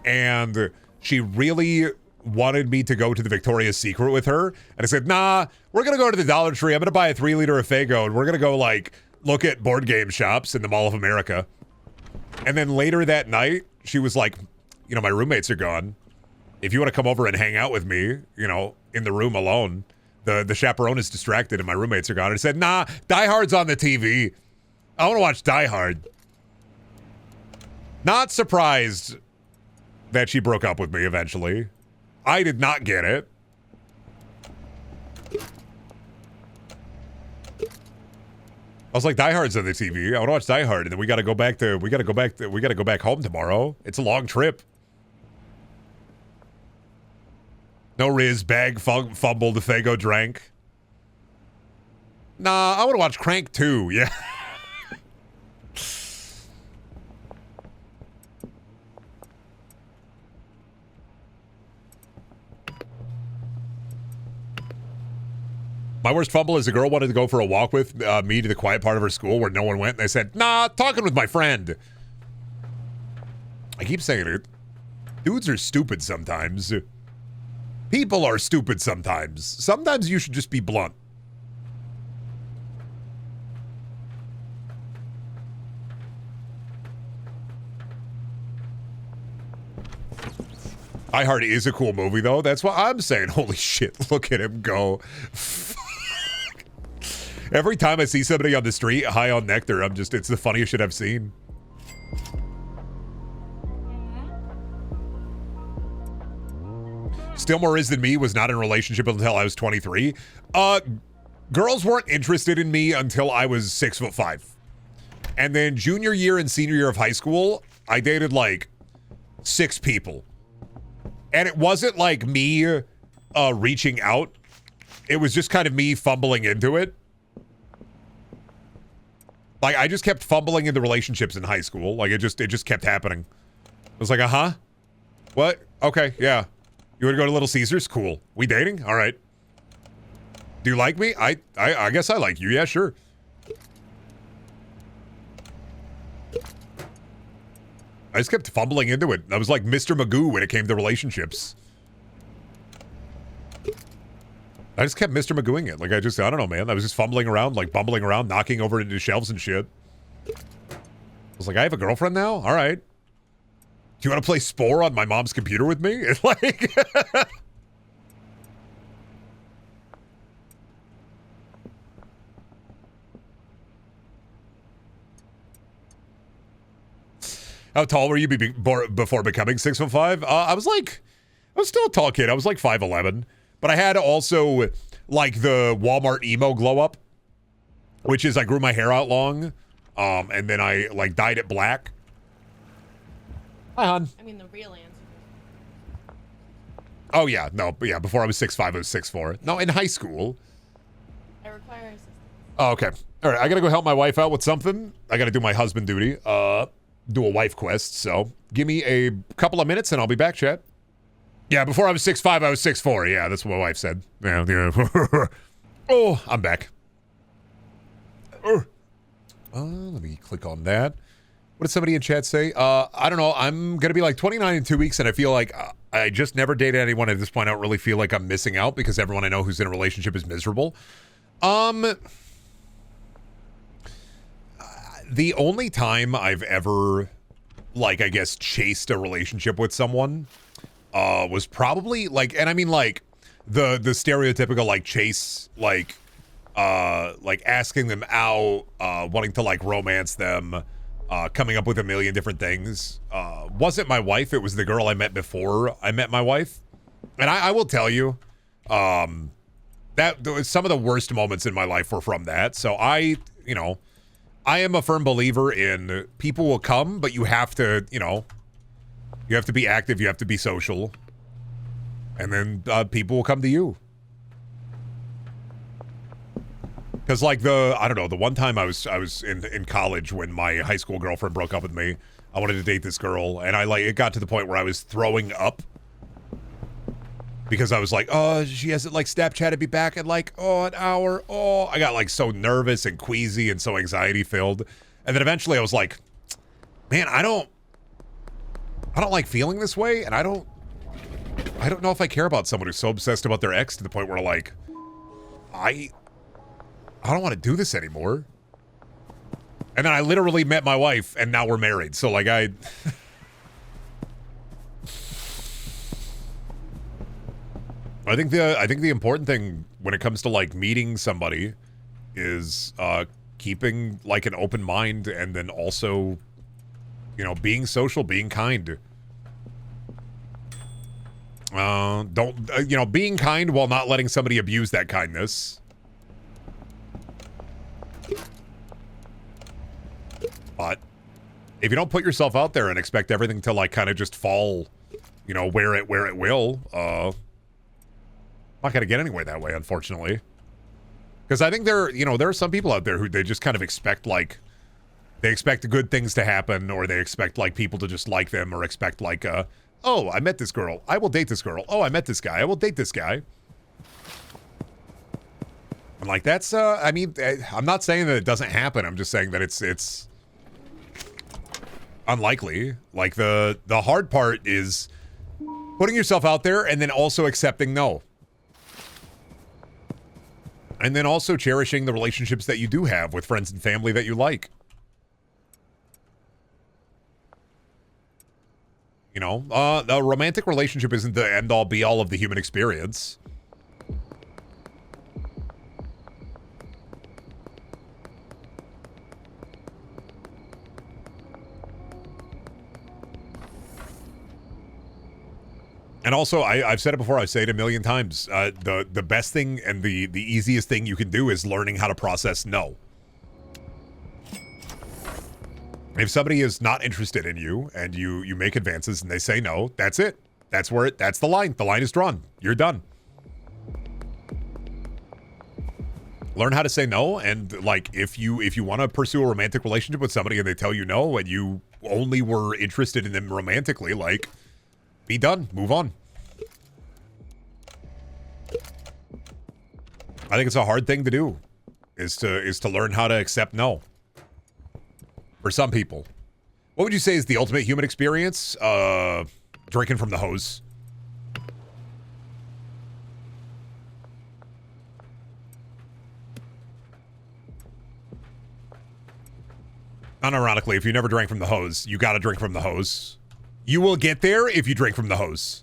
and she really wanted me to go to the Victoria's Secret with her. And I said, nah, we're going to go to the Dollar Tree. I'm going to buy a 3-liter of Faygo, and we're going to go, like, look at board game shops in the Mall of America. And then later that night, she was like, you know, my roommates are gone. If you want to come over and hang out with me, you know, in the room alone, the chaperone is distracted and my roommates are gone. And I said, nah, Die Hard's on the TV. I want to watch Die Hard. Not surprised that she broke up with me eventually. I did not get it. I was like, Die Hard's on the TV. I want to watch Die Hard, and then we got to go back home tomorrow. It's a long trip. No Riz, bag, fumbled, Fago drank. Nah, I want to watch Crank 2, yeah. My worst fumble is a girl wanted to go for a walk with me to the quiet part of her school where no one went, and I said, nah, talking with my friend. I keep saying it. Dudes are stupid sometimes. People are stupid sometimes. Sometimes you should just be blunt. Die Hard is a cool movie, though. That's what I'm saying. Holy shit, look at him go. Every time I see somebody on the street high on nectar, it's the funniest shit I've seen. Still More Is Than Me was not in a relationship until I was 23. Girls weren't interested in me until I was 6'5". And then junior year and senior year of high school, I dated like 6 people. And it wasn't like me reaching out. It was just kind of me fumbling into it. Like, I just kept fumbling into relationships in high school. Like, it just kept happening. I was like, uh-huh. What? Okay, yeah. You want to go to Little Caesars? Cool. We dating? All right. Do you like me? I guess I like you. Yeah, sure. I just kept fumbling into it. I was like Mr. Magoo when it came to relationships. I just kept Mr. Magooing it. Like, I don't know, man. I was just fumbling around, like bumbling around, knocking over into shelves and shit. I was like, I have a girlfriend now? All right. Do you want to play Spore on my mom's computer with me? It's like... How tall were you before becoming 6'5"? I was still a tall kid. I was like 5'11". But I had also, like, the Walmart emo glow up, which is I grew my hair out long, and then I, like, dyed it black. Hi, hon. I mean, the real answer. Oh, yeah. No, but yeah, before I was 6'5", I was 6'4". No, in high school. I require assistance. Oh, okay. All right, I gotta go help my wife out with something. I gotta do my husband duty, do a wife quest, so give me a couple of minutes and I'll be back, chat. Yeah, before I was 6'5", I was 6'4". Yeah, that's what my wife said. Yeah. Oh, I'm back. Let me click on that. What did somebody in chat say? I don't know. I'm going to be like 29 in 2 weeks, and I feel like I just never dated anyone at this point. I don't really feel like I'm missing out because everyone I know who's in a relationship is miserable. The only time I've ever, like, I guess, chased a relationship with someone was probably like, and I mean like the stereotypical like chase, like asking them out, wanting to like romance them, coming up with a million different things. Wasn't my wife, it was the girl I met before I met my wife. And I will tell you, that some of the worst moments in my life were from that. So I am a firm believer in people will come, but you have to, you have to be active, you have to be social, and then people will come to you. Because like I don't know, the one time I was in college when my high school girlfriend broke up with me, I wanted to date this girl, and it got to the point where I was throwing up. Because I was like, oh, she hasn't like Snapchatted me back in like, an hour. Oh, I got like so nervous and queasy and so anxiety filled. And then eventually I was like, man, I don't like feeling this way. And I don't know if I care about someone who's so obsessed about their ex to the point where like, I don't want to do this anymore. And then I literally met my wife and now we're married. So like I think the important thing when it comes to like meeting somebody is keeping like an open mind and then also You know, being social, being kind. Being kind while not letting somebody abuse that kindness. But if you don't put yourself out there and expect everything to like kind of just fall, you know, where it will, not gonna get anywhere that way, unfortunately. Because I think there are some people out there who they just kind of expect like they expect good things to happen, or they expect like people to just like them, or expect like oh, I met this girl, I will date this girl. Oh, I met this guy, I will date this guy. And like that's I mean, I'm not saying that it doesn't happen. I'm just saying that it's unlikely. Like the hard part is putting yourself out there and then also accepting no. And then also cherishing the relationships that you do have with friends and family that you like. You know, a romantic relationship isn't the end-all be-all of the human experience. And also, I've said it before, I've said it a million times. The best thing and the easiest thing you can do is learning how to process no. If somebody is not interested in you and you make advances and they say no, that's it. That's the line. The line is drawn. You're done. Learn how to say no, and like if you want to pursue a romantic relationship with somebody and they tell you no and you only were interested in them romantically, like be done. Move on. I think it's a hard thing to do, is to learn how to accept no. For some people. What would you say is the ultimate human experience? Drinking from the hose. Unironically, if you never drank from the hose, you gotta drink from the hose. You will get there if you drink from the hose.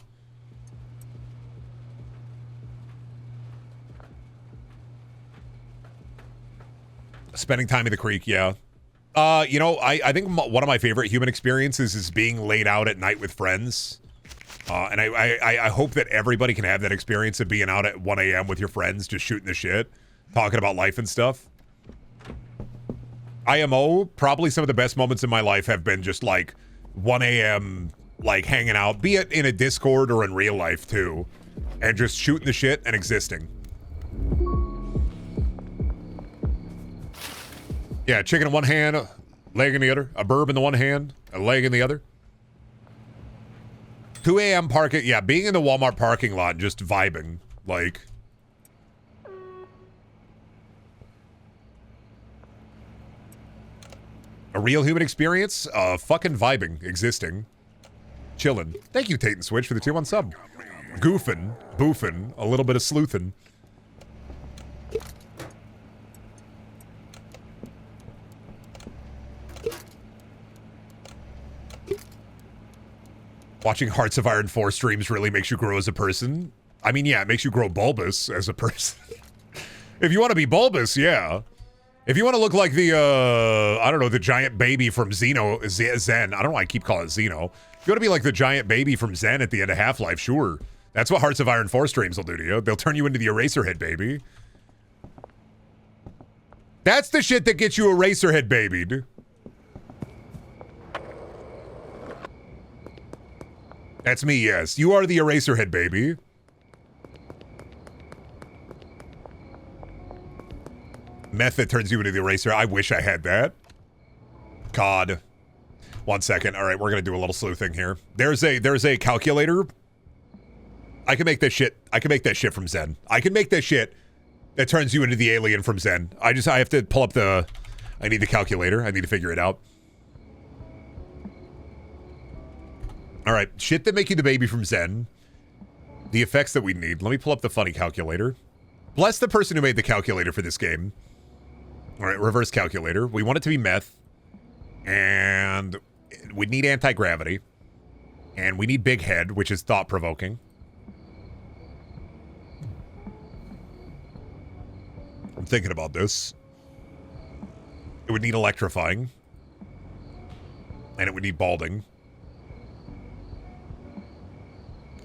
Spending time in the creek, yeah. I think one of my favorite human experiences is being laid out at night with friends. And I hope that everybody can have that experience of being out at 1 a.m. with your friends, just shooting the shit, talking about life and stuff. IMO, probably some of the best moments in my life have been just like 1 a.m. like hanging out, be it in a Discord or in real life too, and just shooting the shit and existing. Yeah, chicken in one hand, a leg in the other, a burb in the one hand, a leg in the other. 2 a.m. parking, yeah, being in the Walmart parking lot, just vibing, like. A real human experience? Fucking vibing, existing, chilling. Thank you, Tate and Switch, for the 2-1 sub. Goofing, boofing, a little bit of sleuthing. Watching Hearts of Iron 4 streams really makes you grow as a person. I mean, yeah, it makes you grow bulbous as a person. If you want to be bulbous, yeah. If you want to look like the, I don't know, the giant baby from Zen. I don't know why I keep calling it Xeno. If you want to be like the giant baby from Zen at the end of Half-Life, sure. That's what Hearts of Iron 4 streams will do to you. They'll turn you into the Eraserhead baby. That's the shit that gets you Eraserhead babied. That's me, yes. You are the Eraserhead baby. Meth that turns you into the eraser. I wish I had that. God. 1 second. All right, we're gonna do a little sleuthing here. There's a calculator. I can make this shit. I can make that shit from Zen. I can make that shit that turns you into the alien from Zen. I have to pull up the. I need the calculator. I need to figure it out. All right, shit that make you the baby from Zen. The effects that we need. Let me pull up the funny calculator. Bless the person who made the calculator for this game. All right, reverse calculator. We want it to be meth. And we need anti-gravity. And we need big head, which is thought-provoking. I'm thinking about this. It would need electrifying. And it would need balding.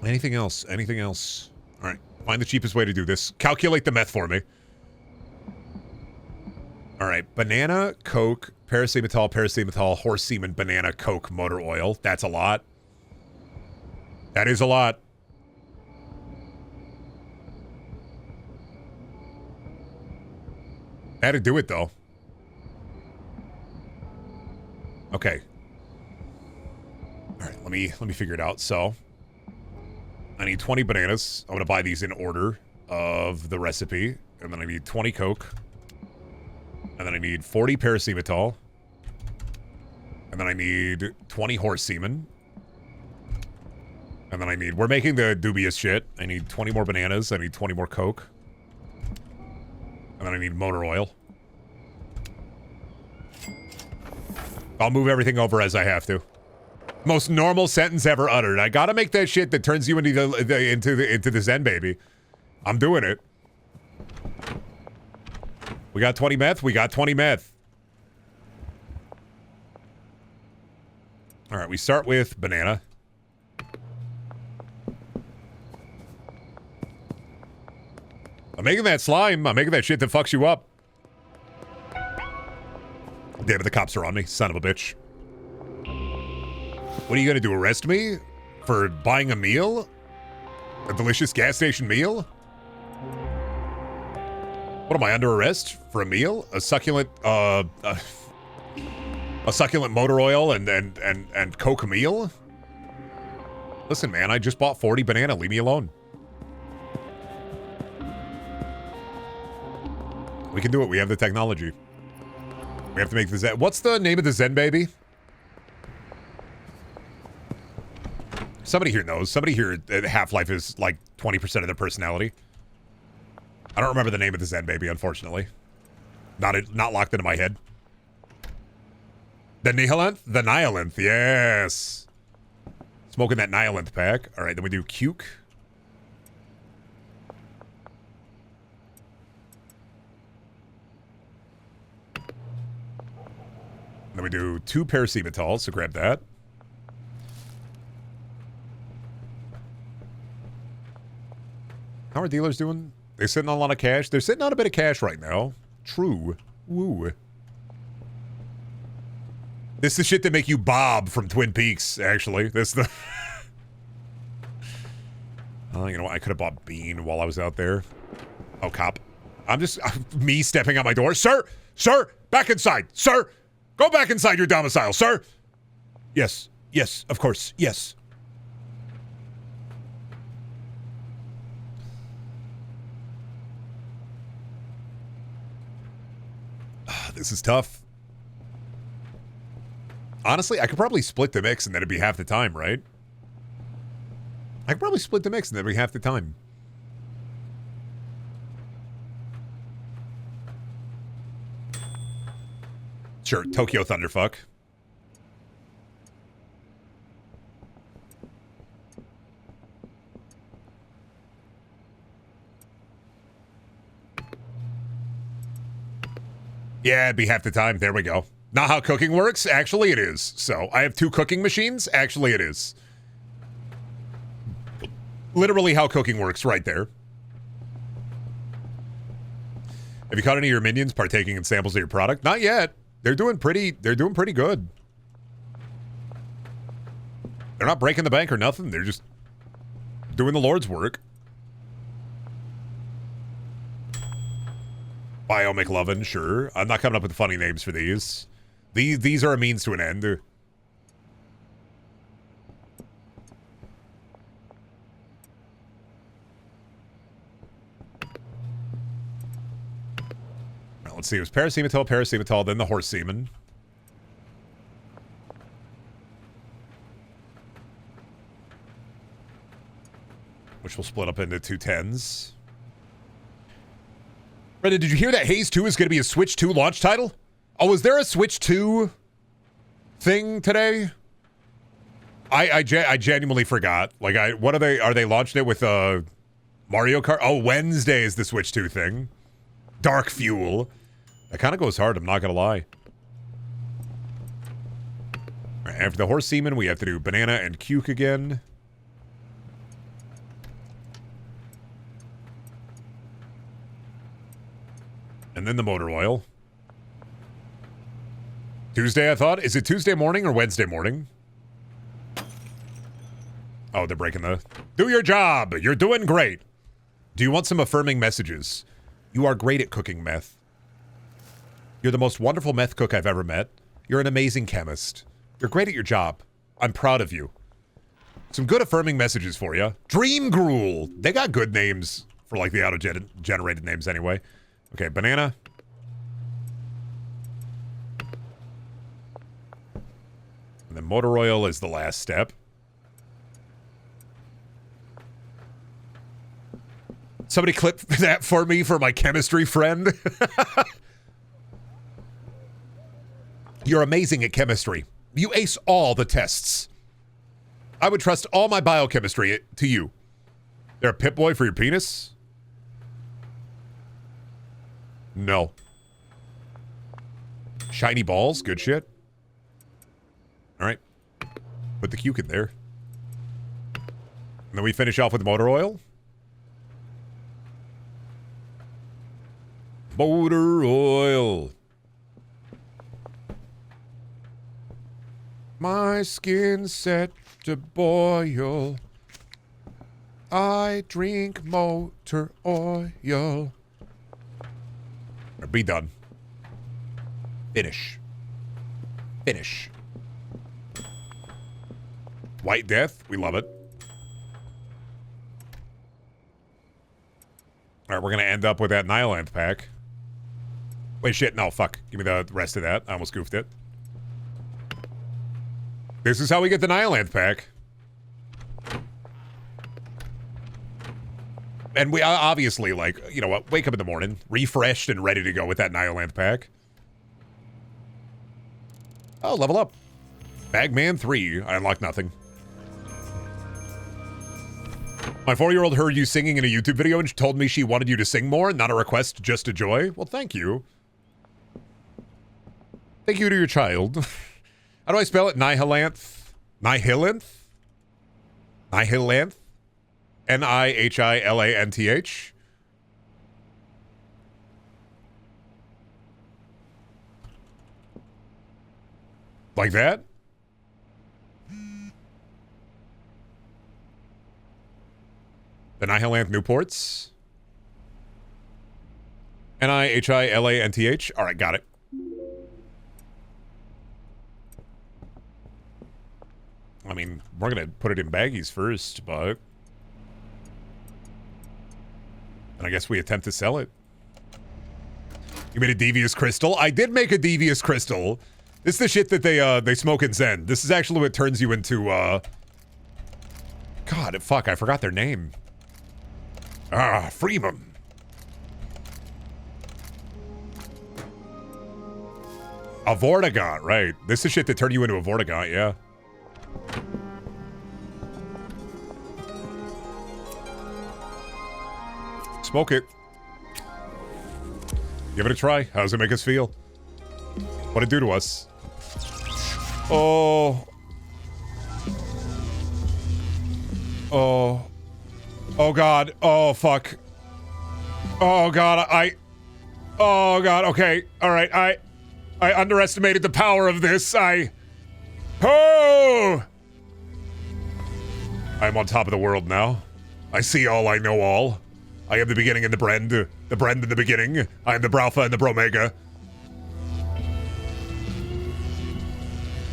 Anything else? Anything else? All right. Find the cheapest way to do this. Calculate the meth for me. All right. Banana, Coke, paracetamol, horse semen, banana, Coke, motor oil. That's a lot. That is a lot. Had to do it, though. Okay. All right. Let me figure it out. So, I need 20 bananas. I'm going to buy these in order of the recipe. And then I need 20 Coke. And then I need 40 paracetamol. And then I need 20 horse semen. And then I need... We're making the dubious shit. I need 20 more bananas. I need 20 more Coke. And then I need motor oil. I'll move everything over as I have to. Most normal sentence ever uttered. I gotta make that shit that turns you into the Zen baby. I'm doing it. We got 20 meth. We got 20 meth. All right, we start with banana. I'm making that slime. I'm making that shit that fucks you up. Damn it, the cops are on me. Son of a bitch. What are you gonna do, arrest me? For buying a meal? A delicious gas station meal? What am I, under arrest? For a meal? A succulent, a succulent motor oil and Coke meal? Listen, man, I just bought 40 banana. Leave me alone. We can do it. We have the technology. We have to make the Zen. What's the name of the Zen baby? Somebody here knows. Somebody here, Half-Life is like 20% of their personality. I don't remember the name of the Zen baby, unfortunately. Not locked into my head. The Nihilanth? The Nihilanth, yes. Smoking that Nihilanth pack. All right, then we do Cuke. Then we do 2 paracetamol, so grab that. How are dealers doing? They sitting on a lot of cash? They're sitting on a bit of cash right now. True. Woo. This is the shit that make you Bob from Twin Peaks, actually. This is the... you know what? I could have bought Bean while I was out there. Oh, cop. I'm just... me stepping out my door. Sir! Sir! Back inside! Sir! Go back inside your domicile, sir! Yes. Yes, of course. Yes. This is tough. Honestly, I could probably split the mix and then it'd be half the time, right? I could probably split the mix and then it'd be half the time. Sure, Tokyo Thunderfuck. Yeah, it'd be half the time. There we go. Not how cooking works? Actually, it is. So, I have 2 cooking machines? Actually, it is. Literally how cooking works right there. Have you caught any of your minions partaking in samples of your product? Not yet. They're doing pretty good. They're not breaking the bank or nothing. They're just doing the Lord's work. Bio McLovin, sure. I'm not coming up with funny names for these. These are a means to an end. Now, let's see. It was paracetamol, then the horse semen. Which will split up into 2 10s. Brendan, did you hear that Haze 2 is going to be a Switch 2 launch title? Oh, is there a Switch 2 thing today? I genuinely forgot. Like, what are they launching it with Mario Kart? Oh, Wednesday is the Switch 2 thing. Dark Fuel. That kind of goes hard, I'm not going to lie. All right, after the horse semen, we have to do banana and cuke again. And then the motor oil. Tuesday, I thought. Is it Tuesday morning or Wednesday morning? Oh, they're breaking the... Do your job! You're doing great! Do you want some affirming messages? You are great at cooking meth. You're the most wonderful meth cook I've ever met. You're an amazing chemist. You're great at your job. I'm proud of you. Some good affirming messages for you. Dream Gruel! They got good names for, like, the auto-generated names anyway. Okay, banana. And then motor oil is the last step. Somebody clip that for me for my chemistry friend. You're amazing at chemistry. You ace all the tests. I would trust all my biochemistry to you. They're a Pip-Boy for your penis? No. Shiny balls, good shit. All right. Put the cuke in there. And then we finish off with motor oil. Motor oil. My skin's set to boil. I drink motor oil. Be done. Finish. Finish. White Death. We love it. All right, we're going to end up with that Nihilanthe pack. Wait, shit. No, fuck. Give me the rest of that. I almost goofed it. This is how we get the Nihilanthe pack. And we obviously, like, you know what, wake up in the morning, refreshed and ready to go with that Nihilanthe pack. Oh, level up. Bagman 3. I unlocked nothing. My 4-year-old heard you singing in a YouTube video and told me she wanted you to sing more, not a request, just a joy. Well, thank you. Thank you to your child. How do I spell it? Nihilanthe? Nihilanthe? Nihilanthe? Nihilanth? Like that? The Nihilanthe Newports? Nihilanth? Alright, got it. I mean, we're gonna put it in baggies first, but... And I guess we attempt to sell it. You made a devious crystal? I did make a devious crystal. This is the shit that they smoke in Zen. This is actually what turns you into, God, fuck, I forgot their name. Freeman. A Vortigaunt, right. This is shit that turned you into a Vortigaunt, yeah. Smoke it. Give it a try. How does it make us feel? What'd it do to us? Oh. Oh. Oh, God. Oh, fuck. Oh, God. Oh, God. Okay. All right. I underestimated the power of this. Oh! I'm on top of the world now. I see all, I know all. I am the beginning and the Brend and the beginning. I am the Bralpha and the Bromega.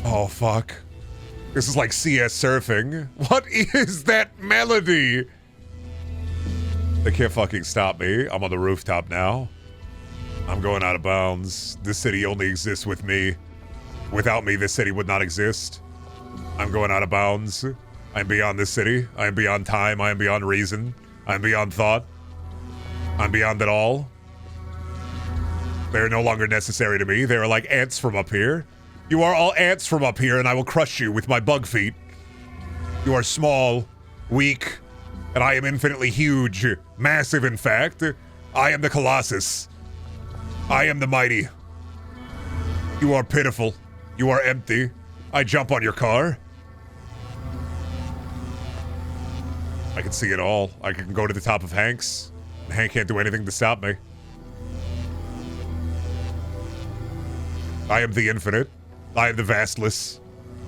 Oh, fuck. This is like CS surfing. What is that melody? They can't fucking stop me. I'm on the rooftop now. I'm going out of bounds. This city only exists with me. Without me, this city would not exist. I'm going out of bounds. I'm beyond this city. I am beyond time. I am beyond reason. I am beyond thought. I'm beyond it all. They are no longer necessary to me. They are like ants from up here. You are all ants from up here, and I will crush you with my bug feet. You are small, weak, and I am infinitely huge. Massive, in fact. I am the Colossus. I am the mighty. You are pitiful. You are empty. I jump on your car. I can see it all. I can go to the top of Hank's. Hank can't do anything to stop me. I am the infinite. I am the vastless.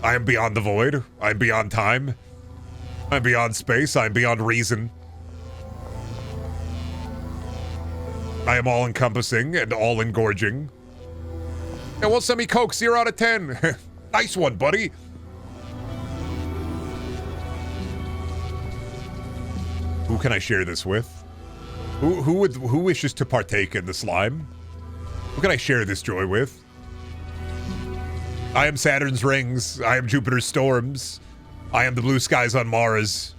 I am beyond the void. I am beyond time. I am beyond space. I am beyond reason. I am all-encompassing and all-engorging. Yeah, well, send me Coke, 0 out of 10. Nice one, buddy. Who can I share this with? Who wishes to partake in the slime? Who can I share this joy with? I am Saturn's rings. I am Jupiter's storms. I am the blue skies on Mars.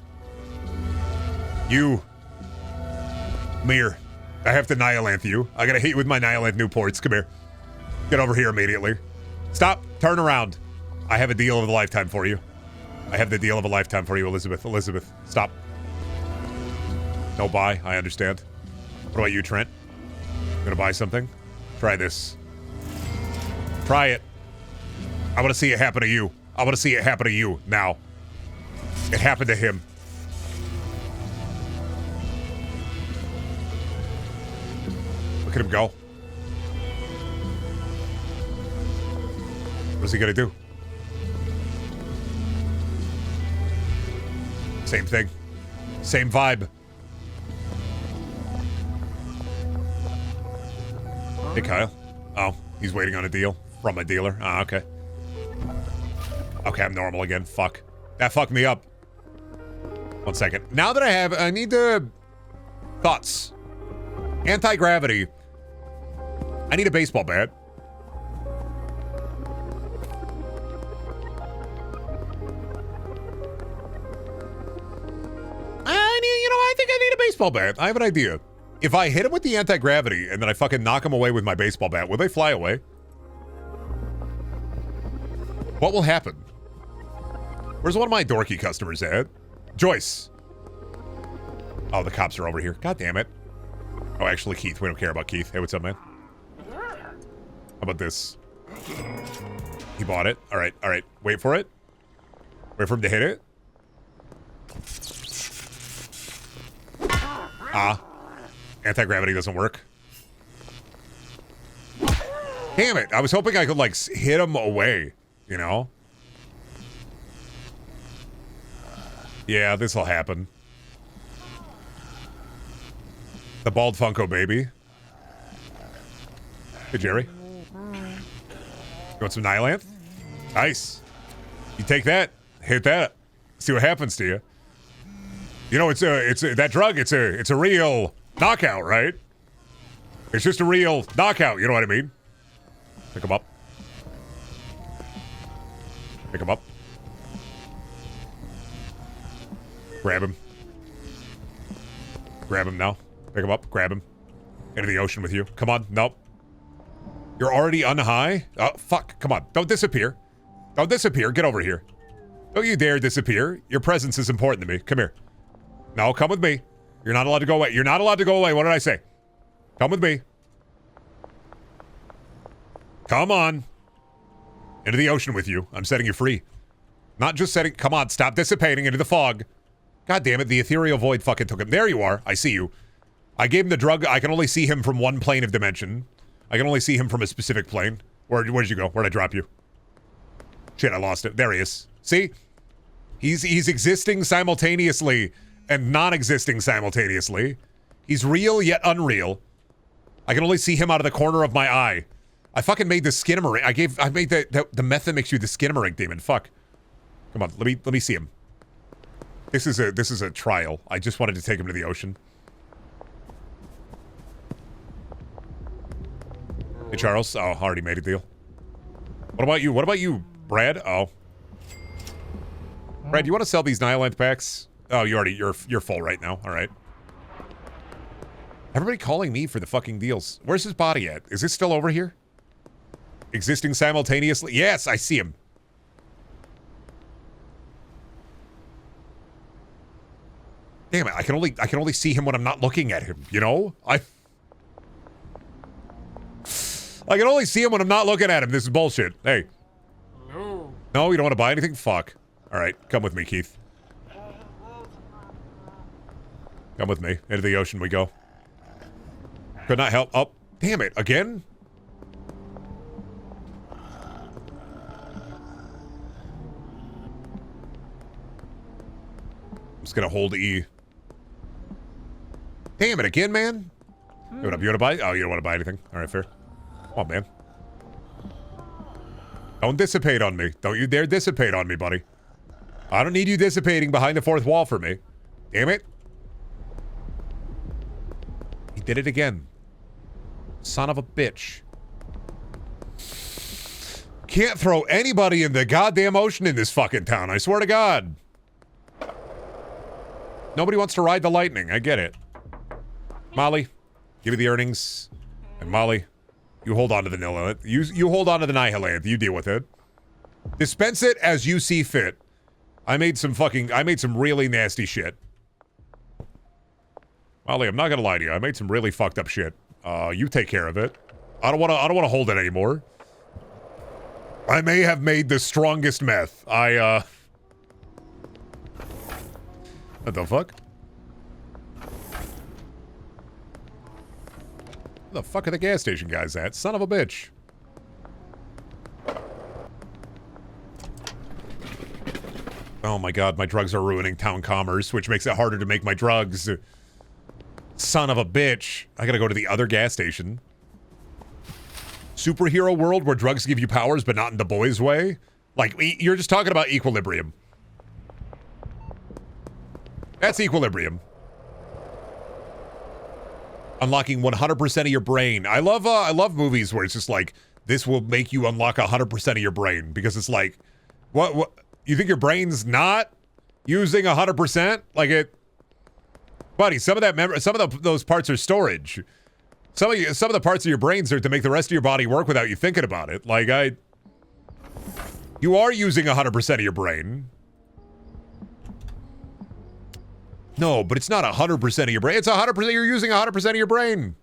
You. Mir. I have to Nihilanth you. I gotta hit you with my Nihilanth Newports. Come here. Get over here immediately. Stop. Turn around. I have a deal of a lifetime for you. I have the deal of a lifetime for you, Elizabeth. Elizabeth, stop. No buy. I understand. What about you, Trent? Gonna buy something? Try this. Try it. I want to see it happen to you. I want to see it happen to you now. It happened to him. Look at him go. What's he gonna do? Same thing. Same vibe. Hey, Kyle. Oh, he's waiting on a deal from a dealer. Ah, okay. Okay, I'm normal again. Fuck. That fucked me up. 1 second. Now that I need the thoughts. Anti-gravity. I need a baseball bat. I think I need a baseball bat. I have an idea. If I hit him with the anti-gravity and then I fucking knock him away with my baseball bat, will they fly away? What will happen? Where's one of my dorky customers at? Joyce. Oh, the cops are over here. God damn it. Oh, actually, Keith. We don't care about Keith. Hey, what's up, man? How about this? He bought it. All right, all right. Wait for it. Wait for him to hit it. Ah. Anti-gravity doesn't work. Damn it. I was hoping I could, like, hit him away, you know? Yeah, this'll happen. The bald Funko baby. Hey, Jerry. You want some Nihilanth? Nice. You take that, hit that, see what happens to you. You know, that drug, it's a real knockout, right? It's just a real knockout, you know what I mean? Pick him up. Pick him up. Grab him. Grab him now. Pick him up. Grab him. Into the ocean with you. Come on. Nope. You're already unhigh? Oh, fuck. Come on. Don't disappear. Don't disappear. Get over here. Don't you dare disappear. Your presence is important to me. Come here. No, come with me. You're not allowed to go away. You're not allowed to go away. What did I say? Come with me. Come on. Into the ocean with you. I'm setting you free. Not just setting... Come on. Stop dissipating into the fog. God damn it. The ethereal void fucking took him. There you are. I see you. I gave him the drug. I can only see him from one plane of dimension. I can only see him from a specific plane. Where did you go? Where'd I drop you? Shit, I lost it. There he is. See? He's existing simultaneously and non-existing simultaneously. He's real yet unreal. I can only see him out of the corner of my eye. I fucking made the Skinamarink. I made the meth that makes you the Skinamarink demon. Fuck. Come on, let me see him. This is a trial. I just wanted to take him to the ocean. Hey, Charles. Oh, already made a deal. What about you? What about you, Brad? Oh. Brad, you want to sell these Nihilanth packs? Oh, you're full right now. All right. Everybody calling me for the fucking deals. Where's his body at? Is it still over here? Existing simultaneously? Yes, I see him. Damn it, I can only see him when I'm not looking at him, you know? I can only see him when I'm not looking at him. This is bullshit. Hey. No. No, you don't want to buy anything? Fuck. All right, come with me, Keith. Come with me. Into the ocean we go. Could not help. Oh, damn it. Again? I'm just gonna hold E. Damn it again, man. Hey, what up? You want to buy? Oh, you don't want to buy anything? All right, fair. Come on, man. Don't dissipate on me. Don't you dare dissipate on me, buddy. I don't need you dissipating behind the fourth wall for me. Damn it. He did it again. Son of a bitch. Can't throw anybody in the goddamn ocean in this fucking town, I swear to God. Nobody wants to ride the lightning, I get it. Molly, give me the earnings. And Molly, you hold on to the Nihilanth. You hold on to the Nihilanth. You deal with it. Dispense it as you see fit. I made some really nasty shit. Molly, I'm not gonna lie to you. I made some really fucked up shit. You take care of it. I don't wanna hold it anymore. I may have made the strongest meth. What the fuck? Where the fuck are the gas station guys at? Son of a bitch. Oh my god, my drugs are ruining town commerce, which makes it harder to make my drugs. Son of a bitch. I gotta go to the other gas station. Superhero world where drugs give you powers, but not in the boys' way? Like, you're just talking about equilibrium. That's equilibrium. Unlocking 100% of your brain. I love movies where it's just like, this will make you unlock 100% of your brain. Because it's like, what, you think your brain's not using 100%? Like it, buddy, some of those parts are storage. Some of the parts of your brains are to make the rest of your body work without you thinking about it. Like you are using 100% of your brain. No, but it's not 100% of your brain. It's 100%. You're using 100% of your brain.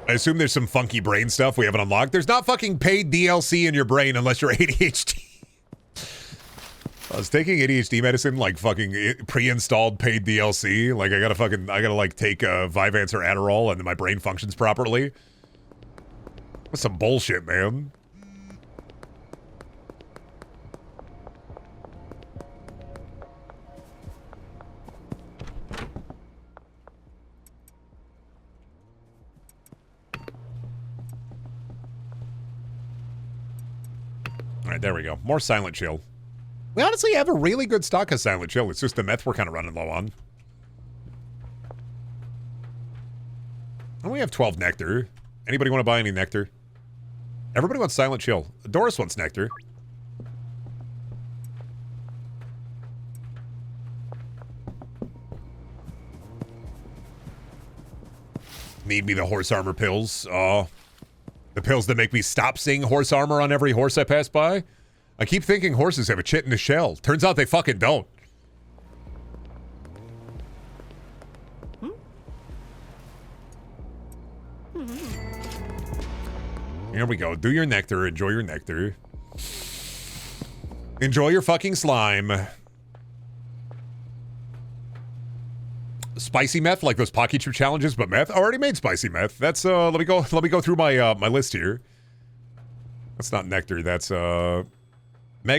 I assume there's some funky brain stuff we haven't unlocked. There's not fucking paid DLC in your brain unless you're ADHD. I was taking ADHD medicine, like fucking pre-installed paid DLC. Like I gotta like take Vyvanse or Adderall and then my brain functions properly. That's some bullshit, man. All right, there we go. More Silent Chill. We honestly have a really good stock of Silent Chill. It's just the meth we're kind of running low on. And we have 12 nectar. Anybody want to buy any nectar? Everybody wants Silent Chill. Doris wants nectar. Need me the horse armor pills. Oh. The pills that make me stop seeing horse armor on every horse I pass by. I keep thinking horses have a chit in the shell. Turns out they fucking don't. Here we go. Do your nectar. Enjoy your nectar. Enjoy your fucking slime. Spicy meth, like those Pocky Chip challenges, but meth. I already made spicy meth. That's let me go through my my list here. That's not nectar. That's mega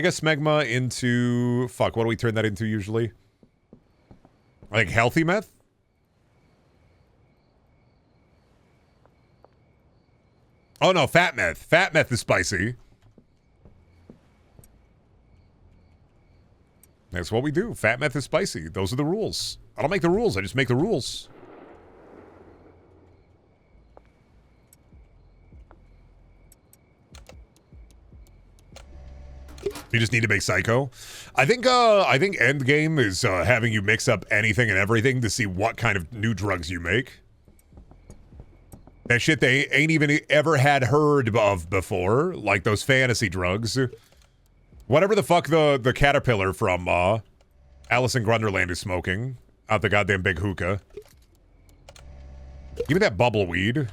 smegma into fuck. What do we turn that into usually? Like healthy meth? Oh no, fat meth. Fat meth is spicy. That's what we do. Fat meth is spicy. Those are the rules. I don't make the rules. I just make the rules. You just need to make Psycho. I think Endgame is having you mix up anything and everything to see what kind of new drugs you make. That shit they ain't even ever had heard of before, like those fantasy drugs. Whatever the fuck the caterpillar from Alice in Grunderland is smoking. out the goddamn big hookah. Give me that bubble weed.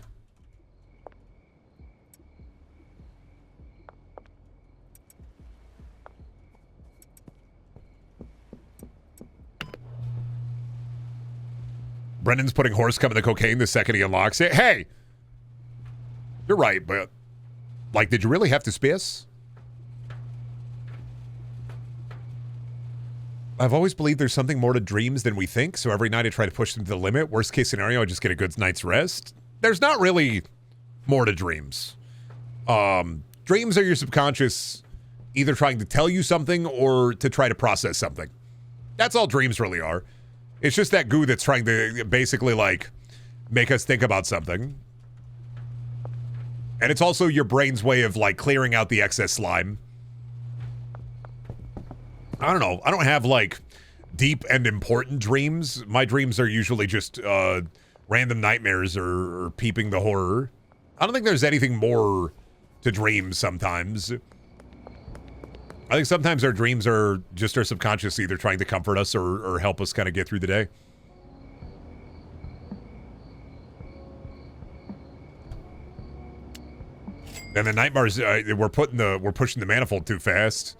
Brendan's putting horse cum in the cocaine the second he unlocks it. Hey! You're right, but... Like, did you really have to spiss? I've always believed there's something more to dreams than we think, so every night I try to push them to the limit. Worst case scenario, I just get a good night's rest. There's not really more to dreams. Dreams are your subconscious either trying to tell you something or to try to process something. That's all dreams really are. It's just that goo that's trying to basically, like, make us think about something. And it's also your brain's way of, like, clearing out the excess slime. I don't know. I don't have, like, deep and important dreams. My dreams are usually just random nightmares or peeping the horror. I don't think there's anything more to dreams sometimes. I think sometimes our dreams are just our subconscious either trying to comfort us or help us kind of get through the day. And the nightmares, we're pushing the manifold too fast.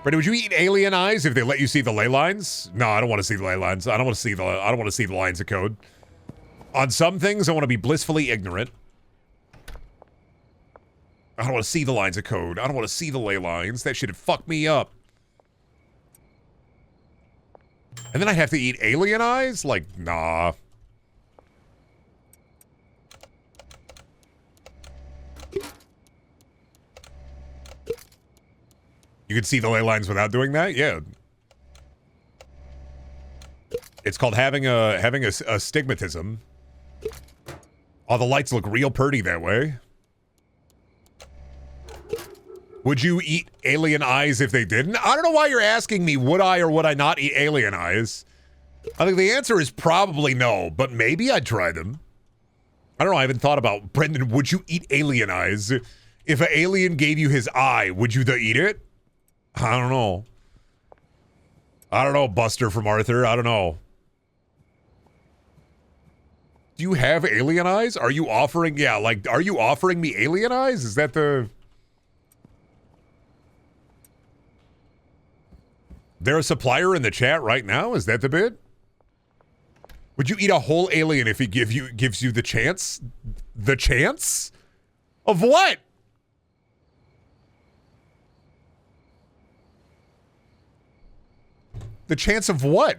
But would you eat alien eyes if they let you see the ley lines? No, I don't want to see the ley lines. I don't want to see the lines of code. On some things, I want to be blissfully ignorant. I don't want to see the lines of code. I don't want to see the ley lines. That shit'd fuck me up. And then I have to eat alien eyes? Like, nah. You can see the ley lines without doing that? Yeah. It's called having a stigmatism. Oh, the lights look real pretty that way. Would you eat alien eyes if they didn't? I don't know why you're asking me, would I or would I not eat alien eyes? I think the answer is probably no, but maybe I'd try them. I don't know, I haven't thought about, Brendan, would you eat alien eyes? If an alien gave you his eye, would you eat it? I don't know. I don't know, Buster from Arthur, I don't know. Do you have alien eyes? Are you offering, yeah, like, are you offering me alien eyes? Is that the... They're a supplier in the chat right now? Is that the bid? Would you eat a whole alien if he gives you the chance? The chance? Of what? The chance of what?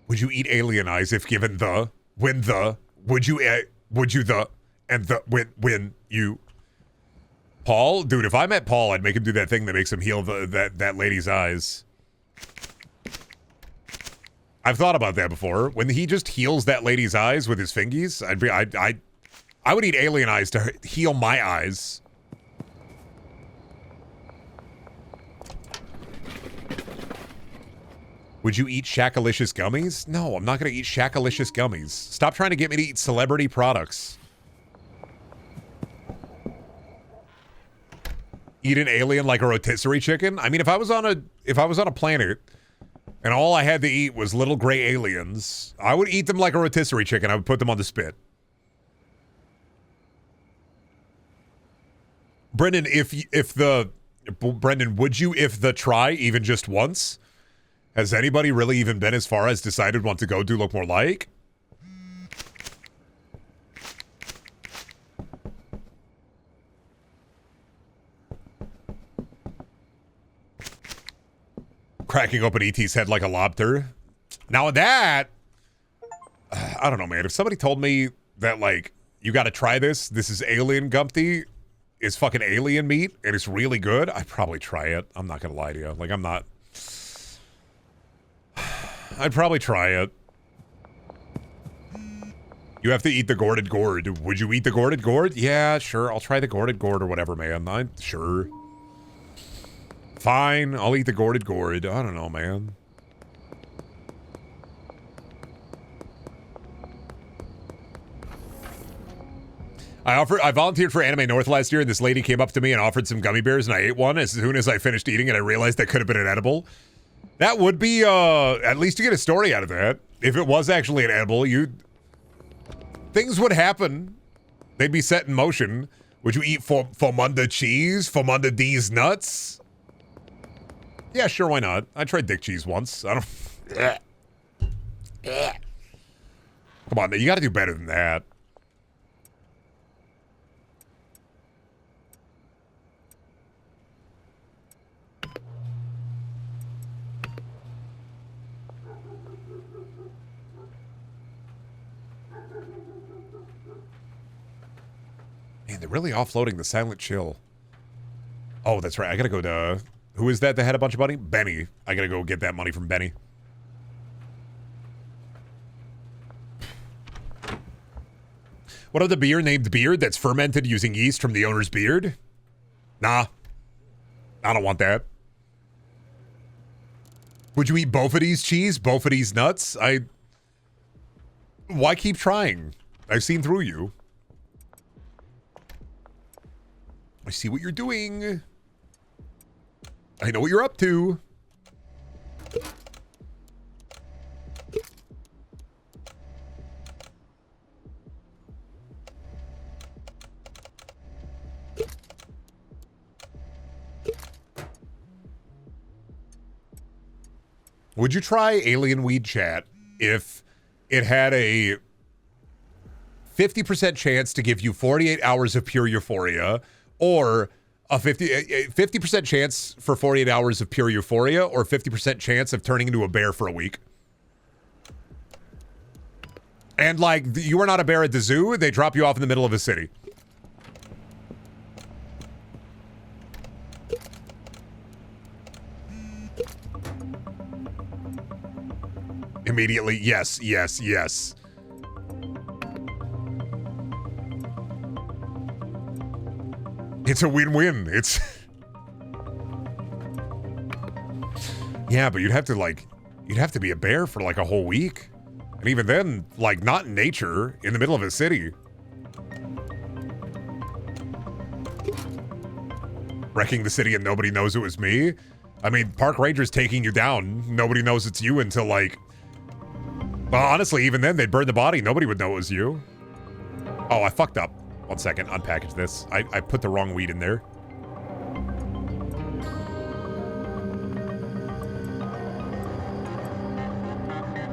Would you eat alien eyes if given the, when the, would you the, and the, when you... Paul? Dude, if I met Paul, I'd make him do that thing that makes him heal that lady's eyes. I've thought about that before. When he just heals that lady's eyes with his fingies, I would eat alien eyes to heal my eyes. Would you eat Shakalicious gummies? No, I'm not going to eat Shakalicious gummies. Stop trying to get me to eat celebrity products. Eat an alien like a rotisserie chicken? I mean, if I was on a planet and all I had to eat was little gray aliens, I would eat them like a rotisserie chicken. I would put them on the spit. Brendan, Brendan, would you if the try even just once? Has anybody really even been as far as decided want to go do look more like? Cracking open ET's head like a lobster. Now that, I don't know, man. If somebody told me that, like, you got to try this is alien gumpty, is fucking alien meat, and it's really good, I'd probably try it. I'm not gonna lie to you. Like, I'd probably try it. You have to eat the gourded gourd. Would you eat the gourded gourd? Yeah, sure. I'll try the gourded gourd or whatever, man. I'm sure. Fine, I'll eat the gourded gourd. I don't know, man. I volunteered for Anime North last year, and this lady came up to me and offered some gummy bears, and I ate one. As soon as I finished eating it, I realized that could have been an edible. That would be, at least you get a story out of that. If it was actually an edible, things would happen. They'd be set in motion. Would you eat Fomunda cheese? Fomunda D's nuts? Yeah, sure, why not? I tried dick cheese once. I don't... Come on, you gotta do better than that. Man, they're really offloading the silent chill. Oh, that's right. I gotta go to... Who is that had a bunch of money? Benny. I gotta go get that money from Benny. What of the beer named Beard that's fermented using yeast from the owner's beard? Nah. I don't want that. Would you eat Beaufort's cheese? Beaufort's nuts? Why keep trying? I've seen through you. I see what you're doing. I know what you're up to. Would you try Alien Weed Chat if it had a 50% chance to give you 48 hours of pure euphoria, or a 50% chance for 48 hours of pure euphoria, or 50% chance of turning into a bear for a week? And like, you are not a bear at the zoo, they drop you off in the middle of a city. Immediately, yes, yes, yes. It's a win-win. It's... Yeah, but you'd have to be a bear for like a whole week. And even then, like, not in nature, in the middle of a city. Wrecking the city and nobody knows it was me? I mean, park ranger's taking you down. Nobody knows it's you until like... Well, honestly, even then, they'd burn the body. Nobody would know it was you. Oh, I fucked up. 1 second, unpackage this. I put the wrong weed in there.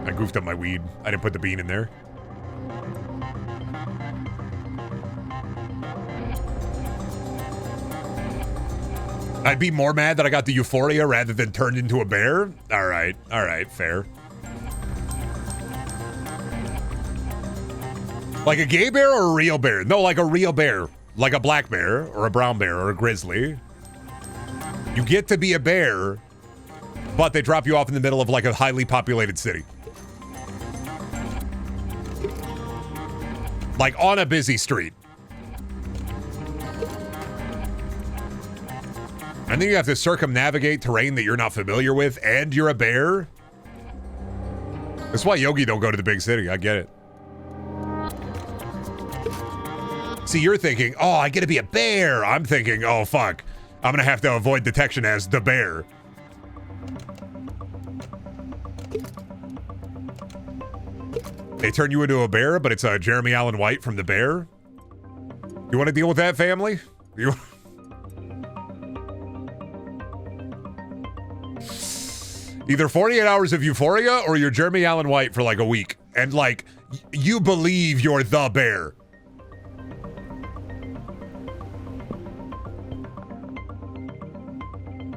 I goofed up my weed. I didn't put the bean in there. I'd be more mad that I got the euphoria rather than turned into a bear? All right, fair. Like a gay bear or a real bear? No, like a real bear. Like a black bear or a brown bear or a grizzly. You get to be a bear, but they drop you off in the middle of like a highly populated city. Like on a busy street. And then you have to circumnavigate terrain that you're not familiar with, and you're a bear? That's why Yogi don't go to the big city. I get it. See, you're thinking, oh, I get to be a bear. I'm thinking, oh, fuck. I'm going to have to avoid detection as the bear. They turn you into a bear, but it's Jeremy Allen White from The Bear. You want to deal with that, family? Either 48 hours of euphoria or you're Jeremy Allen White for like a week. And like, you believe you're the bear.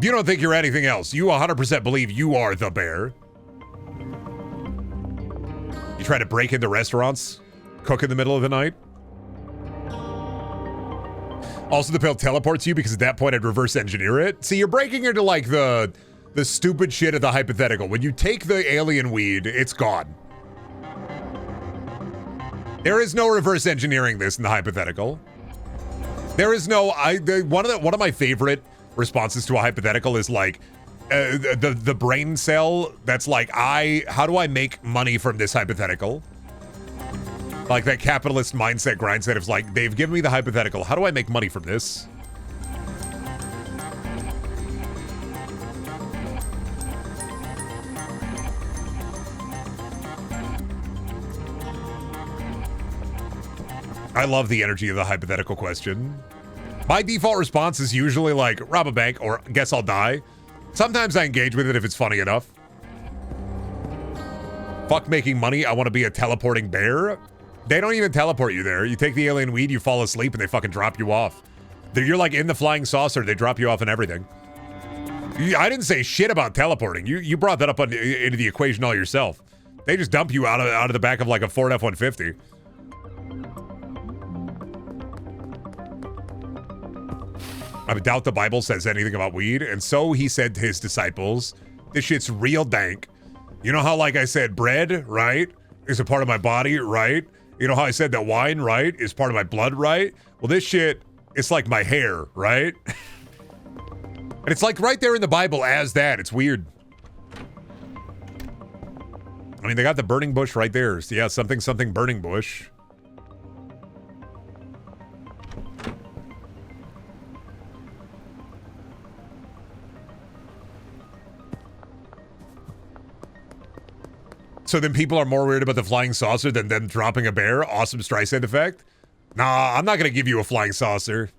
You don't think you're anything else. You 100% believe you are the bear. You try to break into restaurants, cook in the middle of the night. Also, the pill teleports you because at that point I'd reverse engineer it. See, you're breaking into like the stupid shit of the hypothetical. When you take the alien weed, it's gone. There is no reverse engineering this in the hypothetical. There is no... One of my favorite responses to a hypothetical is like the brain cell that's like, how do I make money from this hypothetical? Like that capitalist mindset, grindset of like, they've given me the hypothetical. How do I make money from this? I love the energy of the hypothetical question. My default response is usually like, rob a bank or guess I'll die. Sometimes I engage with it if it's funny enough. Fuck making money, I want to be a teleporting bear. They don't even teleport you there. You take the alien weed, you fall asleep, and they fucking drop you off. You're like in the flying saucer, they drop you off and everything. I didn't say shit about teleporting. You brought that up into the equation all yourself. They just dump you out of the back of like a Ford F-150. I doubt the Bible says anything about weed, and so he said to his disciples, this shit's real dank. You know how, like I said, bread, right, is a part of my body, right? You know how I said that wine, right, is part of my blood, right? Well, this shit, it's like my hair, right? And it's like right there in the Bible as that. It's weird. I mean, they got the burning bush right there. So yeah, something burning bush. So then people are more worried about the flying saucer than them dropping a bear? Awesome Streisand effect? Nah, I'm not going to give you a flying saucer.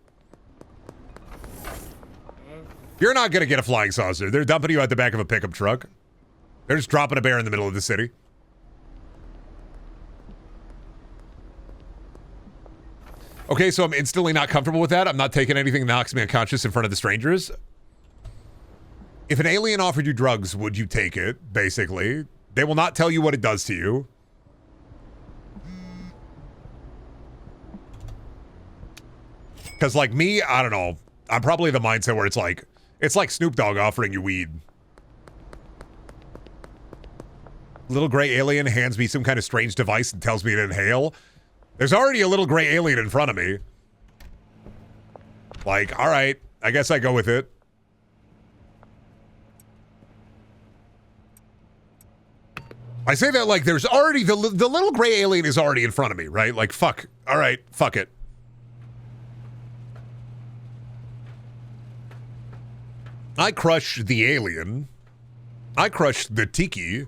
You're not going to get a flying saucer. They're dumping you at the back of a pickup truck. They're just dropping a bear in the middle of the city. Okay, so I'm instantly not comfortable with that. I'm not taking anything that knocks me unconscious in front of the strangers. If an alien offered you drugs, would you take it, basically? They will not tell you what it does to you. Because like me, I don't know. I'm probably the mindset where it's like Snoop Dogg offering you weed. Little gray alien hands me some kind of strange device and tells me to inhale. There's already a little gray alien in front of me. Like, all right, I guess I go with it. I say that like there's already, the little gray alien is already in front of me, right? Like, fuck. All right, fuck it. I crush the alien. I crush the tiki.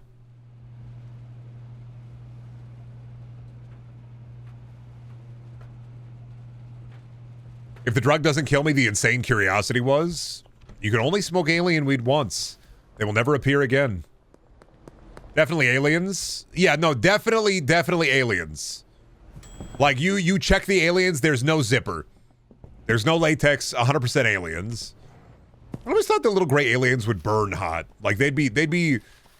If the drug doesn't kill me, the insane curiosity was, you can only smoke alien weed once. They will never appear again. Definitely aliens. Yeah, no, definitely aliens. Like, you check the aliens, there's no zipper. There's no latex, 100% aliens. I always thought the little gray aliens would burn hot. Like, they'd be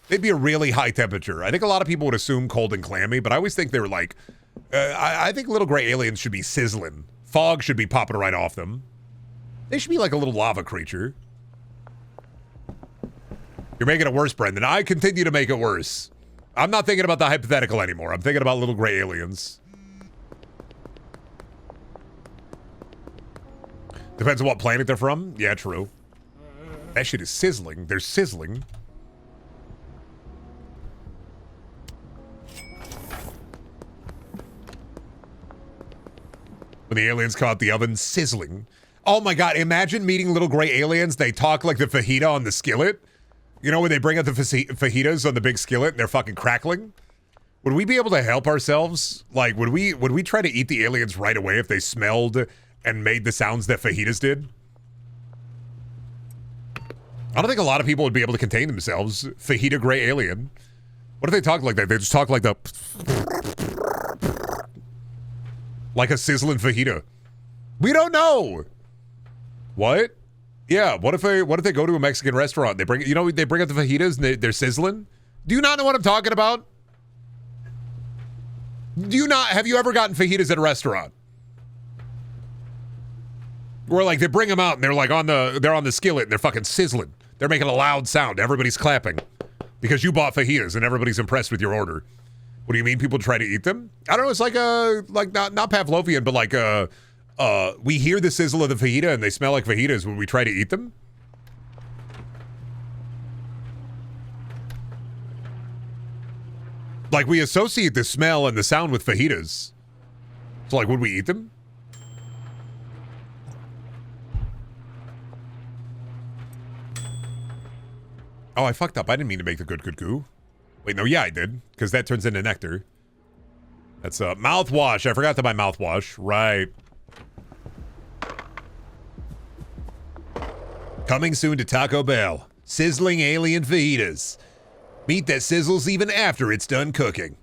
a really high temperature. I think a lot of people would assume cold and clammy, but I always think they were like, I think little gray aliens should be sizzling. Fog should be popping right off them. They should be like a little lava creature. You're making it worse, Brendan. I continue to make it worse. I'm not thinking about the hypothetical anymore. I'm thinking about little gray aliens. Depends on what planet they're from. Yeah, true. That shit is sizzling. They're sizzling. When the aliens come out the oven, sizzling. Oh my god, imagine meeting little gray aliens. They talk like the fajita on the skillet. You know, when they bring out the fajitas on the big skillet and they're fucking crackling? Would we be able to help ourselves? Like, would we try to eat the aliens right away if they smelled and made the sounds that fajitas did? I don't think a lot of people would be able to contain themselves. Fajita gray alien. What if they talk like that? They just talk like the... like a sizzling fajita. We don't know. What? Yeah, what if they go to a Mexican restaurant? They bring out the fajitas and they're sizzling? Do you not know what I'm talking about? Have you ever gotten fajitas at a restaurant? Where like they bring them out and they're like they're on the skillet and they're fucking sizzling. They're making a loud sound. Everybody's clapping because you bought fajitas and everybody's impressed with your order. What do you mean people try to eat them? I don't know. It's like not Pavlovian, but like we hear the sizzle of the fajita and they smell like fajitas when we try to eat them. Like, we associate the smell and the sound with fajitas. So, like, would we eat them? Oh, I fucked up. I didn't mean to make the good goo. Wait, no, yeah, I did. Because that turns into nectar. That's mouthwash. I forgot to buy mouthwash. Right. Coming soon to Taco Bell. Sizzling alien fajitas. Meat that sizzles even after it's done cooking.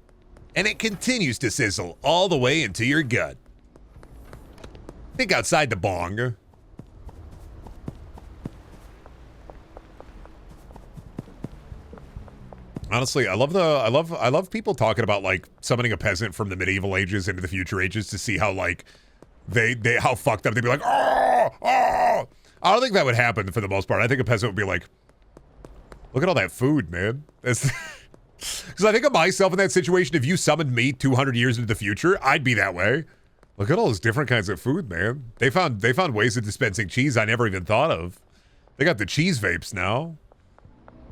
And it continues to sizzle all the way into your gut. Think outside the bong. Honestly, I love people talking about like summoning a peasant from the medieval ages into the future ages to see how like they how fucked up they'd be like, oh, oh. I don't think that would happen for the most part. I think a peasant would be like, look at all that food, man. Because I think of myself in that situation. If you summoned me 200 years into the future, I'd be that way. Look at all those different kinds of food, man. They found ways of dispensing cheese I never even thought of. They got the cheese vapes now.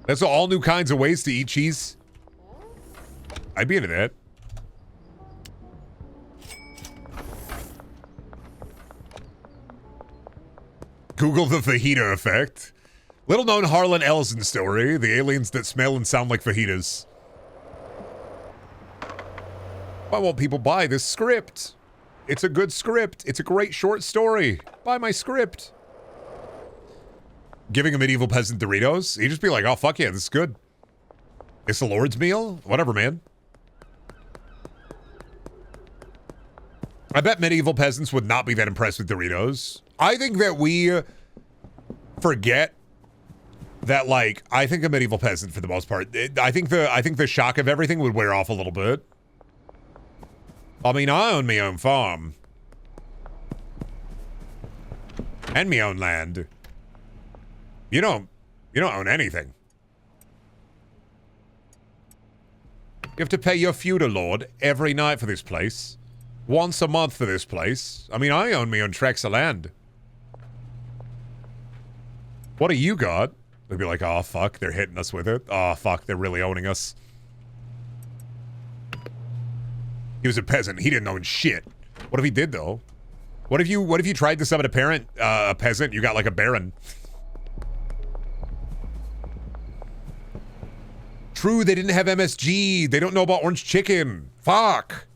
That's all new kinds of ways to eat cheese. I'd be into that. Google the fajita effect. Little known Harlan Ellison story. The aliens that smell and sound like fajitas. Why won't people buy this script? It's a good script. It's a great short story. Buy my script. Giving a medieval peasant Doritos? He'd just be like, oh, fuck yeah, this is good. It's the Lord's meal? Whatever, man. I bet medieval peasants would not be that impressed with Doritos. I think that we forget that, like, I think a medieval peasant, for the most part, I think the shock of everything would wear off a little bit. I mean, I own my own farm. And my own land. You don't own anything. You have to pay your feudal lord every night for this place. Once a month for this place. I mean, I own my own tracts of land. What do you got? They'd be like, oh, fuck, they're hitting us with it. Oh, fuck, they're really owning us. He was a peasant. He didn't own shit. What if he did, though? What if you tried to summon a peasant, you got like a baron? True, they didn't have MSG. They don't know about orange chicken. Fuck.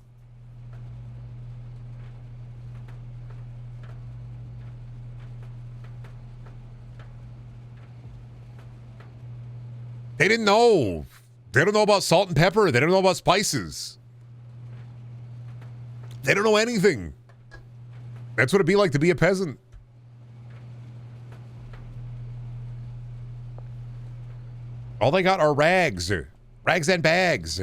They didn't know. They don't know about salt and pepper. They don't know about spices. They don't know anything. That's what it'd be like to be a peasant. All they got are rags. Rags and bags.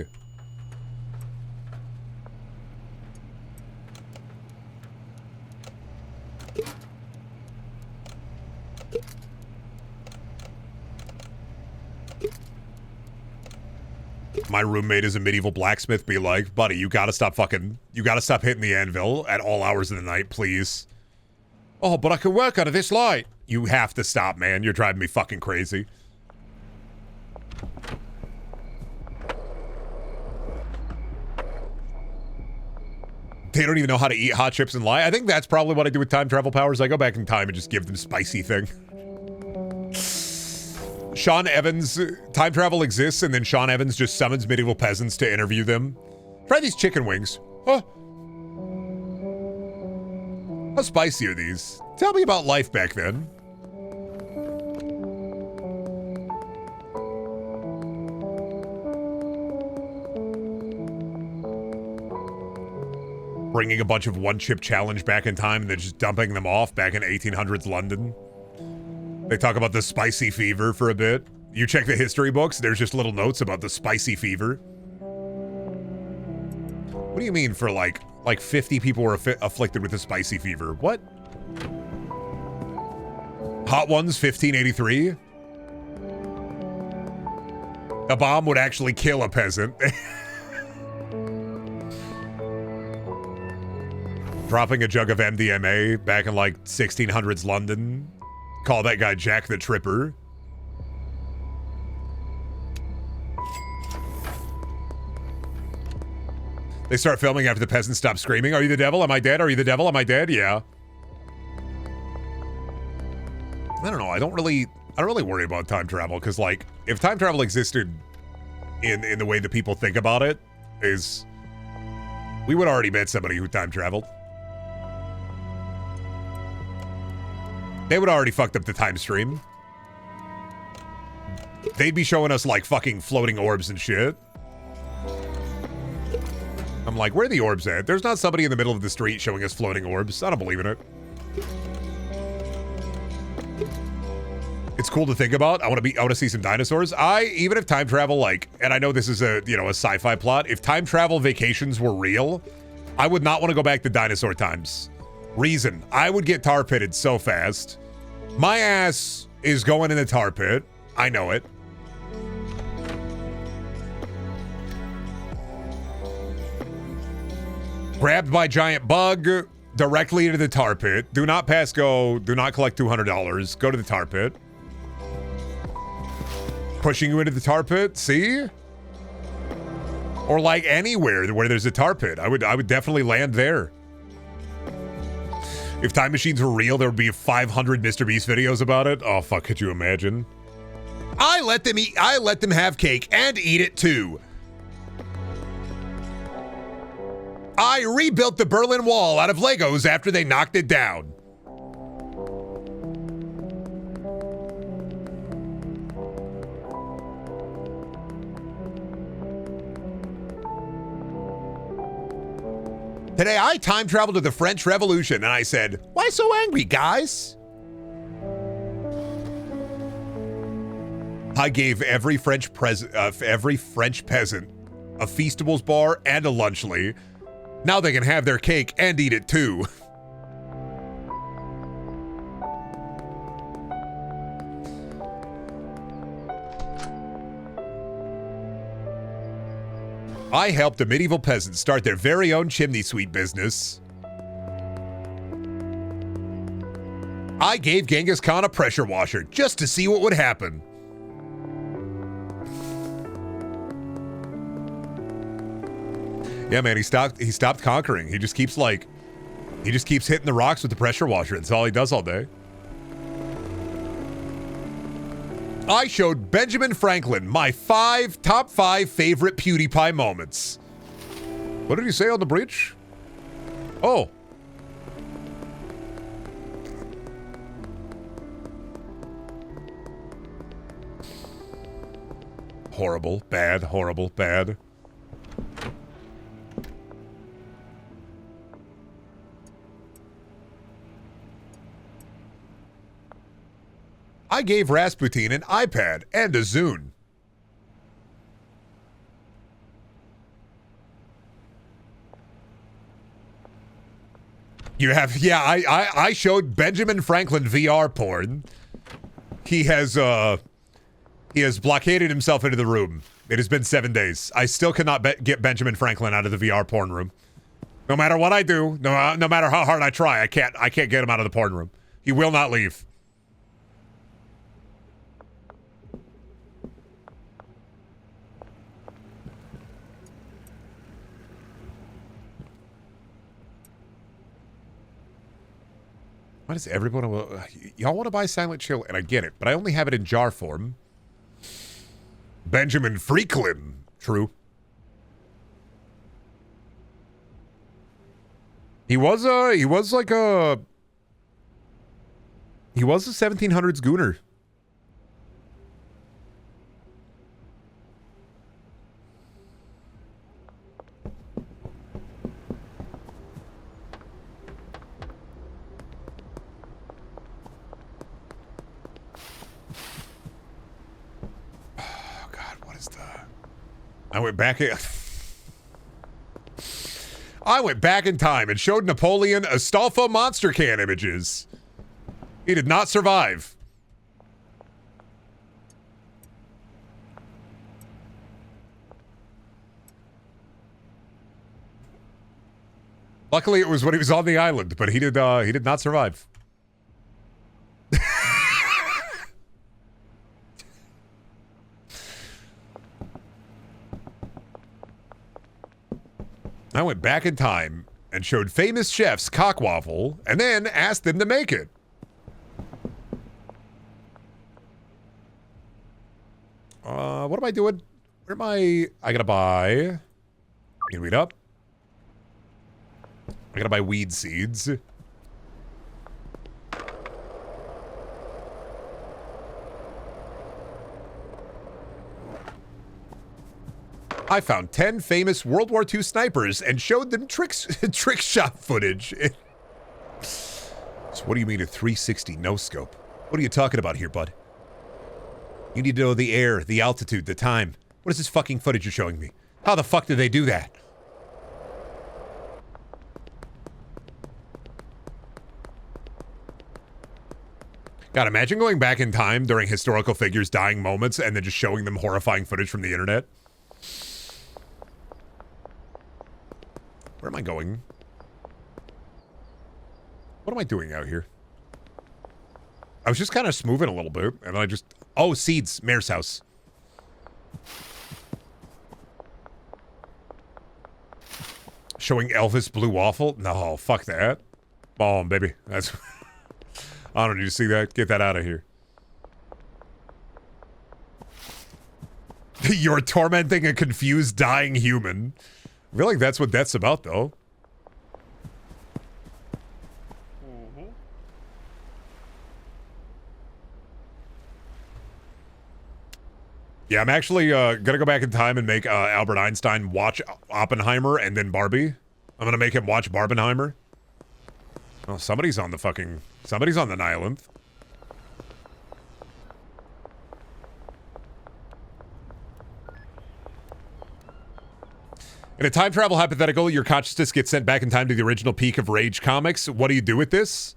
My roommate is a medieval blacksmith. Be like, buddy, you gotta stop hitting the anvil at all hours of the night, please. Oh, but I can work under this light. You have to stop, man. You're driving me fucking crazy. They don't even know how to eat hot chips and lie. I think that's probably what I do with time travel powers. I go back in time and just give them spicy thing. Sean Evans, time travel exists, and then Sean Evans just summons medieval peasants to interview them. Try these chicken wings. Huh? How spicy are these? Tell me about life back then. Bringing a bunch of one-chip challenge back in time and then just dumping them off back in 1800s London. They talk about the spicy fever for a bit. You check the history books, there's just little notes about the spicy fever. What do you mean for like 50 people were afflicted with the spicy fever? What? Hot Ones 1583? A bomb would actually kill a peasant. Dropping a jug of MDMA back in like 1600s London. Call that guy Jack the Tripper. They start filming after the peasants stop screaming. Are you the devil? Am I dead? Are you the devil? Am I dead? Yeah. I don't know. I don't really worry about time travel because, like, if time travel existed in the way that people think about it, is we would already met somebody who time traveled. They would already fucked up the time stream. They'd be showing us like fucking floating orbs and shit. I'm like, where are the orbs at? There's not somebody in the middle of the street showing us floating orbs. I don't believe in it. It's cool to think about. I want to see some dinosaurs. Even if time travel, like, and I know this is a sci-fi plot. If time travel vacations were real, I would not want to go back to dinosaur times. Reason, I would get tar pitted so fast. My ass is going in the tar pit. I know it. Grabbed by giant bug, directly into the tar pit. Do not pass go. Do not collect $200. Go to the tar pit. Pushing you into the tar pit. See? Or like anywhere where there's a tar pit. I would definitely land there. If time machines were real, there would be 500 Mr. Beast videos about it. Oh fuck, could you imagine? I let them have cake and eat it too. I rebuilt the Berlin Wall out of Legos after they knocked it down. Today, I time traveled to the French Revolution, and I said, "Why so angry, guys?" I gave every French peasant a Feastables bar and a Lunchly. Now they can have their cake and eat it too. I helped a medieval peasant start their very own chimney sweep business. I gave Genghis Khan a pressure washer just to see what would happen. Yeah, man, he stopped conquering. He just keeps hitting the rocks with the pressure washer. That's all he does all day. I showed Benjamin Franklin my top five favorite PewDiePie moments. What did he say on the bridge? Oh. Horrible, bad, horrible, bad. I gave Rasputin an iPad and a Zune. You have, yeah, I showed Benjamin Franklin VR porn. He has blockaded himself into the room. It has been 7 days. I still cannot get Benjamin Franklin out of the VR porn room. No matter what I do, no matter how hard I try, I can't get him out of the porn room. He will not leave. Why does everyone... Y'all want to buy Silent Chill, and I get it, but I only have it in jar form. Benjamin Franklin. True. He was a 1700s gooner. I went back in time and showed Napoleon Astolfo monster can images. He did not survive. Luckily, it was when he was on the island, but he did not survive. I went back in time and showed famous chefs cockwaffle and then asked them to make it. What am I doing? Where am I? I gotta buy... Get weed up. I gotta buy weed seeds. I found 10 famous World War II snipers and showed them trick shot footage. So what do you mean a 360 no scope? What are you talking about here, bud? You need to know the air, the altitude, the time. What is this fucking footage you're showing me? How the fuck did they do that? God, imagine going back in time during historical figures' dying moments and then just showing them horrifying footage from the internet. Where am I going? What am I doing out here? I was just kind of smoothing a little bit, and then I just... Oh, seeds. Mayor's house. Showing Elvis blue waffle? No, fuck that. Bomb, baby. That's... I don't need to see that. Get that out of here. You're tormenting a confused, dying human. I feel like that's what that's about, though. Yeah, I'm actually gonna go back in time and make Albert Einstein watch Oppenheimer and then Barbie. I'm gonna make him watch Barbenheimer. Oh, somebody's on the Nylonth. In a time travel hypothetical, your consciousness gets sent back in time to the original peak of Rage Comics. What do you do with this?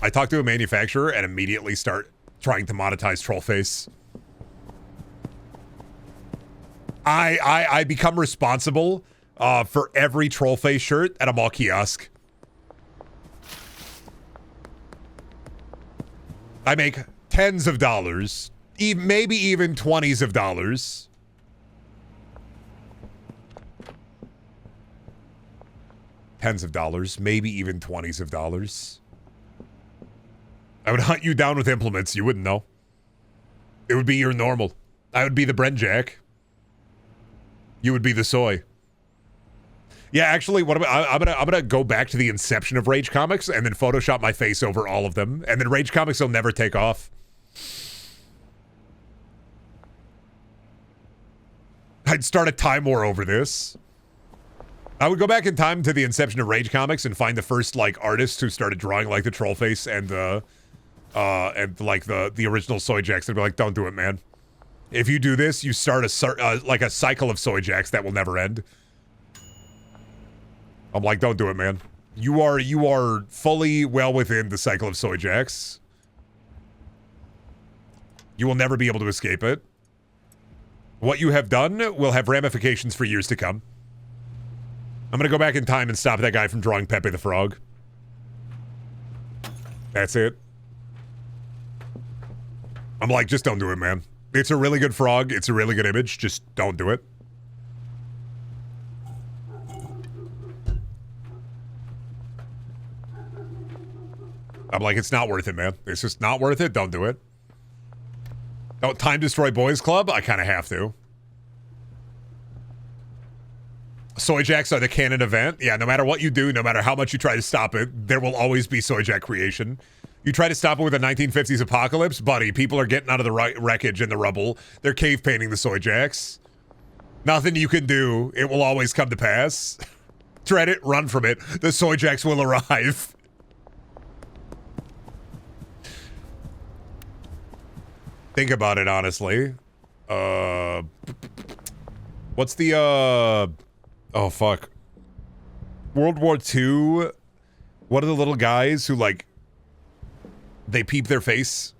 I talk to a manufacturer and immediately start trying to monetize Trollface. I become responsible for every Trollface shirt at a mall kiosk. I make tens of dollars, maybe even 20s of dollars. Tens of dollars, maybe even 20s of dollars. I would hunt you down with implements. You wouldn't know. It would be your normal. I would be the Brenjack. You would be the soy. Yeah, actually, what I'm gonna go back to the inception of Rage Comics and then Photoshop my face over all of them, and then Rage Comics will never take off. I'd start a time war over this. I would go back in time to the inception of Rage Comics and find the first like artists who started drawing like the Trollface and like the original Soy Jacks. They'd be like, "Don't do it, man. If you do this, you start like a cycle of Soy Jacks that will never end." I'm like, "Don't do it, man. You are fully well within the cycle of Soy Jacks. You will never be able to escape it. What you have done will have ramifications for years to come." I'm gonna go back in time and stop that guy from drawing Pepe the Frog. That's it. I'm like, just don't do it, man. It's a really good frog. It's a really good image. Just don't do it. I'm like, it's not worth it, man. It's just not worth it. Don't do it. Don't time destroy Boys Club? I kind of have to. Soy Jacks are the canon event. Yeah, no matter what you do, no matter how much you try to stop it, there will always be Soy Jack creation. You try to stop it with a 1950s apocalypse, buddy, people are getting out of the wreckage and the rubble. They're cave painting the Soy Jacks. Nothing you can do. It will always come to pass. Dread it, run from it. The Soy Jacks will arrive. Think about it, honestly. What's the, oh, fuck. World War II. What are the little guys who, like, they peep their face?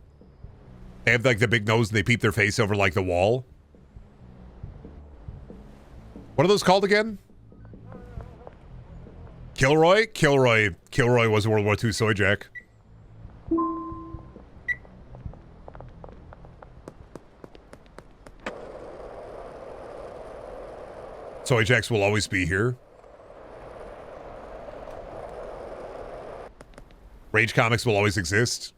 They have, like, the big nose and they peep their face over, like, the wall. What are those called again? Kilroy? Kilroy was a World War II Soy Jack. Soy Jacks will always be here. Rage Comics will always exist.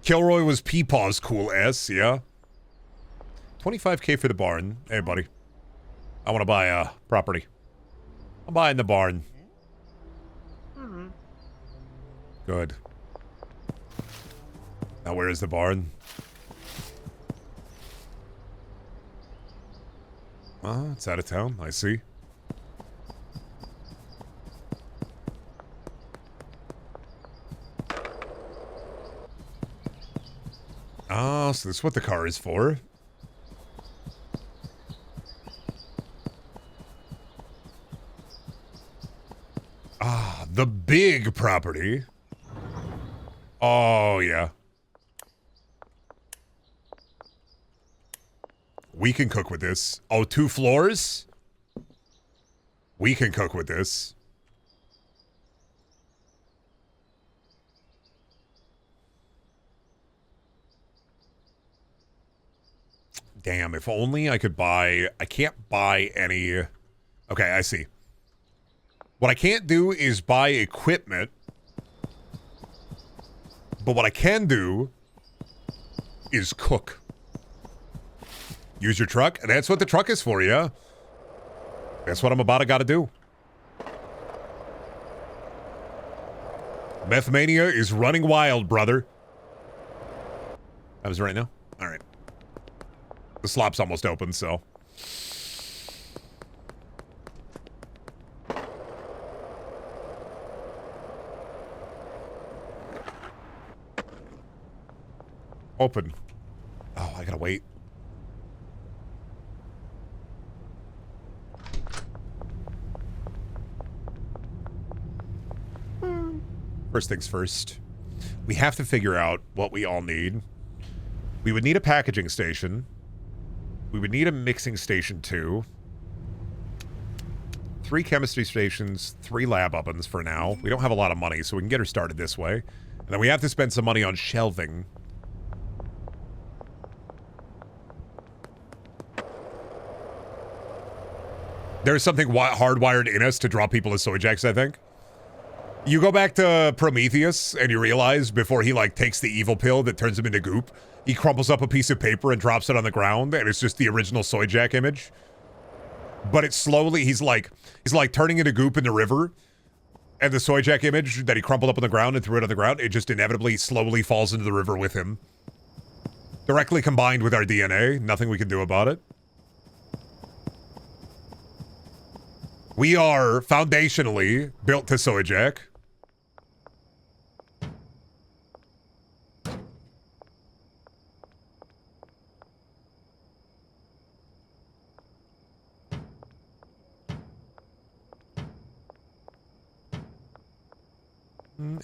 Kilroy was Peepaw's cool S, yeah. 25K for the barn. Hey, buddy. I want to buy a property. I'm buying the barn. Good. Now where is the barn? It's out of town. I see. So this is what the car is for. The big property. Oh, yeah. We can cook with this. Oh, 2 floors? We can cook with this. Damn, if only I could buy... I can't buy any... Okay, I see. What I can't do is buy equipment. But what I can do is cook. Use your truck. That's what the truck is for, yeah. That's what I'm about to gotta do. Methmania is running wild, brother. That was right now? Alright. The slop's almost open, so... Open. Oh, I gotta wait. First things first. We have to figure out what we all need. We would need a packaging station. We would need a mixing station too. 3 chemistry stations, 3 lab ovens for now. We don't have a lot of money, so we can get her started this way. And then we have to spend some money on shelving. There's something hardwired in us to draw people as soy jacks, I think. You go back to Prometheus and you realize before he like takes the evil pill that turns him into goop, he crumples up a piece of paper and drops it on the ground and it's just the original soy jack image. But it's slowly, he's like turning into goop in the river, and the soy jack image that he crumpled up on the ground and threw it on the ground, it just inevitably slowly falls into the river with him. Directly combined with our DNA, nothing we can do about it. We are foundationally built to soy jack.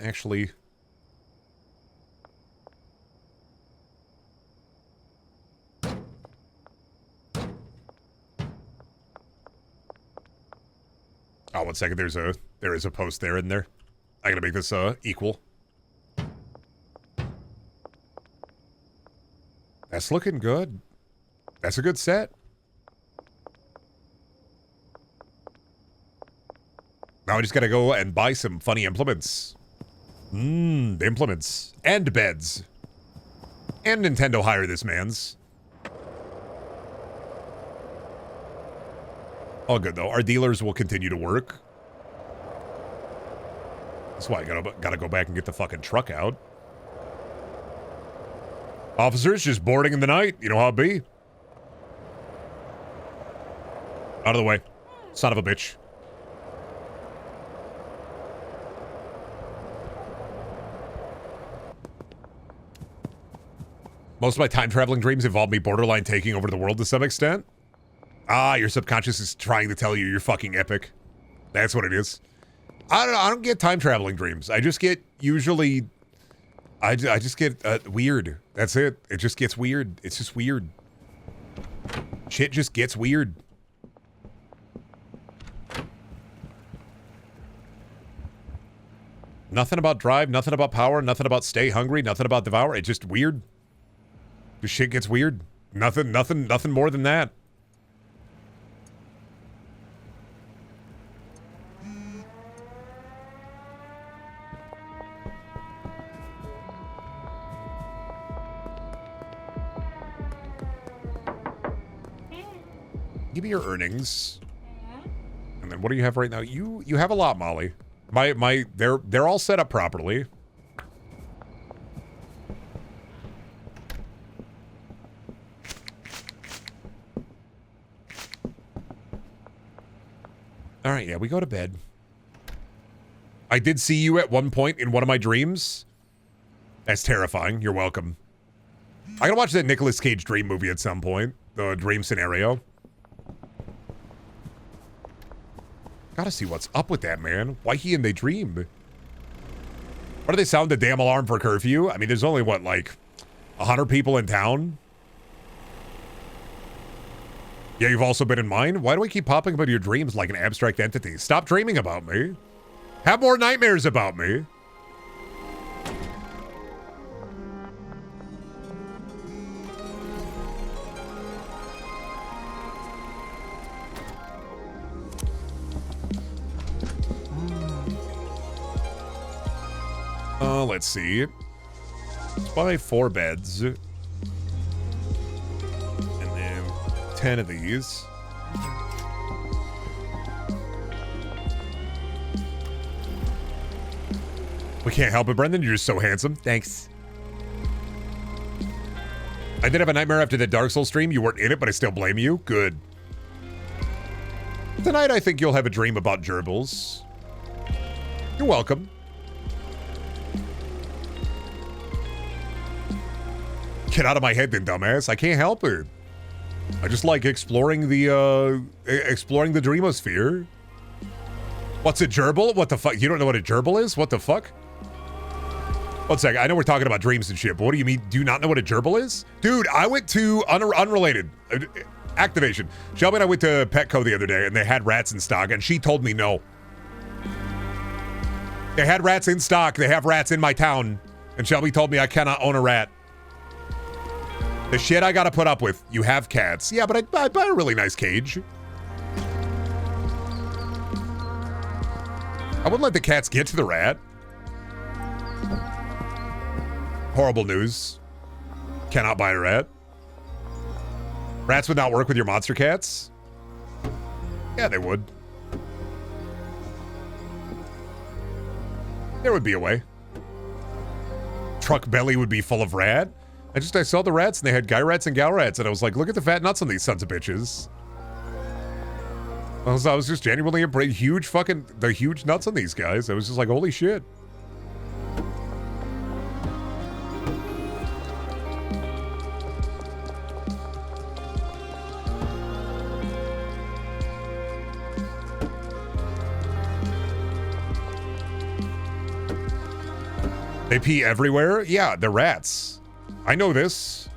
Actually... Oh, 1 second. There is a post there in there. I gotta make this equal. That's looking good. That's a good set. Now I just gotta go and buy some funny implements. The implements. And beds. And Nintendo hire this man's. All good, though. Our dealers will continue to work. That's why I gotta go back and get the fucking truck out. Officers just boarding in the night. You know how it be. Out of the way. Son of a bitch. Most of my time-traveling dreams involve me borderline taking over the world to some extent. Ah, your subconscious is trying to tell you you're fucking epic. That's what it is. I don't know. I don't get time-traveling dreams. I just get usually... I just get weird. That's it. It just gets weird. It's just weird. Shit just gets weird. Nothing about drive, nothing about power, nothing about stay hungry, nothing about devour. It's just weird. The shit gets weird. Nothing more than that. Give me your earnings. And then what do you have right now? You have a lot, Molly. They're all set up properly. All right, yeah, we go to bed. I did see you at one point in one of my dreams. That's terrifying. You're welcome. I gotta watch that Nicolas Cage dream movie at some point. The dream scenario. Gotta see what's up with that, man. Why he and they dream? Why do they sound the damn alarm for curfew? I mean, there's only, what, like 100 people in town? Yeah, you've also been in mine? Why do I keep popping up in your dreams like an abstract entity? Stop dreaming about me. Have more nightmares about me. Let's see. Let's buy 4 beds. And then 10 of these. We can't help it, Brendan. You're just so handsome. Thanks. I did have a nightmare after the Dark Souls stream. You weren't in it, but I still blame you. Good. Tonight, I think you'll have a dream about gerbils. You're welcome. Get out of my head then, dumbass. I can't help it. I just like exploring the dreamosphere. What's a gerbil? What the fuck? You don't know what a gerbil is? What the fuck? One sec. I know we're talking about dreams and shit, but what do you mean? Do you not know what a gerbil is? Dude, I went to unrelated activation. Shelby and I went to Petco the other day and they had rats in stock and she told me no. They had rats in stock. They have rats in my town. And Shelby told me I cannot own a rat. The shit I gotta put up with. You have cats. Yeah, but I'd buy a really nice cage. I wouldn't let the cats get to the rat. Horrible news. Cannot buy a rat. Rats would not work with your monster cats? Yeah, they would. There would be a way. Truck belly would be full of rat. I saw the rats and they had guy rats and gal rats and I was like, look at the fat nuts on these sons of bitches. I was just genuinely the huge nuts on these guys. I was just like, holy shit. They pee everywhere? Yeah, they're rats. I know this.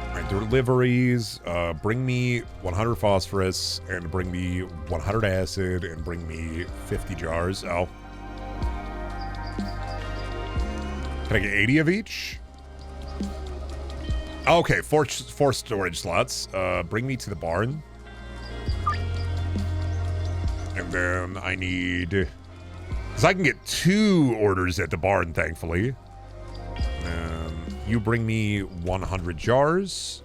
Alright, deliveries. Bring me 100 phosphorus and bring me 100 acid and bring me 50 jars. Oh. Can I get 80 of each? Okay, four storage slots. Bring me to the barn. And then I need... Because I can get 2 orders at the barn, thankfully. You bring me 100 jars.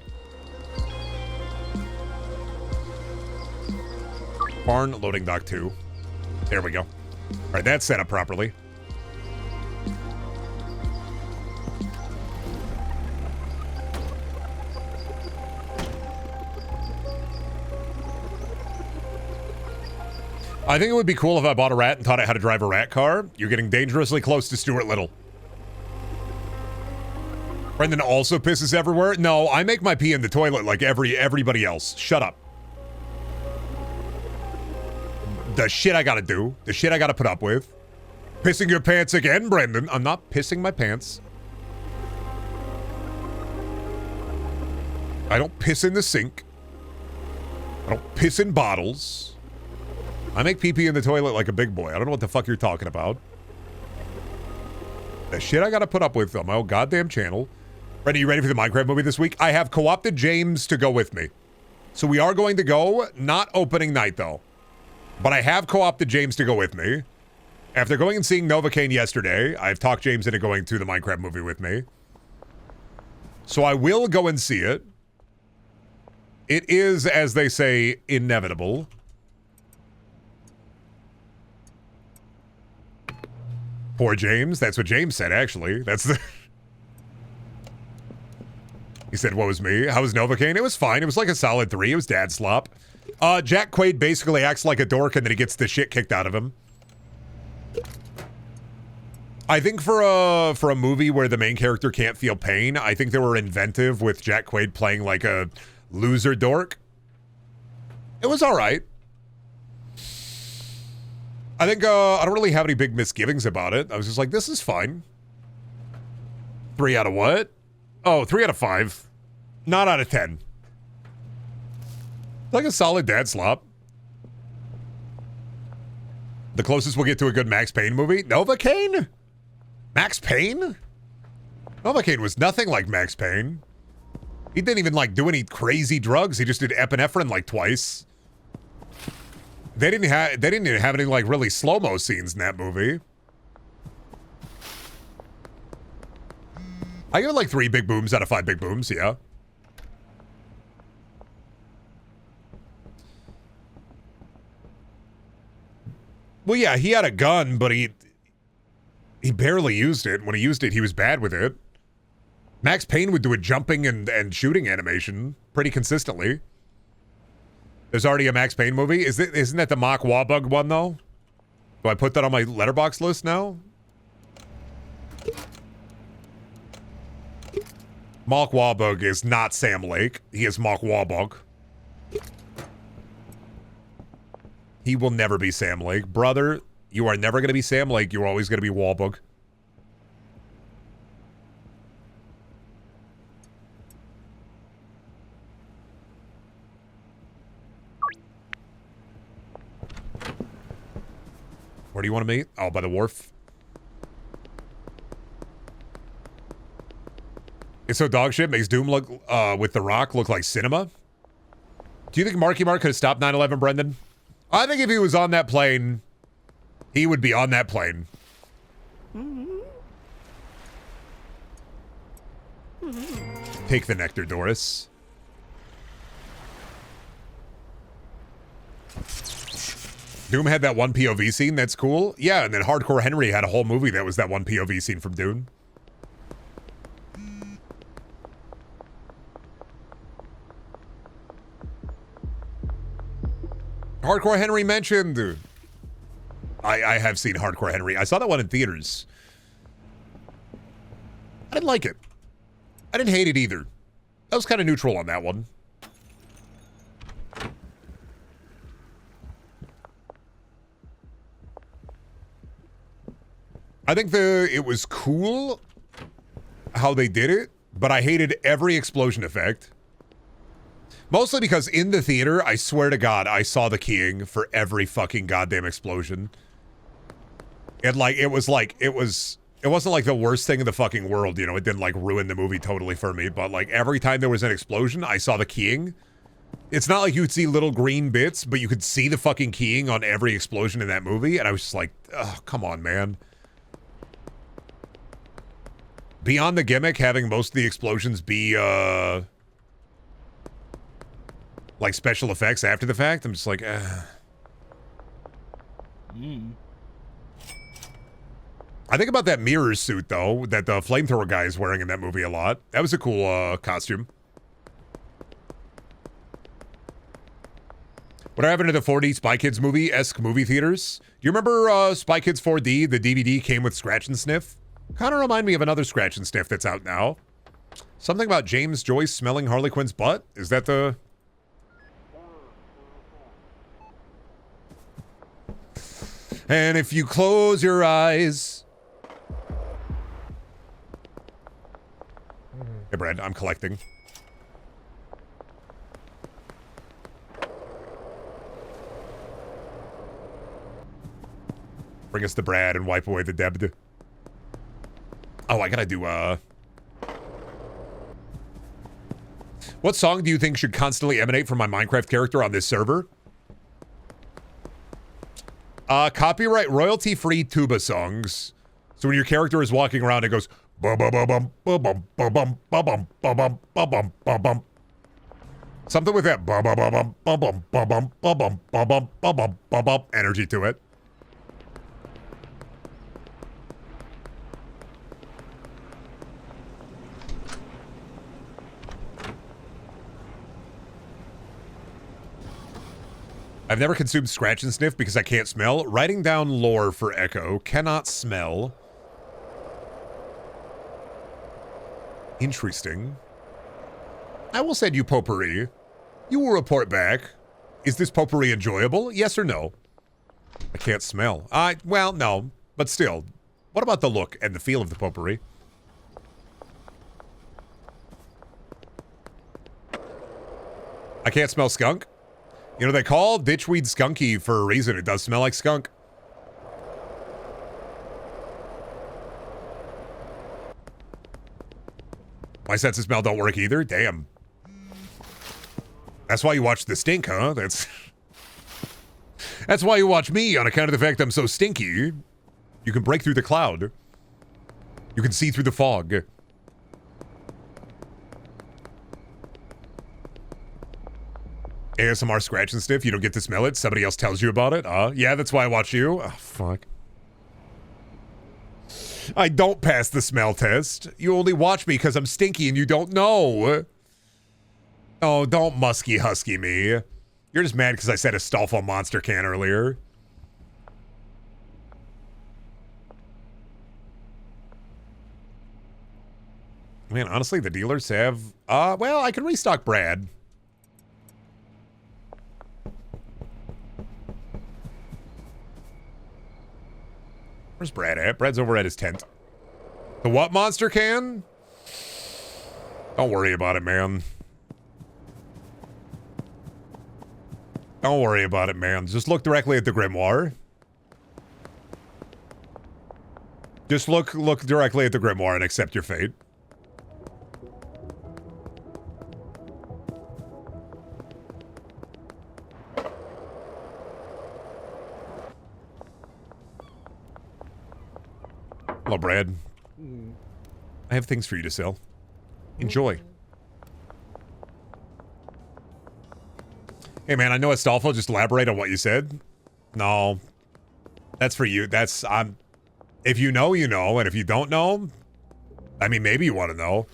Barn, loading dock 2. There we go. All right, that's set up properly. I think it would be cool if I bought a rat and taught it how to drive a rat car. You're getting dangerously close to Stuart Little. Brendan also pisses everywhere. No, I make my pee in the toilet like everybody else. Shut up. The shit I gotta do. The shit I gotta put up with. Pissing your pants again, Brendan. I'm not pissing my pants. I don't piss in the sink. I don't piss in bottles. I make pee-pee in the toilet like a big boy. I don't know what the fuck you're talking about. The shit I gotta put up with on my own goddamn channel. Ready? You ready for the Minecraft movie this week? I have co-opted James to go with me. So we are going to go, not opening night though. But I have co-opted James to go with me. After going and seeing Novocaine yesterday, I've talked James into going to the Minecraft movie with me. So I will go and see it. It is, as they say, inevitable. Poor James. That's what James said, actually. That's the... He said, what was me? How was Novocaine? It was fine. It was like a solid 3. It was dad slop. Jack Quaid basically acts like a dork and then he gets the shit kicked out of him. I think for a movie where the main character can't feel pain, I think they were inventive with Jack Quaid playing like a loser dork. It was all right. I think I don't really have any big misgivings about it. I was just like, this is fine. 3 out of what? Oh, 3 out of 5. Not out of 10. Like a solid dad slop. The closest we'll get to a good Max Payne movie? Novocaine? Max Payne? Novocaine was nothing like Max Payne. He didn't even like do any crazy drugs. He just did epinephrine like twice. They didn't even have any like really slow-mo scenes in that movie. I give it like 3 big booms out of 5 big booms, yeah. Well, yeah, he had a gun, but he barely used it. When he used it, he was bad with it. Max Payne would do a jumping and shooting animation pretty consistently. There's already a Max Payne movie. Isn't that the Mark Wahlberg one, though? Do I put that on my letterbox list now? Mark Wahlberg is not Sam Lake. He is Mark Wahlberg. He will never be Sam Lake. Brother, you are never going to be Sam Lake. You're always going to be Wahlberg. Where do you want to meet? Oh, by the wharf. It's so dog shit makes Doom look, with The Rock look like cinema. Do you think Marky Mark could have stopped 9/11, Brendan? I think if he was on that plane, he would be on that plane. Take the nectar, Doris. Doom had that one POV scene, that's cool. Yeah, and then Hardcore Henry had a whole movie that was that one POV scene from Doom. Hardcore Henry mentioned. I have seen Hardcore Henry. I saw that one in theaters. I didn't like it. I didn't hate it either. I was kind of neutral on that one. I think it was cool how they did it, but I hated every explosion effect. Mostly because in the theater, I swear to God, I saw the keying for every fucking goddamn explosion. It wasn't like the worst thing in the fucking world, you know, it didn't like ruin the movie totally for me, but like every time there was an explosion, I saw the keying. It's not like you'd see little green bits, but you could see the fucking keying on every explosion in that movie, and I was just like, oh, come on, man. Beyond the gimmick, having most of the explosions be, like special effects after the fact, I'm just like, I think about that mirror suit, though, that the flamethrower guy is wearing in that movie a lot. That was a cool, costume. What happened to the 4D Spy Kids movie-esque movie theaters? Do you remember, Spy Kids 4D? The DVD came with Scratch and Sniff. Kind of remind me of another Scratch and Sniff that's out now. Something about James Joyce smelling Harley Quinn's butt? Is that the... And if you close your eyes... Hey, Brad, I'm collecting. Bring us the Brad and wipe away the debt. Oh, I gotta do, what song do you think should constantly emanate from my Minecraft character on this server? Copyright royalty-free tuba songs. So when your character is walking around, it goes bum bum bum bum bum bum bum bum bum bum bum bum bum. Something with that bum bum bum bum bum bum bum bum bum bum bum bum bum energy to it. I've never consumed scratch and sniff because I can't smell. Writing down lore for Echo. Cannot smell. Interesting. I will send you potpourri. You will report back. Is this potpourri enjoyable? Yes or no? I can't smell. Well, no. But still. What about the look and the feel of the potpourri? I can't smell skunk? You know, they call ditchweed skunky for a reason. It does smell like skunk. My sense of smell don't work either? Damn. That's why you watch The Stink, huh? That's why you watch me, on account of the fact I'm so stinky. You can break through the cloud. You can see through the fog. ASMR scratch and sniff, you don't get to smell it, somebody else tells you about it. Yeah, that's why I watch you. Oh, fuck. I don't pass the smell test. You only watch me because I'm stinky and you don't know. Oh, don't musky husky me. You're just mad because I said Astolfo monster can earlier. Man, honestly, the dealers have... well, I can restock Brad. Where's Brad at? Brad's over at his tent. The what monster can? Don't worry about it, man. Don't worry about it, man. Just look directly at the grimoire. Just look directly at the grimoire and accept your fate. Hello, Brad. I have things for you to sell. Enjoy. Hey, man, I know Astolfo. Just elaborate on what you said. No. That's for you. That's... if you know, you know. And if you don't know... I mean, maybe you want to know.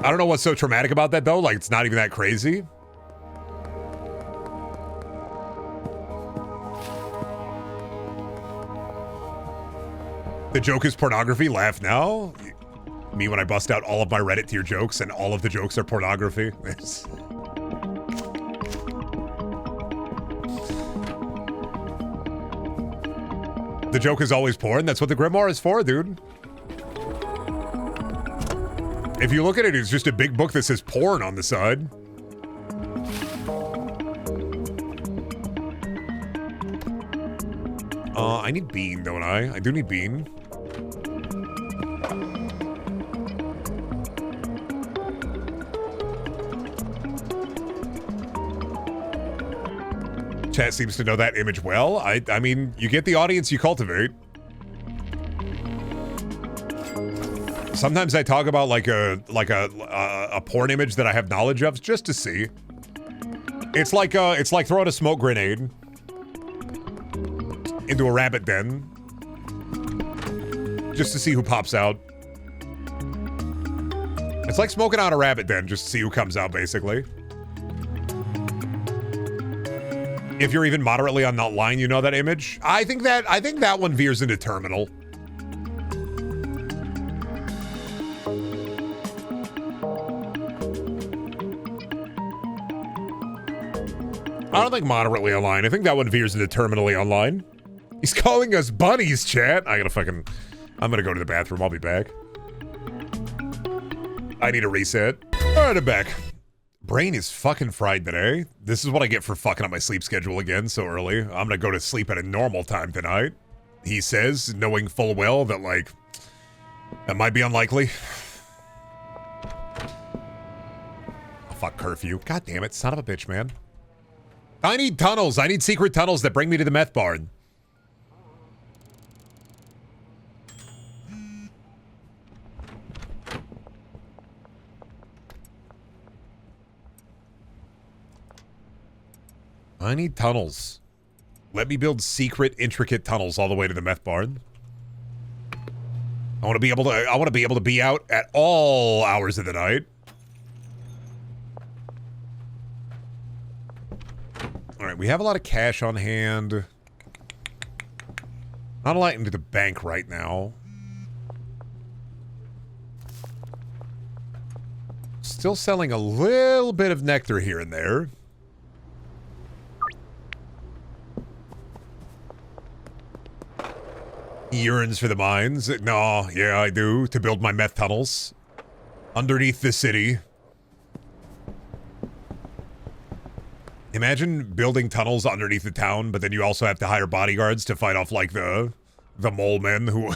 I don't know what's so traumatic about that, though. Like, it's not even that crazy. The joke is pornography. Laugh now. Me when I bust out all of my Reddit tier jokes and all of the jokes are pornography. The joke is always porn. That's what the grimoire is for, dude. If you look at it, it's just a big book that says porn on the side. I need bean, don't I? I do need bean. Chat seems to know that image well. I mean, you get the audience you cultivate. Sometimes I talk about like a porn image that I have knowledge of just to see. It's like throwing a smoke grenade into a rabbit den just to see who pops out. It's like smoking out a rabbit den just to see who comes out, basically. If you're even moderately on that line, you know that image. I think that one veers into terminal. I don't think moderately online. I think that one veers into terminally online. He's calling us bunnies, chat. I'm gonna go to the bathroom. I'll be back. I need a reset. All right, I'm back. brain is fucking fried today. This is what I get for fucking up my sleep schedule again so early. I'm gonna go to sleep at a normal time tonight. He says, knowing full well that, like, that might be unlikely. Oh, fuck curfew. God damn it, son of a bitch, man. I need tunnels. I need secret tunnels that bring me to the meth barn. I need tunnels. Let me build secret, intricate tunnels all the way to the meth barn. I want to be able to be out at all hours of the night. All right, we have a lot of cash on hand. Not a lot into the bank right now. Still selling a little bit of nectar here and there. Yearns for the mines. No, yeah, I do. To build my meth tunnels. Underneath the city. Imagine building tunnels underneath the town, but then you also have to hire bodyguards to fight off, like, the mole men who...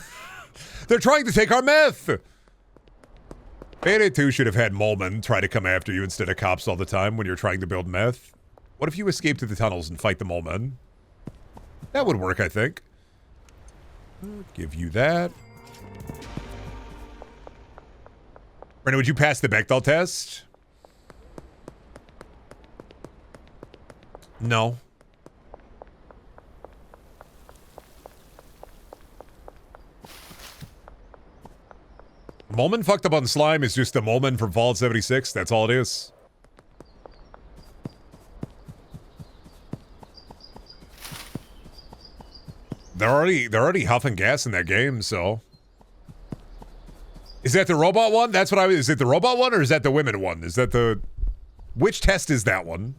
They're trying to take our meth! Payday 2 should have had mole men try to come after you instead of cops all the time when you're trying to build meth. What if you escape to the tunnels and fight the mole men? That would work, I think. Give you that. Brenda, would you pass the Bechdel test? No. Moleman fucked up on slime is just a Moleman from Fallout 76. That's all it is. They're already huffing gas in that game, so. Is that the robot one? That's what is it the robot one or is that the women one? Is that the... Which test is that one?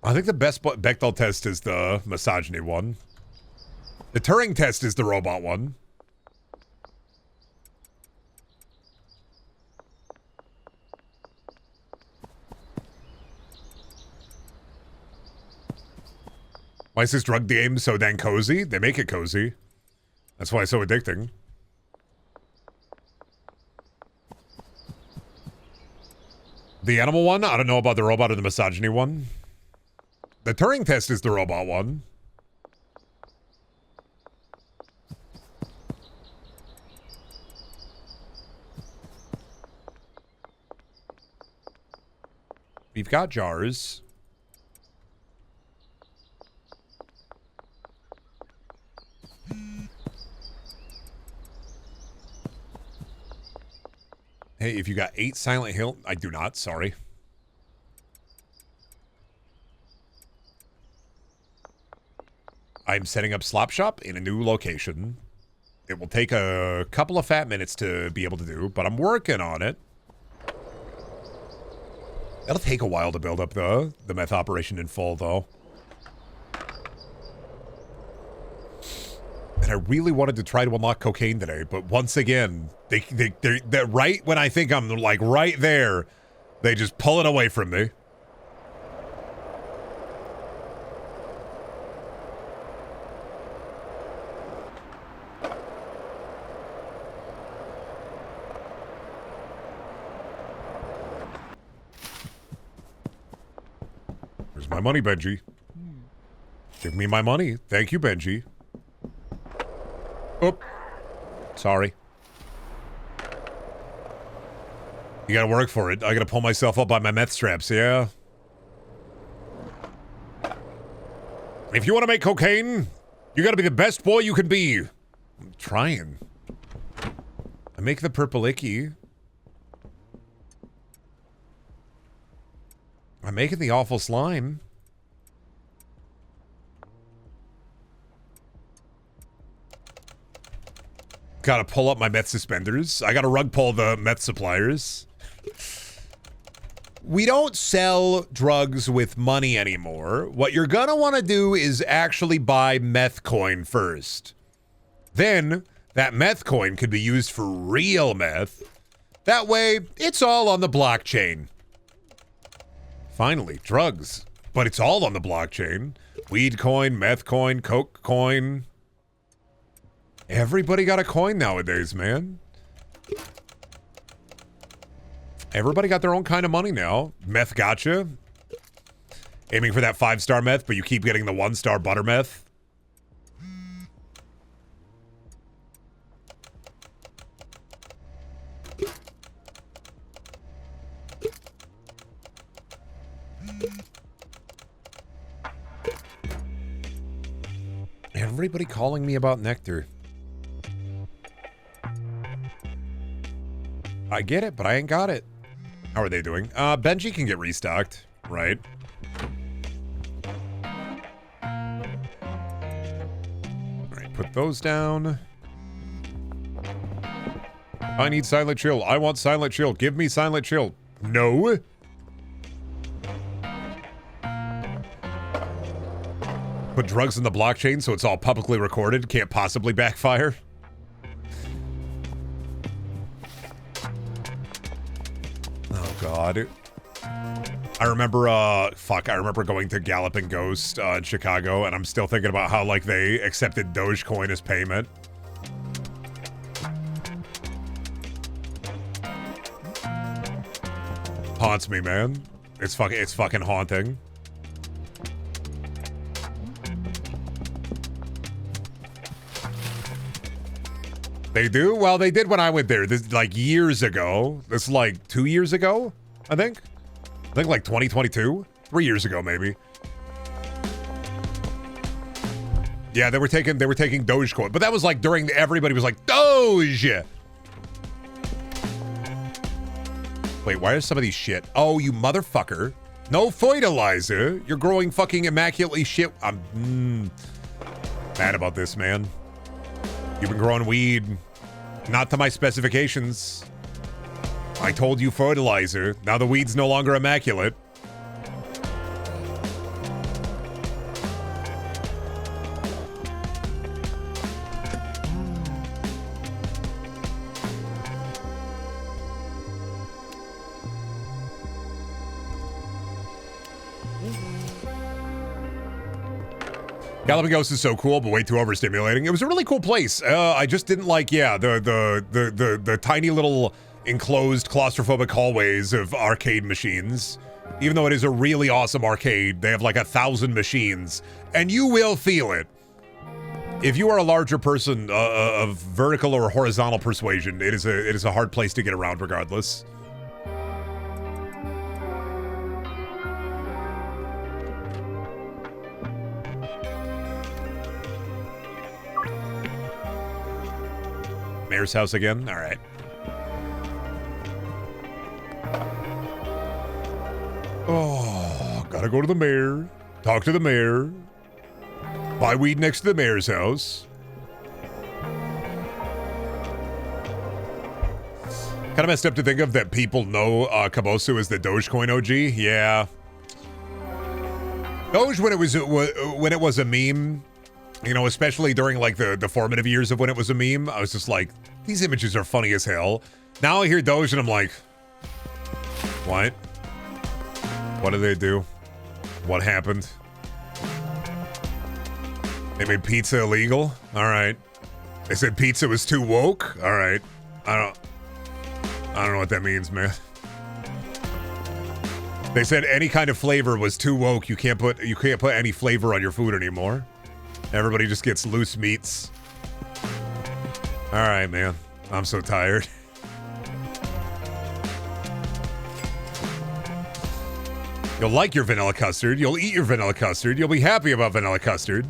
I think the best Bechdel test is the misogyny one. The Turing test is the robot one. Why is this drug game so dang cozy? They make it cozy. That's why it's so addicting. The animal one? I don't know about the robot or the misogyny one. The Turing test is the robot one. We've got jars. Hey, if you got 8 Silent Hill... I do not, sorry. I'm setting up Slop Shop in a new location. It will take a couple of fat minutes to be able to do, but I'm working on it. That'll take a while to build up the meth operation in full, though. And I really wanted to try to unlock cocaine today, but once again, they're right when I think I'm, like, right there, they just pull it away from me. Where's my money, Benji? Give me my money. Thank you, Benji. Oop. Sorry. You gotta work for it. I gotta pull myself up by my meth straps, yeah? If you want to make cocaine, you gotta be the best boy you can be. I'm trying. I make the purple icky. I'm making the awful slime. Gotta pull up my meth suspenders. I gotta rug pull the meth suppliers. We don't sell drugs with money anymore. What you're gonna want to do is actually buy meth coin first. Then, that meth coin could be used for real meth. That way, it's all on the blockchain. Finally, drugs. But it's all on the blockchain. Weed coin, meth coin, coke coin. Everybody got a coin nowadays, man. Everybody got their own kind of money now. Meth gotcha. Aiming for that 5-star meth, but you keep getting the 1-star butter meth. Everybody calling me about nectar. I get it, but I ain't got it. How are they doing? Benji can get restocked, right? Alright, put those down. I need Silent Chill. I want Silent Chill. Give me Silent Chill. No. Put drugs in the blockchain so it's all publicly recorded. Can't possibly backfire. Oh, God. I remember, I remember going to Galloping Ghost in Chicago, and I'm still thinking about how, like, they accepted Dogecoin as payment. Haunts me, man. It's fucking haunting. They do? Well, they did when I went there. This like years ago. This is like 2 years ago, I think. I think like 2022? 3 years ago, maybe. Yeah, they were taking Dogecoin, but that was like during everybody was like Doge. Wait, why are some of these shit? Oh, you motherfucker! No fertilizer. You're growing fucking immaculately shit. I'm mad about this, man. You've been growing weed, not to my specifications. I told you fertilizer. Now the weed's no longer immaculate. Galloping Ghost is so cool, but way too overstimulating. It was a really cool place. I just didn't like, yeah, the tiny little enclosed claustrophobic hallways of arcade machines. Even though it is a really awesome arcade, they have like 1,000 machines, and you will feel it. If you are a larger person of vertical or horizontal persuasion, it is a hard place to get around regardless. Mayor's house again? All right. Oh, gotta go to the mayor. Talk to the mayor. Buy weed next to the mayor's house. Kind of messed up to think of that people know Kabosu as the Dogecoin OG. Yeah. Doge when it was a meme. You know, especially during like the formative years of when it was a meme, I was just like, these images are funny as hell. Now I hear Doge and I'm like, what? What did they do? What happened? They made pizza illegal? All right. They said pizza was too woke? All right. I don't know what that means, man. They said any kind of flavor was too woke. You can't put any flavor on your food anymore. Everybody just gets loose meats. All right, man. I'm so tired. You'll like your vanilla custard. You'll eat your vanilla custard. You'll be happy about vanilla custard.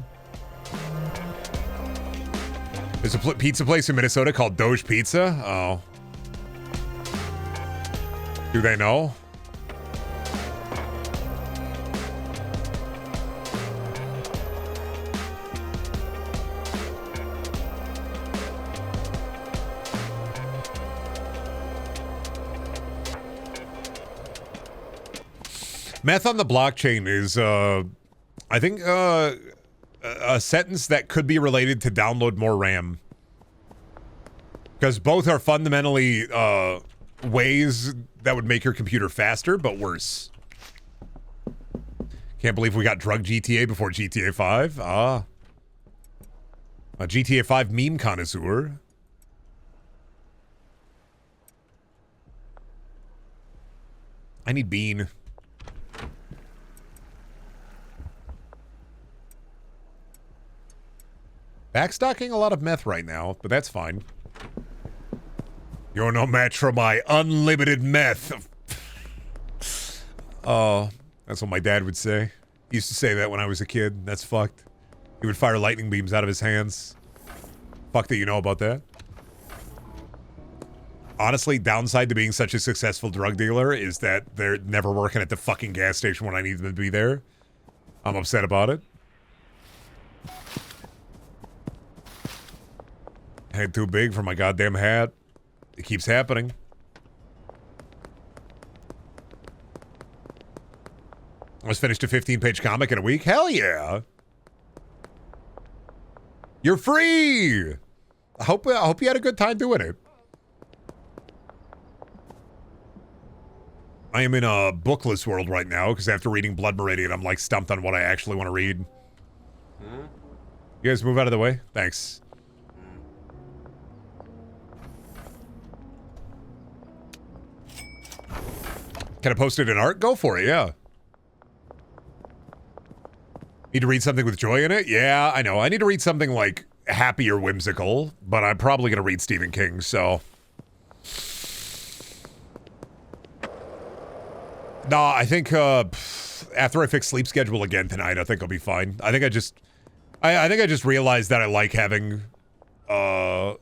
There's a pizza place in Minnesota called Doge Pizza. Oh. Do they know? Meth on the blockchain is, I think, a sentence that could be related to download more RAM. Because both are fundamentally, ways that would make your computer faster, but worse. Can't believe we got drug GTA before GTA 5. Ah. A GTA 5 meme connoisseur. I need bean. Backstocking a lot of meth right now, but that's fine. You're no match for my unlimited meth. Oh, that's what my dad would say. He used to say that when I was a kid. That's fucked. He would fire lightning beams out of his hands. Fuck that you know about that. Honestly, downside to being such a successful drug dealer is that they're never working at the fucking gas station when I need them to be there. I'm upset about it. Head too big for my goddamn hat. It keeps happening. I was finished a 15-page comic in a week. Hell yeah. You're free. I hope you had a good time doing it. I am in a bookless world right now because after reading Blood Meridian, I'm like stumped on what I actually want to read. You guys move out of the way? Thanks. Can I post it in art? Go for it, yeah. Need to read something with joy in it? Yeah, I know. I need to read something like happy or whimsical, but I'm probably going to read Stephen King, so... No, I think after I fix sleep schedule again tonight, I think I'll be fine. I think I just realized that I like having a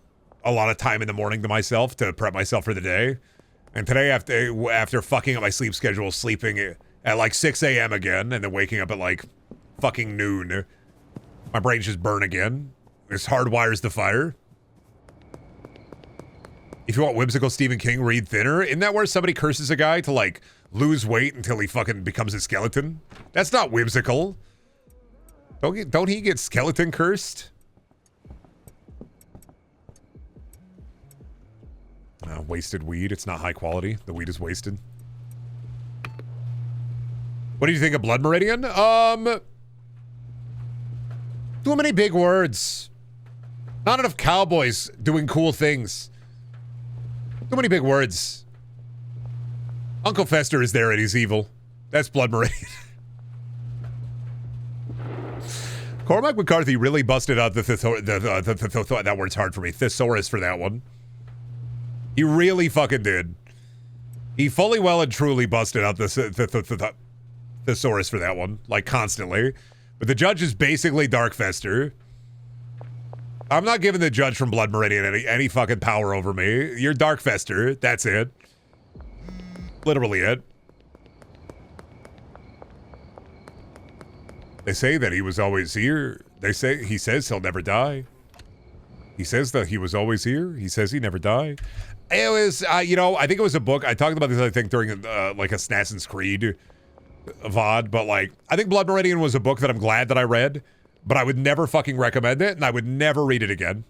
lot of time in the morning to myself to prep myself for the day. And today, after fucking up my sleep schedule, sleeping at like 6 a.m. again, and then waking up at like fucking noon, my brain just burn again. This hardwires the fire. If you want whimsical Stephen King, read Thinner. Isn't that where somebody curses a guy to like lose weight until he fucking becomes a skeleton? That's not whimsical. Don't he get skeleton cursed? Wasted weed. It's not high quality. The weed is wasted. What do you think of Blood Meridian? Too many big words. Not enough cowboys doing cool things. Too many big words. Uncle Fester is there and he's evil. That's Blood Meridian. Cormac McCarthy really busted out that word's hard for me. Thesaurus for that one. He really fucking did. He fully well and truly busted out the thesaurus for that one, like constantly. But the judge is basically Dark Fester. I'm not giving the judge from Blood Meridian any fucking power over me. You're Dark Fester. That's it. Literally it. They say that he was always here. He says he'll never die. He says that he was always here. He says he never died. It was, you know, I think it was a book. I talked about this, I think, during like a Assassin's Creed VOD, but like, I think Blood Meridian was a book that I'm glad that I read, but I would never fucking recommend it, and I would never read it again.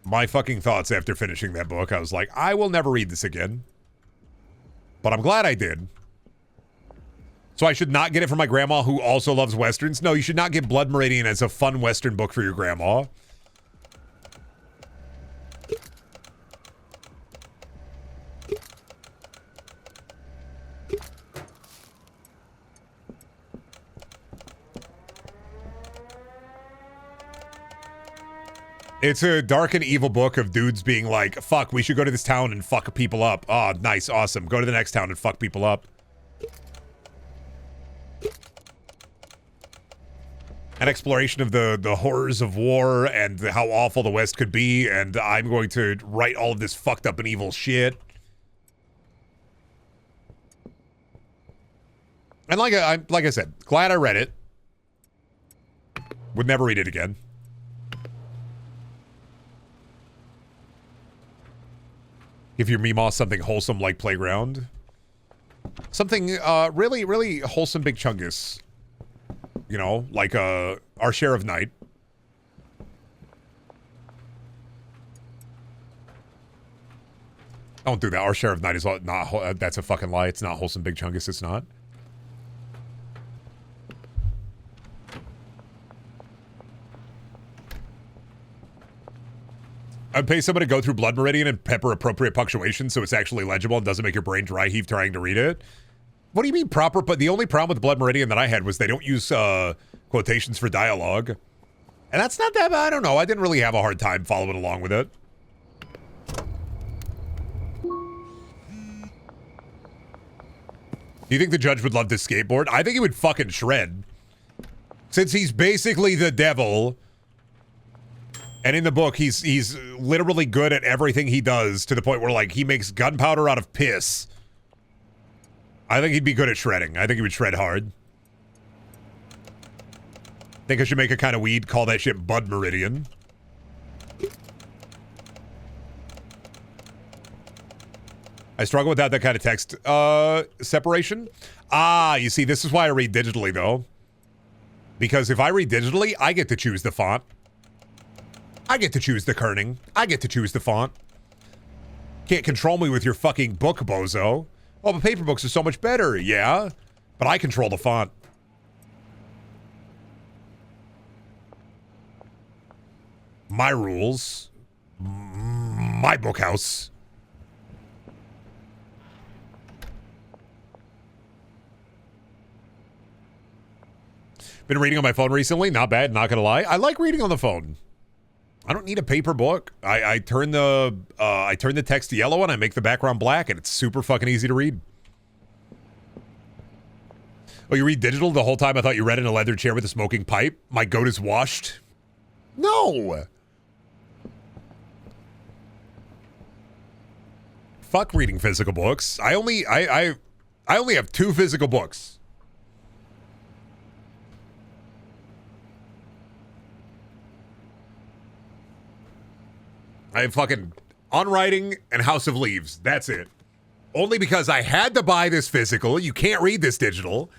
My fucking thoughts after finishing that book, I was like, I will never read this again. But I'm glad I did. So I should not get it from my grandma who also loves Westerns? No, you should not get Blood Meridian as a fun Western book for your grandma. It's a dark and evil book of dudes being like, fuck, we should go to this town and fuck people up. Oh, nice, awesome. Go to the next town and fuck people up. An exploration of the horrors of war and how awful the West could be, and I'm going to write all of this fucked up and evil shit. And like I said, glad I read it. Would never read it again. Give your Meemaw something wholesome like Playground. Something really, really wholesome Big Chungus. You know, like Our Share of Night. Don't do that. Our Share of Night is not. That's a fucking lie. It's not wholesome Big Chungus. It's not. I'd pay someone to go through Blood Meridian and pepper appropriate punctuation so it's actually legible and doesn't make your brain dry heave trying to read it. What do you mean proper? But the only problem with Blood Meridian that I had was they don't use quotations for dialogue. And that's not that bad. I don't know. I didn't really have a hard time following along with it. Do you think the judge would love to skateboard? I think he would fucking shred. Since he's basically the devil... And in the book, he's literally good at everything he does to the point where, like, he makes gunpowder out of piss. I think he'd be good at shredding. I think he would shred hard. Think I should make a kind of weed, call that shit Bud Meridian. I struggle with that kind of text separation. Ah, you see, this is why I read digitally, though. Because if I read digitally, I get to choose the font. I get to choose the kerning. I get to choose the font. Can't control me with your fucking book, bozo. Oh, but paper books are so much better. Yeah, but I control the font. My rules. My book house. Been reading on my phone recently. Not bad, not gonna lie. I like reading on the phone. I don't need a paper book. I turn the text yellow and I make the background black and it's super fucking easy to read. Oh, you read digital the whole time? I thought you read in a leather chair with a smoking pipe. My goat is washed. No. Fuck reading physical books. I only have 2 physical books. I have fucking On Writing and House of Leaves. That's it. Only because I had to buy this physical. You can't read this digital.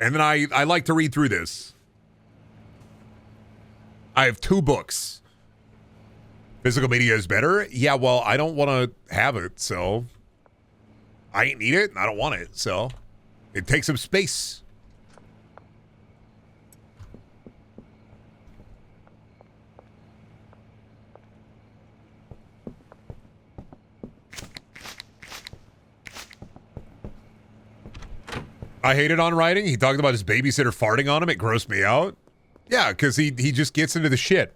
And then I like to read through this. I have 2 books. Physical media is better? Yeah, well, I don't want to have it, so... I ain't need it, and I don't want it, so... It takes up space. I hated On Writing. He talked about his babysitter farting on him. It grossed me out. Yeah, because he just gets into the shit.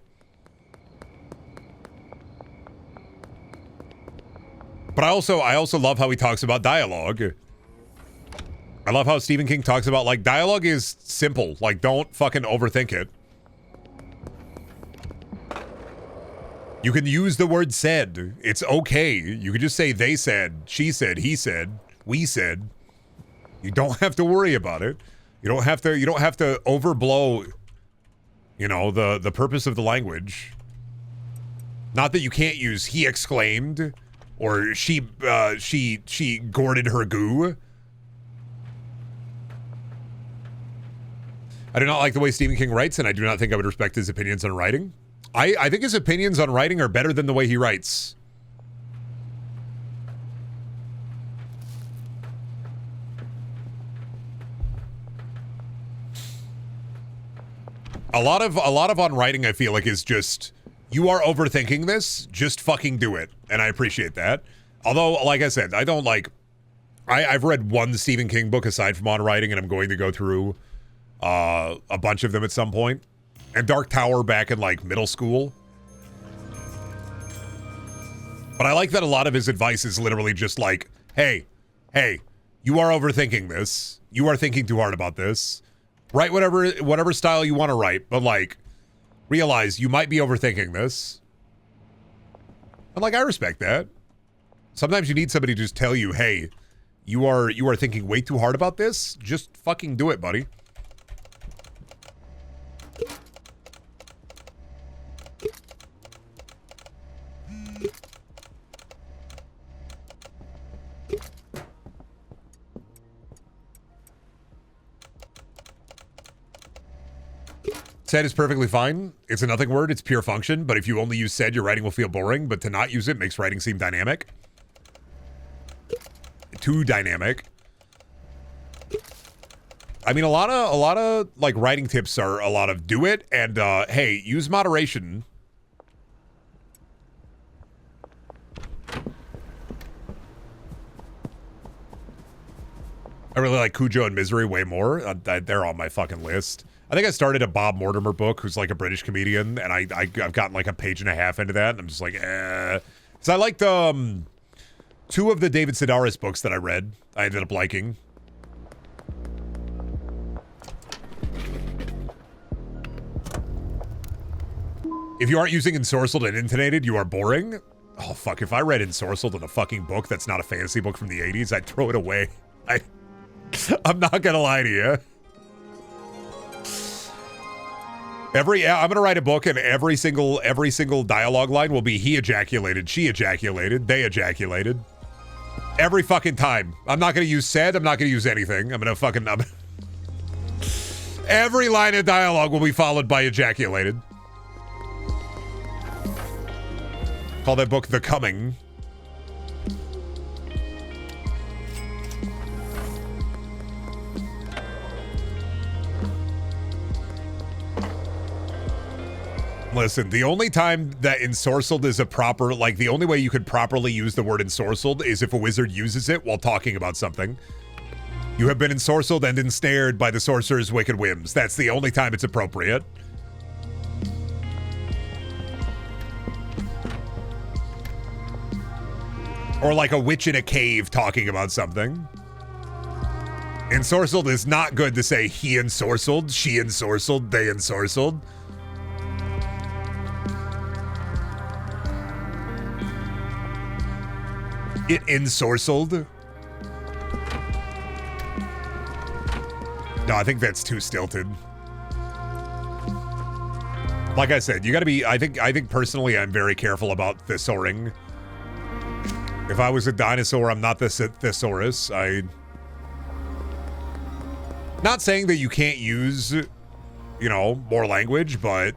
But I also love how he talks about dialogue. I love how Stephen King talks about, like, dialogue is simple. Like, don't fucking overthink it. You can use the word said. It's okay. You can just say they said, she said, he said, we said. You don't have to worry about it. You don't have to overblow, you know, the purpose of the language. Not that you can't use he exclaimed or she gourded her goo. I do not like the way Stephen King writes, and I do not think I would respect his opinions on writing. I think his opinions on writing are better than the way he writes. A lot of On Writing, I feel like, is just, you are overthinking this, just fucking do it. And I appreciate that. Although, like I said, I don't like, I've read one Stephen King book aside from On Writing, and I'm going to go through a bunch of them at some point. And Dark Tower back in, like, middle school. But I like that a lot of his advice is literally just like, hey, you are overthinking this. You are thinking too hard about this. Write whatever style you want to write, but, like, realize you might be overthinking this. And, like, I respect that. Sometimes you need somebody to just tell you, hey, you are thinking way too hard about this. Just fucking do it, buddy. Said is perfectly fine. It's a nothing word. It's pure function. But if you only use said, your writing will feel boring. But to not use it makes writing seem dynamic. Too dynamic. I mean, a lot of like writing tips are a lot of do it and hey, use moderation. I really like Cujo and Misery way more. They're on my fucking list. I think I started a Bob Mortimer book, who's like a British comedian, and I've gotten like a page and a half into that, and I'm just like, eh. So I liked two of the David Sedaris books that I read. I ended up liking. If you aren't using ensorcelled and intonated, you are boring. Oh fuck! If I read ensorcelled in a fucking book that's not a fantasy book from the 80s, I'd throw it away. I'm not gonna lie to you. I'm gonna write a book and every single dialogue line will be he ejaculated, she ejaculated, they ejaculated. Every fucking time. I'm not gonna use said, I'm not gonna use anything. Every line of dialogue will be followed by ejaculated. Call that book The Coming. Listen, the only time that ensorcelled is a proper, like, the only way you could properly use the word ensorcelled is if a wizard uses it while talking about something. You have been ensorcelled and ensnared by the sorcerer's wicked whims. That's the only time it's appropriate. Or like a witch in a cave talking about something. Ensorcelled is not good to say he ensorcelled, she ensorcelled, they ensorcelled. It ensorcelled. No, I think that's too stilted. Like I said, you gotta be, I think personally I'm very careful about thesauring. If I was a dinosaur, I'm not the thesaurus. Not saying that you can't use, you know, more language, but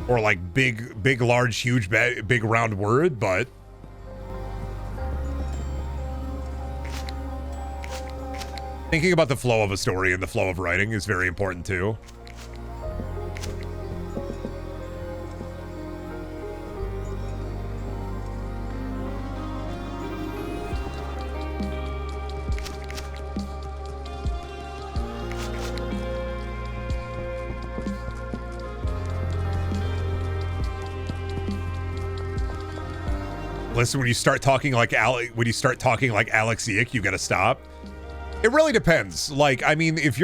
or like big, large, huge, big, round word, but thinking about the flow of a story and the flow of writing is very important too. Listen, when you start talking like Alex Ick, you gotta stop. It really depends. Like, I mean, it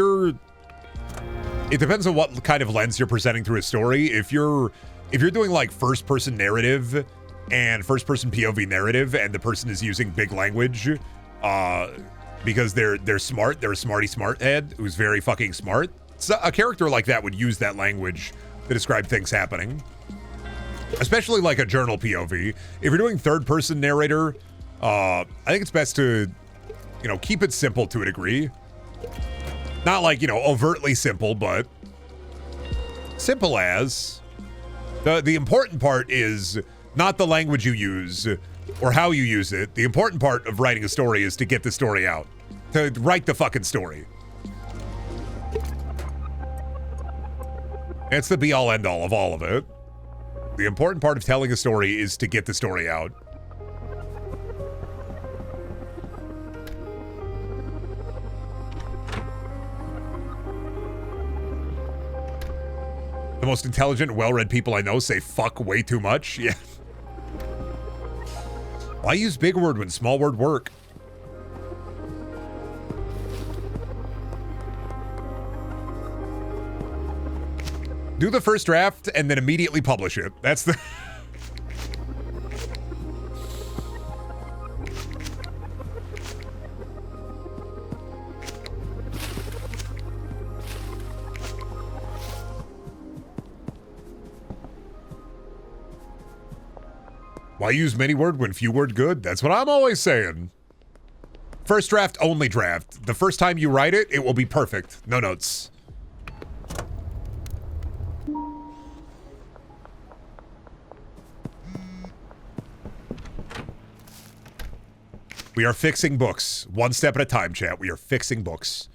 depends on what kind of lens you're presenting through a story. If you're doing like first person narrative and first person POV narrative, and the person is using big language, because they're smart, they're a smarty smart head who's very fucking smart. So a character like that would use that language to describe things happening. Especially like a journal POV. If you're doing third person narrator, I think it's best to, you know, keep it simple to a degree. Not like, you know, overtly simple, but simple as. The important part is not the language you use or how you use it. The important part of writing a story is to get the story out. To write the fucking story. It's the be all end all of all of it. The important part of telling a story is to get the story out. The most intelligent, well-read people I know say fuck way too much. Yeah. Why use big word when small word work? Do the first draft and then immediately publish it. That's the... Why use many word when few word good? That's what I'm always saying. First draft, only draft. The first time you write it, it will be perfect. No notes. We are fixing books. One step at a time, chat. We are fixing books.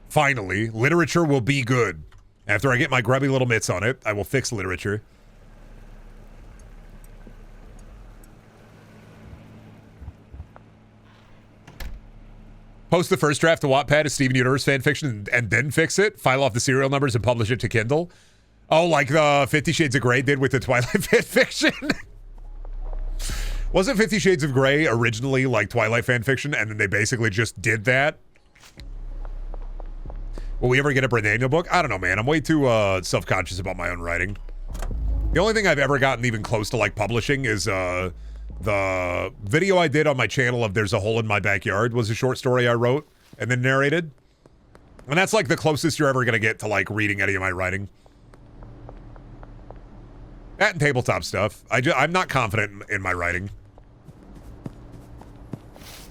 Finally, literature will be good. After I get my grubby little mitts on it, I will fix literature. Post the first draft to Wattpad as Steven Universe fanfiction and then fix it. File off the serial numbers and publish it to Kindle. Oh, like the 50 Shades of Grey did with the Twilight fanfiction? Wasn't 50 Shades of Grey originally like Twilight fanfiction and then they basically just did that? Will we ever get a Brendaniel book? I don't know, man. I'm way too self-conscious about my own writing. The only thing I've ever gotten even close to like publishing is the video I did on my channel of There's a Hole in My Backyard was a short story I wrote and then narrated. And that's like the closest you're ever going to get to like reading any of my writing. That and tabletop stuff. I'm not confident in my writing.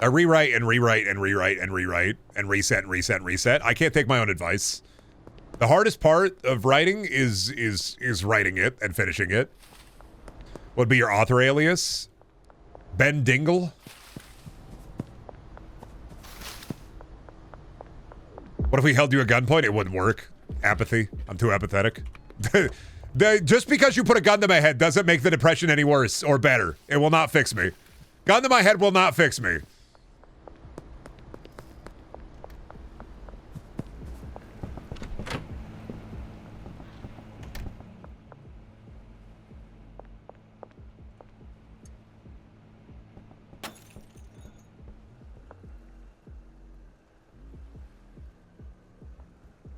I rewrite and rewrite and rewrite and rewrite and reset and reset and reset. I can't take my own advice. The hardest part of writing is writing it and finishing it. Would be your author alias? Ben Dingle? What if we held you at gunpoint? It wouldn't work. Apathy. I'm too apathetic. Just because you put a gun to my head doesn't make the depression any worse or better. It will not fix me. Gun to my head will not fix me.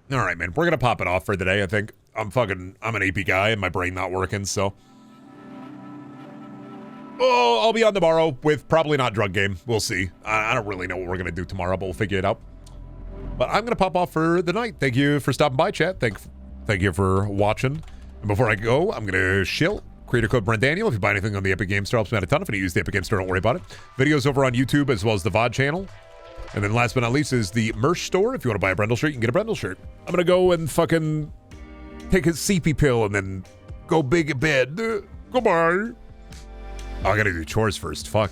All right, man. We're going to pop it off for the day, I think. I'm an AP guy and my brain not working, so. Oh, I'll be on tomorrow with probably not drug game. We'll see. I don't really know what we're going to do tomorrow, but we'll figure it out. But I'm going to pop off for the night. Thank you for stopping by, chat. Thank you for watching. And before I go, I'm going to shill. Creator code Brendaniel. If you buy anything on the Epic Game Store, helps me out a ton. If you use the Epic Game Store, don't worry about it. Videos over on YouTube as well as the VOD channel. And then last but not least is the merch store. If you want to buy a Brendel shirt, you can get a Brendel shirt. I'm going to go and fucking take a CP pill and then go big in bed. Goodbye. Oh, I got to do chores first. Fuck.